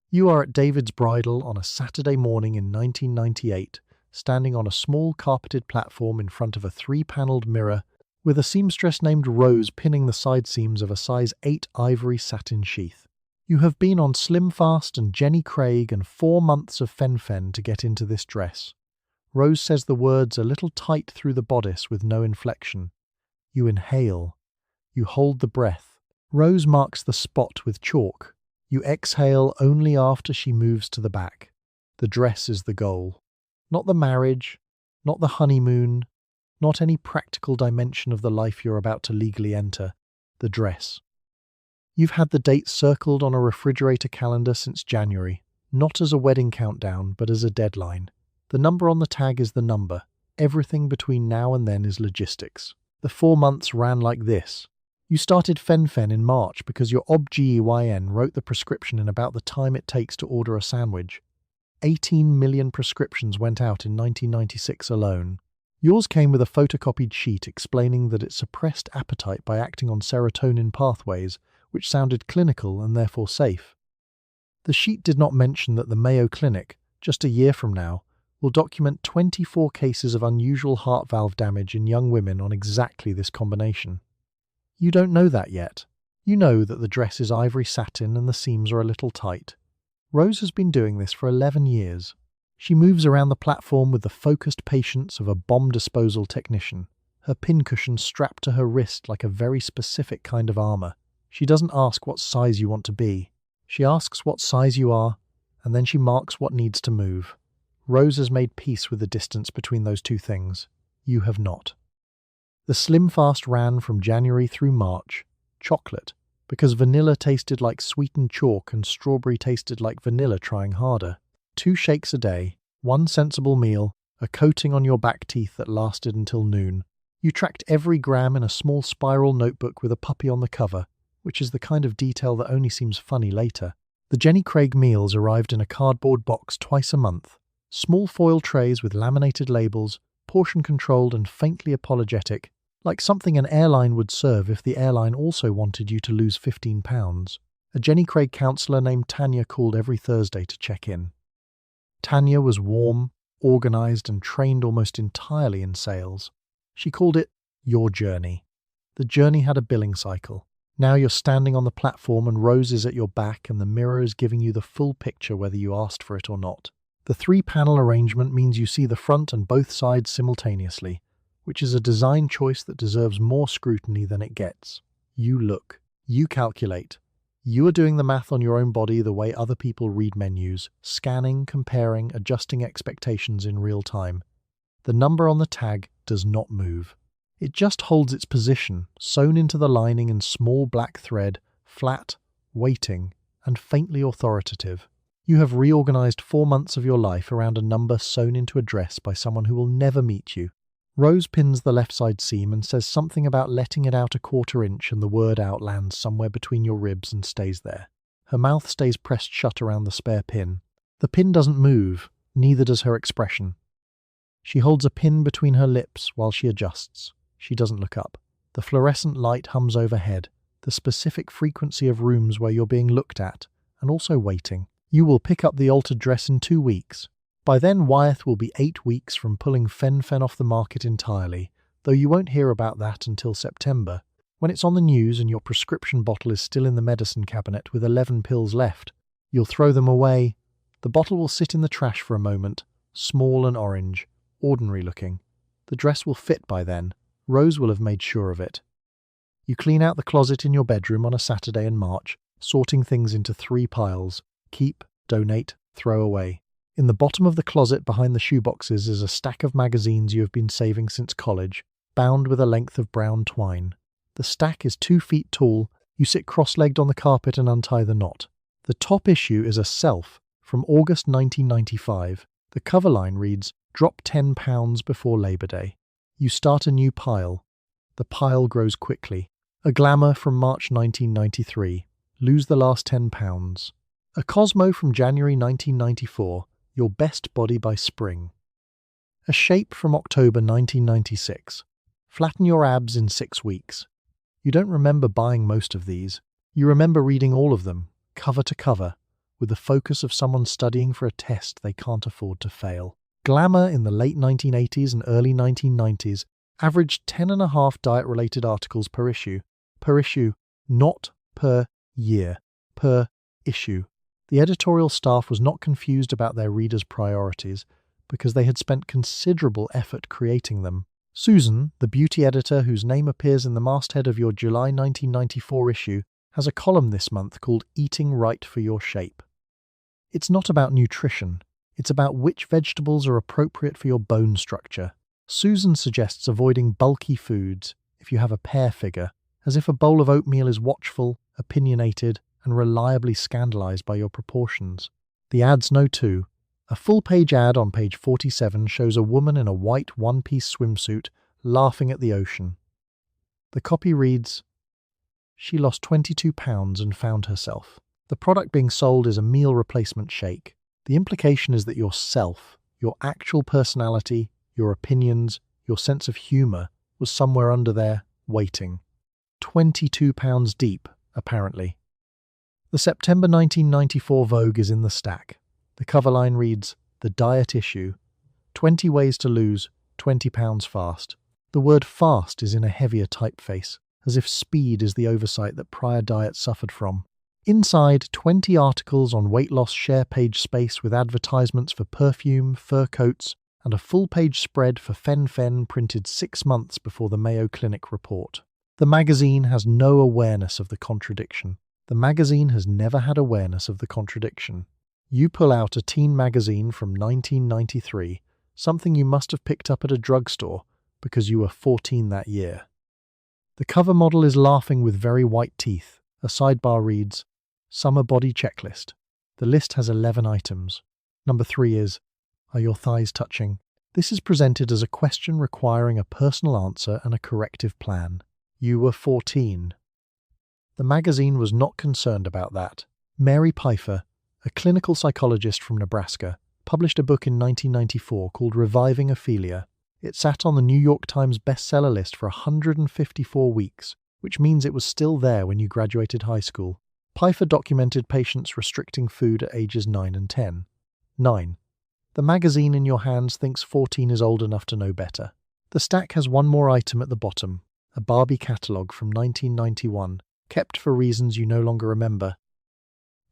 You are at David's Bridal on a Saturday morning in 1998, standing on a small carpeted platform in front of a 3-panelled mirror with a seamstress named Rose pinning the side seams of a size 8 ivory satin sheath. You have been on Slim Fast and Jenny Craig and 4 months of fen-fen to get into this dress. Rose says the words a little tight through the bodice with no inflection. You inhale. You hold the breath. Rose marks the spot with chalk. You exhale only after she moves to the back. The dress is the goal. Not the marriage, not the honeymoon, not any practical dimension of the life you're about to legally enter. The dress. You've had the date circled on a refrigerator calendar since January, not as a wedding countdown, but as a deadline. The number on the tag is the number. Everything between now and then is logistics. The 4 months ran like this. You started fen-fen in March because your OB-GYN wrote the prescription in about the time it takes to order a sandwich. 18 million prescriptions went out in 1996 alone. Yours came with a photocopied sheet explaining that it suppressed appetite by acting on serotonin pathways, which sounded clinical and therefore safe. The sheet did not mention that the Mayo Clinic, just a year from now, will document 24 cases of unusual heart valve damage in young women on exactly this combination. You don't know that yet. You know that the dress is ivory satin and the seams are a little tight. Rose has been doing this for 11 years. She moves around the platform with the focused patience of a bomb disposal technician, her pincushion strapped to her wrist like a very specific kind of armor. She doesn't ask what size you want to be. She asks what size you are, and then she marks what needs to move. Rose has made peace with the distance between those two things. You have not. The Slim Fast ran from January through March. Chocolate, because vanilla tasted like sweetened chalk and strawberry tasted like vanilla trying harder. 2 shakes a day, 1 sensible meal, a coating on your back teeth that lasted until noon. You tracked every gram in a small spiral notebook with a puppy on the cover, which is the kind of detail that only seems funny later. The Jenny Craig meals arrived in a cardboard box twice a month. Small foil trays with laminated labels, portion-controlled and faintly apologetic, like something an airline would serve if the airline also wanted you to lose 15 pounds. A Jenny Craig counsellor named Tanya called every Thursday to check in. Tanya was warm, organised and trained almost entirely in sales. She called it your journey. The journey had a billing cycle. Now you're standing on the platform and Rose is at your back and the mirror is giving you the full picture whether you asked for it or not. The 3-panel arrangement means you see the front and both sides simultaneously, which is a design choice that deserves more scrutiny than it gets. You look. You calculate. You are doing the math on your own body the way other people read menus, scanning, comparing, adjusting expectations in real time. The number on the tag does not move. It just holds its position, sewn into the lining in small black thread, flat, waiting, and faintly authoritative. You have reorganized 4 months of your life around a number sewn into a dress by someone who will never meet you. Rose pins the left side seam and says something about letting it out a quarter inch, and the word out lands somewhere between your ribs and stays there. Her mouth stays pressed shut around the spare pin. The pin doesn't move, neither does her expression. She holds a pin between her lips while she adjusts. She doesn't look up. The fluorescent light hums overhead, the specific frequency of rooms where you're being looked at, and also waiting. You will pick up the altered dress in 2 weeks. By then, Wyeth will be 8 weeks from pulling Fen-Phen off the market entirely, though you won't hear about that until September, when it's on the news and your prescription bottle is still in the medicine cabinet with 11 pills left. You'll throw them away. The bottle will sit in the trash for a moment, small and orange, ordinary looking. The dress will fit by then. Rose will have made sure of it. You clean out the closet in your bedroom on a Saturday in March, sorting things into 3 piles: keep, donate, throw away. In the bottom of the closet behind the shoeboxes is a stack of magazines you have been saving since college, bound with a length of brown twine. The stack is 2 feet tall. You sit cross-legged on the carpet and untie the knot. The top issue is a Self from August 1995. The cover line reads, "Drop 10 pounds before Labor Day." You start a new pile. The pile grows quickly. A Glamour from March 1993. Lose the last 10 pounds. A Cosmo from January 1994. Your best body by spring. A Shape from October 1996. Flatten your abs in 6 weeks. You don't remember buying most of these. You remember reading all of them, cover to cover, with the focus of someone studying for a test they can't afford to fail. Glamour in the late 1980s and early 1990s averaged 10.5 diet-related articles per issue. Per issue, not per year. Per issue. The editorial staff was not confused about their readers' priorities, because they had spent considerable effort creating them. Susan, the beauty editor whose name appears in the masthead of your July 1994 issue, has a column this month called Eating Right for Your Shape. It's not about nutrition. It's about which vegetables are appropriate for your bone structure. Susan suggests avoiding bulky foods if you have a pear figure, as if a bowl of oatmeal is watchful, opinionated, and reliably scandalized by your proportions. The ads know too. A full-page ad on page 47 shows a woman in a white one-piece swimsuit laughing at the ocean. The copy reads, "She lost 22 pounds and found herself." The product being sold is a meal replacement shake. The implication is that your self, your actual personality, your opinions, your sense of humour was somewhere under there, waiting. 22 pounds deep, apparently. The September 1994 Vogue is in the stack. The cover line reads, "The Diet Issue. 20 ways to lose 20 pounds fast." The word fast is in a heavier typeface, as if speed is the oversight that prior diets suffered from. Inside, 20 articles on weight loss share page space with advertisements for perfume, fur coats, and a full-page spread for Fen-Phen printed 6 months before the Mayo Clinic report. The magazine has no awareness of the contradiction. The magazine has never had awareness of the contradiction. You pull out a teen magazine from 1993, something you must have picked up at a drugstore because you were 14 that year. The cover model is laughing with very white teeth. A sidebar reads, "Summer Body Checklist." The list has 11 items. Number 3 is, "Are your thighs touching?" This is presented as a question requiring a personal answer and a corrective plan. You were 14. The magazine was not concerned about that. Mary Pfeiffer, a clinical psychologist from Nebraska, published a book in 1994 called Reviving Ophelia. It sat on the New York Times bestseller list for 154 weeks, which means it was still there when you graduated high school. Pfeiffer documented patients restricting food at ages 9 and 10. 9. The magazine in your hands thinks 14 is old enough to know better. The stack has one more item at the bottom, a Barbie catalogue from 1991, kept for reasons you no longer remember.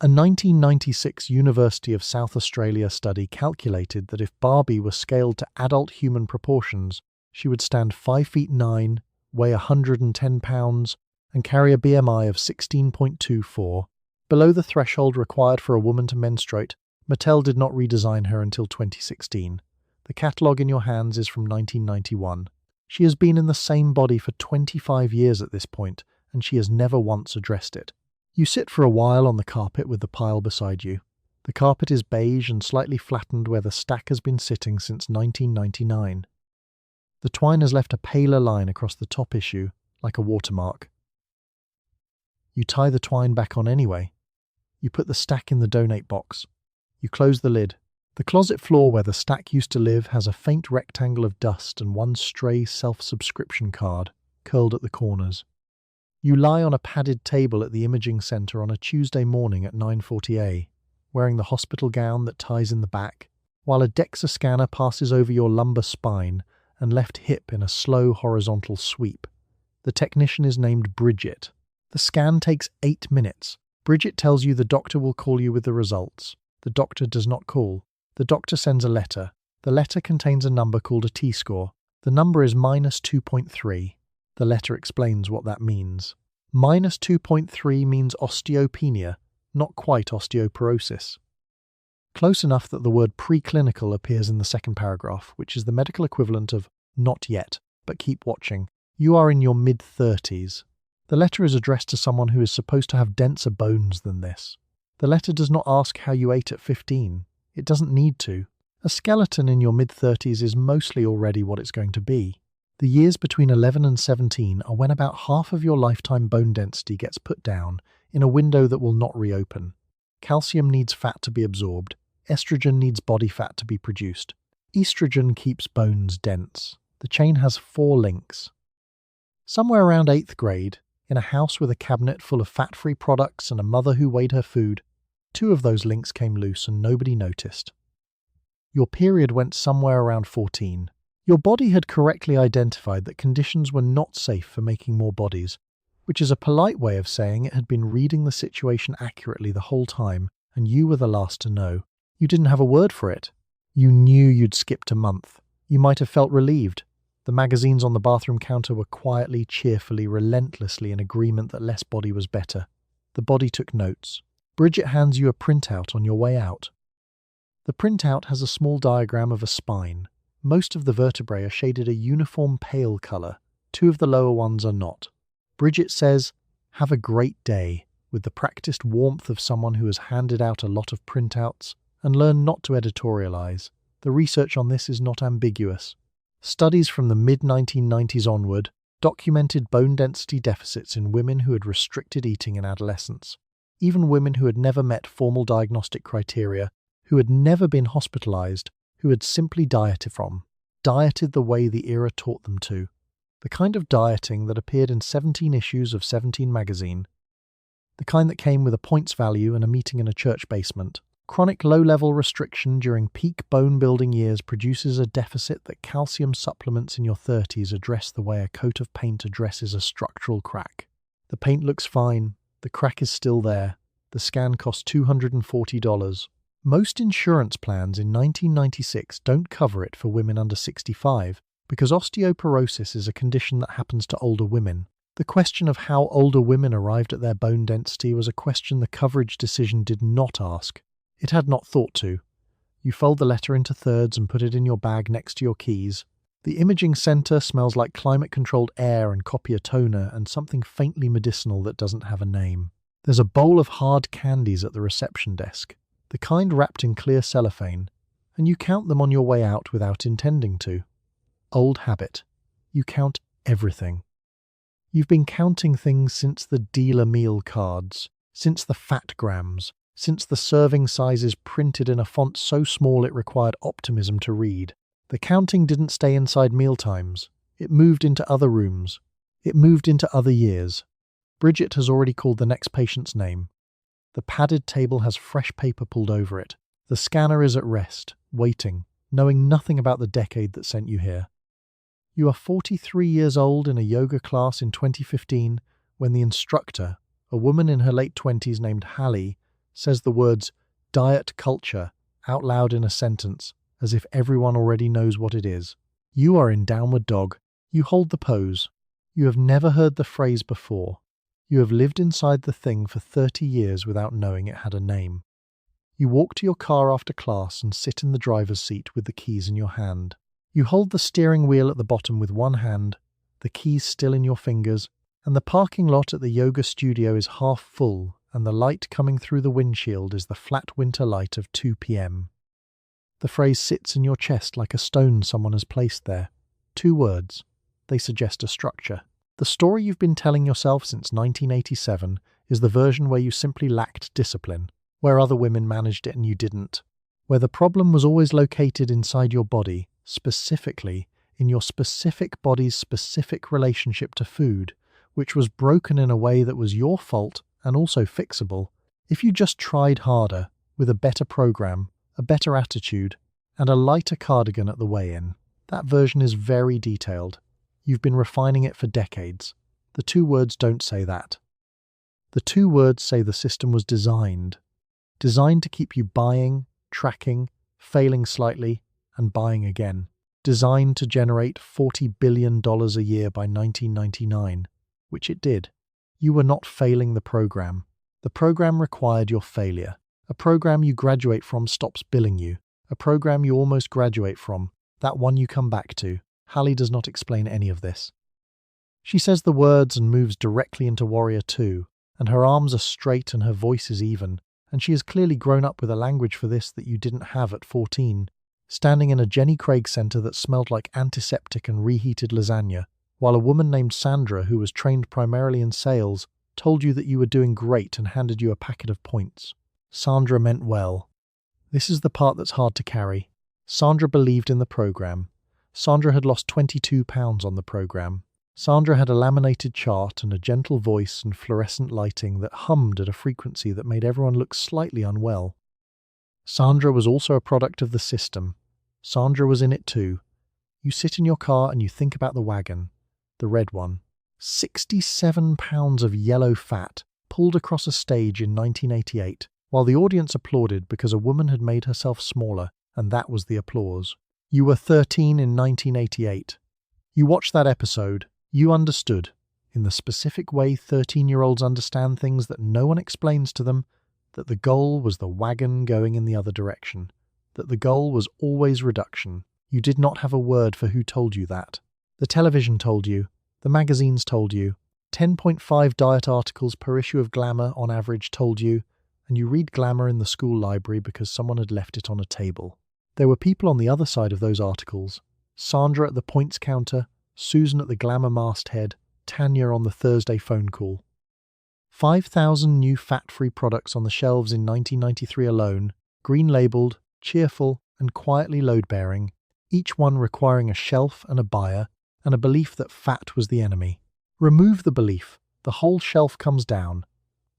A 1996 University of South Australia study calculated that if Barbie were scaled to adult human proportions, she would stand 5 feet 9, weigh 110 pounds, and carry a BMI of 16.24, below the threshold required for a woman to menstruate. Mattel did not redesign her until 2016. The catalogue in your hands is from 1991. She has been in the same body for 25 years at this point, and she has never once addressed it. You sit for a while on the carpet with the pile beside you. The carpet is beige and slightly flattened where the stack has been sitting since 1999. The twine has left a paler line across the top issue, like a watermark. You tie the twine back on anyway. You put the stack in the donate box. You close the lid. The closet floor where the stack used to live has a faint rectangle of dust and one stray self-subscription card curled at the corners. You lie on a padded table at the imaging center on a Tuesday morning at 9:40 a.m., wearing the hospital gown that ties in the back, while a DEXA scanner passes over your lumbar spine and left hip in a slow horizontal sweep. The technician is named Bridget. The scan takes 8 minutes. Bridget tells you the doctor will call you with the results. The doctor does not call. The doctor sends a letter. The letter contains a number called a T-score. The number is -2.3. The letter explains what that means. -2.3 means osteopenia, not quite osteoporosis. Close enough that the word preclinical appears in the second paragraph, which is the medical equivalent of not yet, but keep watching. You are in your mid-30s. The letter is addressed to someone who is supposed to have denser bones than this. The letter does not ask how you ate at 15. It doesn't need to. A skeleton in your mid-30s is mostly already what it's going to be. The years between 11 and 17 are when about half of your lifetime bone density gets put down in a window that will not reopen. Calcium needs fat to be absorbed. Estrogen needs body fat to be produced. Estrogen keeps bones dense. The chain has 4 links. Somewhere around 8th grade, in a house with a cabinet full of fat-free products and a mother who weighed her food, 2 of those links came loose and nobody noticed. Your period went somewhere around 14. Your body had correctly identified that conditions were not safe for making more bodies, which is a polite way of saying it had been reading the situation accurately the whole time, and you were the last to know. You didn't have a word for it. You knew you'd skipped a month. You might have felt relieved. The magazines on the bathroom counter were quietly, cheerfully, relentlessly in agreement that less body was better. The body took notes. Bridget hands you a printout on your way out. The printout has a small diagram of a spine. Most of the vertebrae are shaded a uniform pale colour. 2 of the lower ones are not. Bridget says, "Have a great day," with the practiced warmth of someone who has handed out a lot of printouts, and learn not to editorialise. The research on this is not ambiguous. Studies from the mid-1990s onward documented bone density deficits in women who had restricted eating in adolescence. Even women who had never met formal diagnostic criteria, who had never been hospitalised, who had simply dieted the way the era taught them to. The kind of dieting that appeared in 17 issues of 17 magazine. The kind that came with a points value and a meeting in a church basement. Chronic low-level restriction during peak bone-building years produces a deficit that calcium supplements in your 30s address the way a coat of paint addresses a structural crack. The paint looks fine. The crack is still there. The scan costs $240. Most insurance plans in 1996 don't cover it for women under 65 because osteoporosis is a condition that happens to older women. The question of how older women arrived at their bone density was a question the coverage decision did not ask. It had not thought to. You fold the letter into thirds and put it in your bag next to your keys. The imaging centre smells like climate-controlled air and copier toner and something faintly medicinal that doesn't have a name. There's a bowl of hard candies at the reception desk, the kind wrapped in clear cellophane, and you count them on your way out without intending to. Old habit. You count everything. You've been counting things since the dealer meal cards, since the fat grams, since the serving sizes printed in a font so small it required optimism to read. The counting didn't stay inside mealtimes. It moved into other rooms. It moved into other years. Bridget has already called the next patient's name. The padded table has fresh paper pulled over it. The scanner is at rest, waiting, knowing nothing about the decade that sent you here. You are 43 years old in a yoga class in 2015 when the instructor, a woman in her late 20s named Hallie, says the words diet culture out loud in a sentence, as if everyone already knows what it is. You are in downward dog. You hold the pose. You have never heard the phrase before. You have lived inside the thing for 30 years without knowing it had a name. You walk to your car after class and sit in the driver's seat with the keys in your hand. You hold the steering wheel at the bottom with one hand, the keys still in your fingers, and the parking lot at the yoga studio is half full, and the light coming through the windshield is the flat winter light of 2 p.m. The phrase sits in your chest like a stone someone has placed there. 2 words. They suggest a structure. The story you've been telling yourself since 1987 is the version where you simply lacked discipline, where other women managed it and you didn't, where the problem was always located inside your body, specifically in your specific body's specific relationship to food, which was broken in a way that was your fault and also fixable if you just tried harder with a better program, a better attitude, and a lighter cardigan at the weigh-in. That version is very detailed. You've been refining it for decades. The 2 words don't say that. The 2 words say the system was designed to keep you buying, tracking, failing slightly, and buying again. Designed to generate $40 billion a year by 1999, which it did. You were not failing the program. The program required your failure. A program you graduate from stops billing you. A program you almost graduate from, that one you come back to. Hallie does not explain any of this. She says the words and moves directly into Warrior 2, and her arms are straight and her voice is even, and she has clearly grown up with a language for this that you didn't have at 14, standing in a Jenny Craig Centre that smelled like antiseptic and reheated lasagna, while a woman named Sandra, who was trained primarily in sales, told you that you were doing great and handed you a packet of points. Sandra meant well. This is the part that's hard to carry. Sandra believed in the program. Sandra had lost 22 pounds on the program. Sandra had a laminated chart and a gentle voice and fluorescent lighting that hummed at a frequency that made everyone look slightly unwell. Sandra was also a product of the system. Sandra was in it too. You sit in your car and you think about the wagon, the red one. 67 pounds of yellow fat pulled across a stage in 1988, while the audience applauded because a woman had made herself smaller, and that was the applause. You were 13 in 1988. You watched that episode. You understood, in the specific way 13-year-olds understand things that no one explains to them, that the goal was the wagon going in the other direction, that the goal was always reduction. You did not have a word for who told you that. The television told you, the magazines told you, 10.5 diet articles per issue of Glamour on average told you, and you read Glamour in the school library because someone had left it on a table. There were people on the other side of those articles, Sandra at the points counter, Susan at the Glamour masthead, Tanya on the Thursday phone call. 5,000 new fat-free products on the shelves in 1993 alone, green-labelled, cheerful, and quietly load-bearing, each one requiring a shelf and a buyer, and a belief that fat was the enemy. Remove the belief, the whole shelf comes down.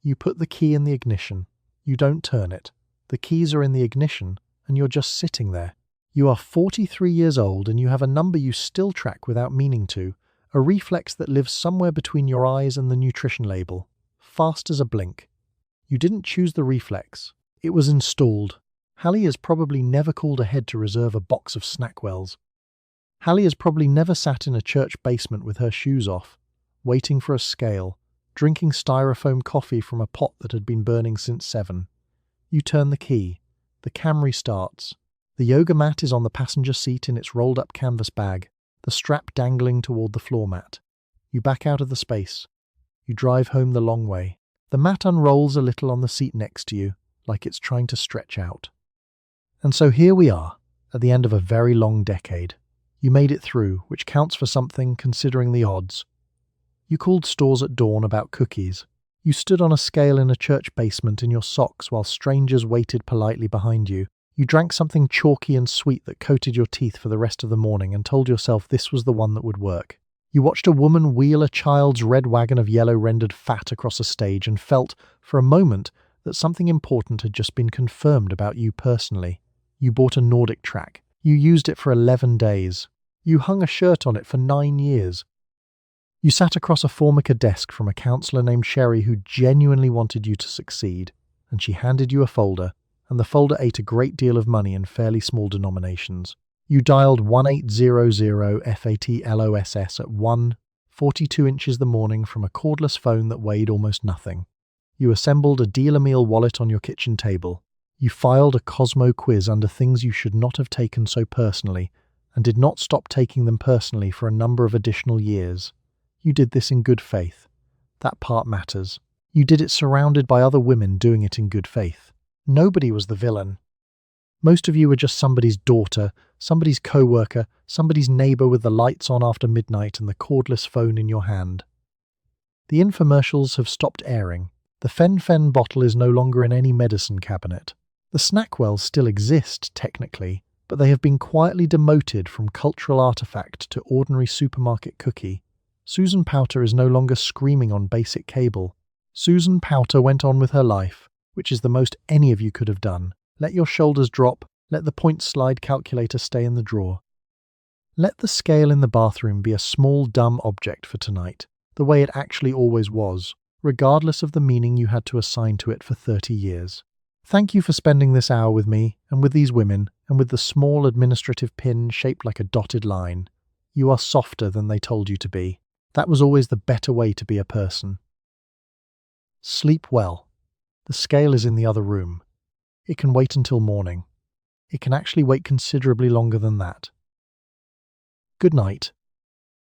You put the key in the ignition. You don't turn it. The keys are in the ignition, and you're just sitting there. You are 43 years old and you have a number you still track without meaning to, a reflex that lives somewhere between your eyes and the nutrition label, fast as a blink. You didn't choose the reflex. It was installed. Hallie has probably never called ahead to reserve a box of SnackWells. Hallie has probably never sat in a church basement with her shoes off, waiting for a scale, drinking styrofoam coffee from a pot that had been burning since 7. You turn the key. The Camry starts. The yoga mat is on the passenger seat in its rolled-up canvas bag, the strap dangling toward the floor mat. You back out of the space. You drive home the long way. The mat unrolls a little on the seat next to you, like it's trying to stretch out. And so here we are, at the end of a very long decade. You made it through, which counts for something considering the odds. You called stores at dawn about cookies. You stood on a scale in a church basement in your socks while strangers waited politely behind you. You drank something chalky and sweet that coated your teeth for the rest of the morning and told yourself this was the one that would work. You watched a woman wheel a child's red wagon of yellow rendered fat across a stage and felt, for a moment, that something important had just been confirmed about you personally. You bought a Nordic track. You used it for 11 days. You hung a shirt on it for 9 years. You sat across a Formica desk from a counsellor named Sherry who genuinely wanted you to succeed, and she handed you a folder, and the folder ate a great deal of money in fairly small denominations. You dialed 1800 FATLOSS at 1:42 inches the morning from a cordless phone that weighed almost nothing. You assembled a deal-a-meal wallet on your kitchen table. You filed a Cosmo quiz under things you should not have taken so personally, and did not stop taking them personally for a number of additional years. You did this in good faith. That part matters. You did it surrounded by other women doing it in good faith. Nobody was the villain. Most of you were just somebody's daughter, somebody's co-worker, somebody's neighbor with the lights on after midnight and the cordless phone in your hand. The infomercials have stopped airing. The Fen bottle is no longer in any medicine cabinet. The SnackWells still exist, technically, but they have been quietly demoted from cultural artifact to ordinary supermarket cookie. Susan Powter is no longer screaming on basic cable. Susan Powter went on with her life, which is the most any of you could have done. Let your shoulders drop, let the point slide calculator stay in the drawer. Let the scale in the bathroom be a small dumb object for tonight, the way it actually always was, regardless of the meaning you had to assign to it for 30 years. Thank you for spending this hour with me, and with these women, and with the small administrative pin shaped like a dotted line. You are softer than they told you to be. That was always the better way to be a person. Sleep well. The scale is in the other room. It can wait until morning. It can actually wait considerably longer than that. Good night.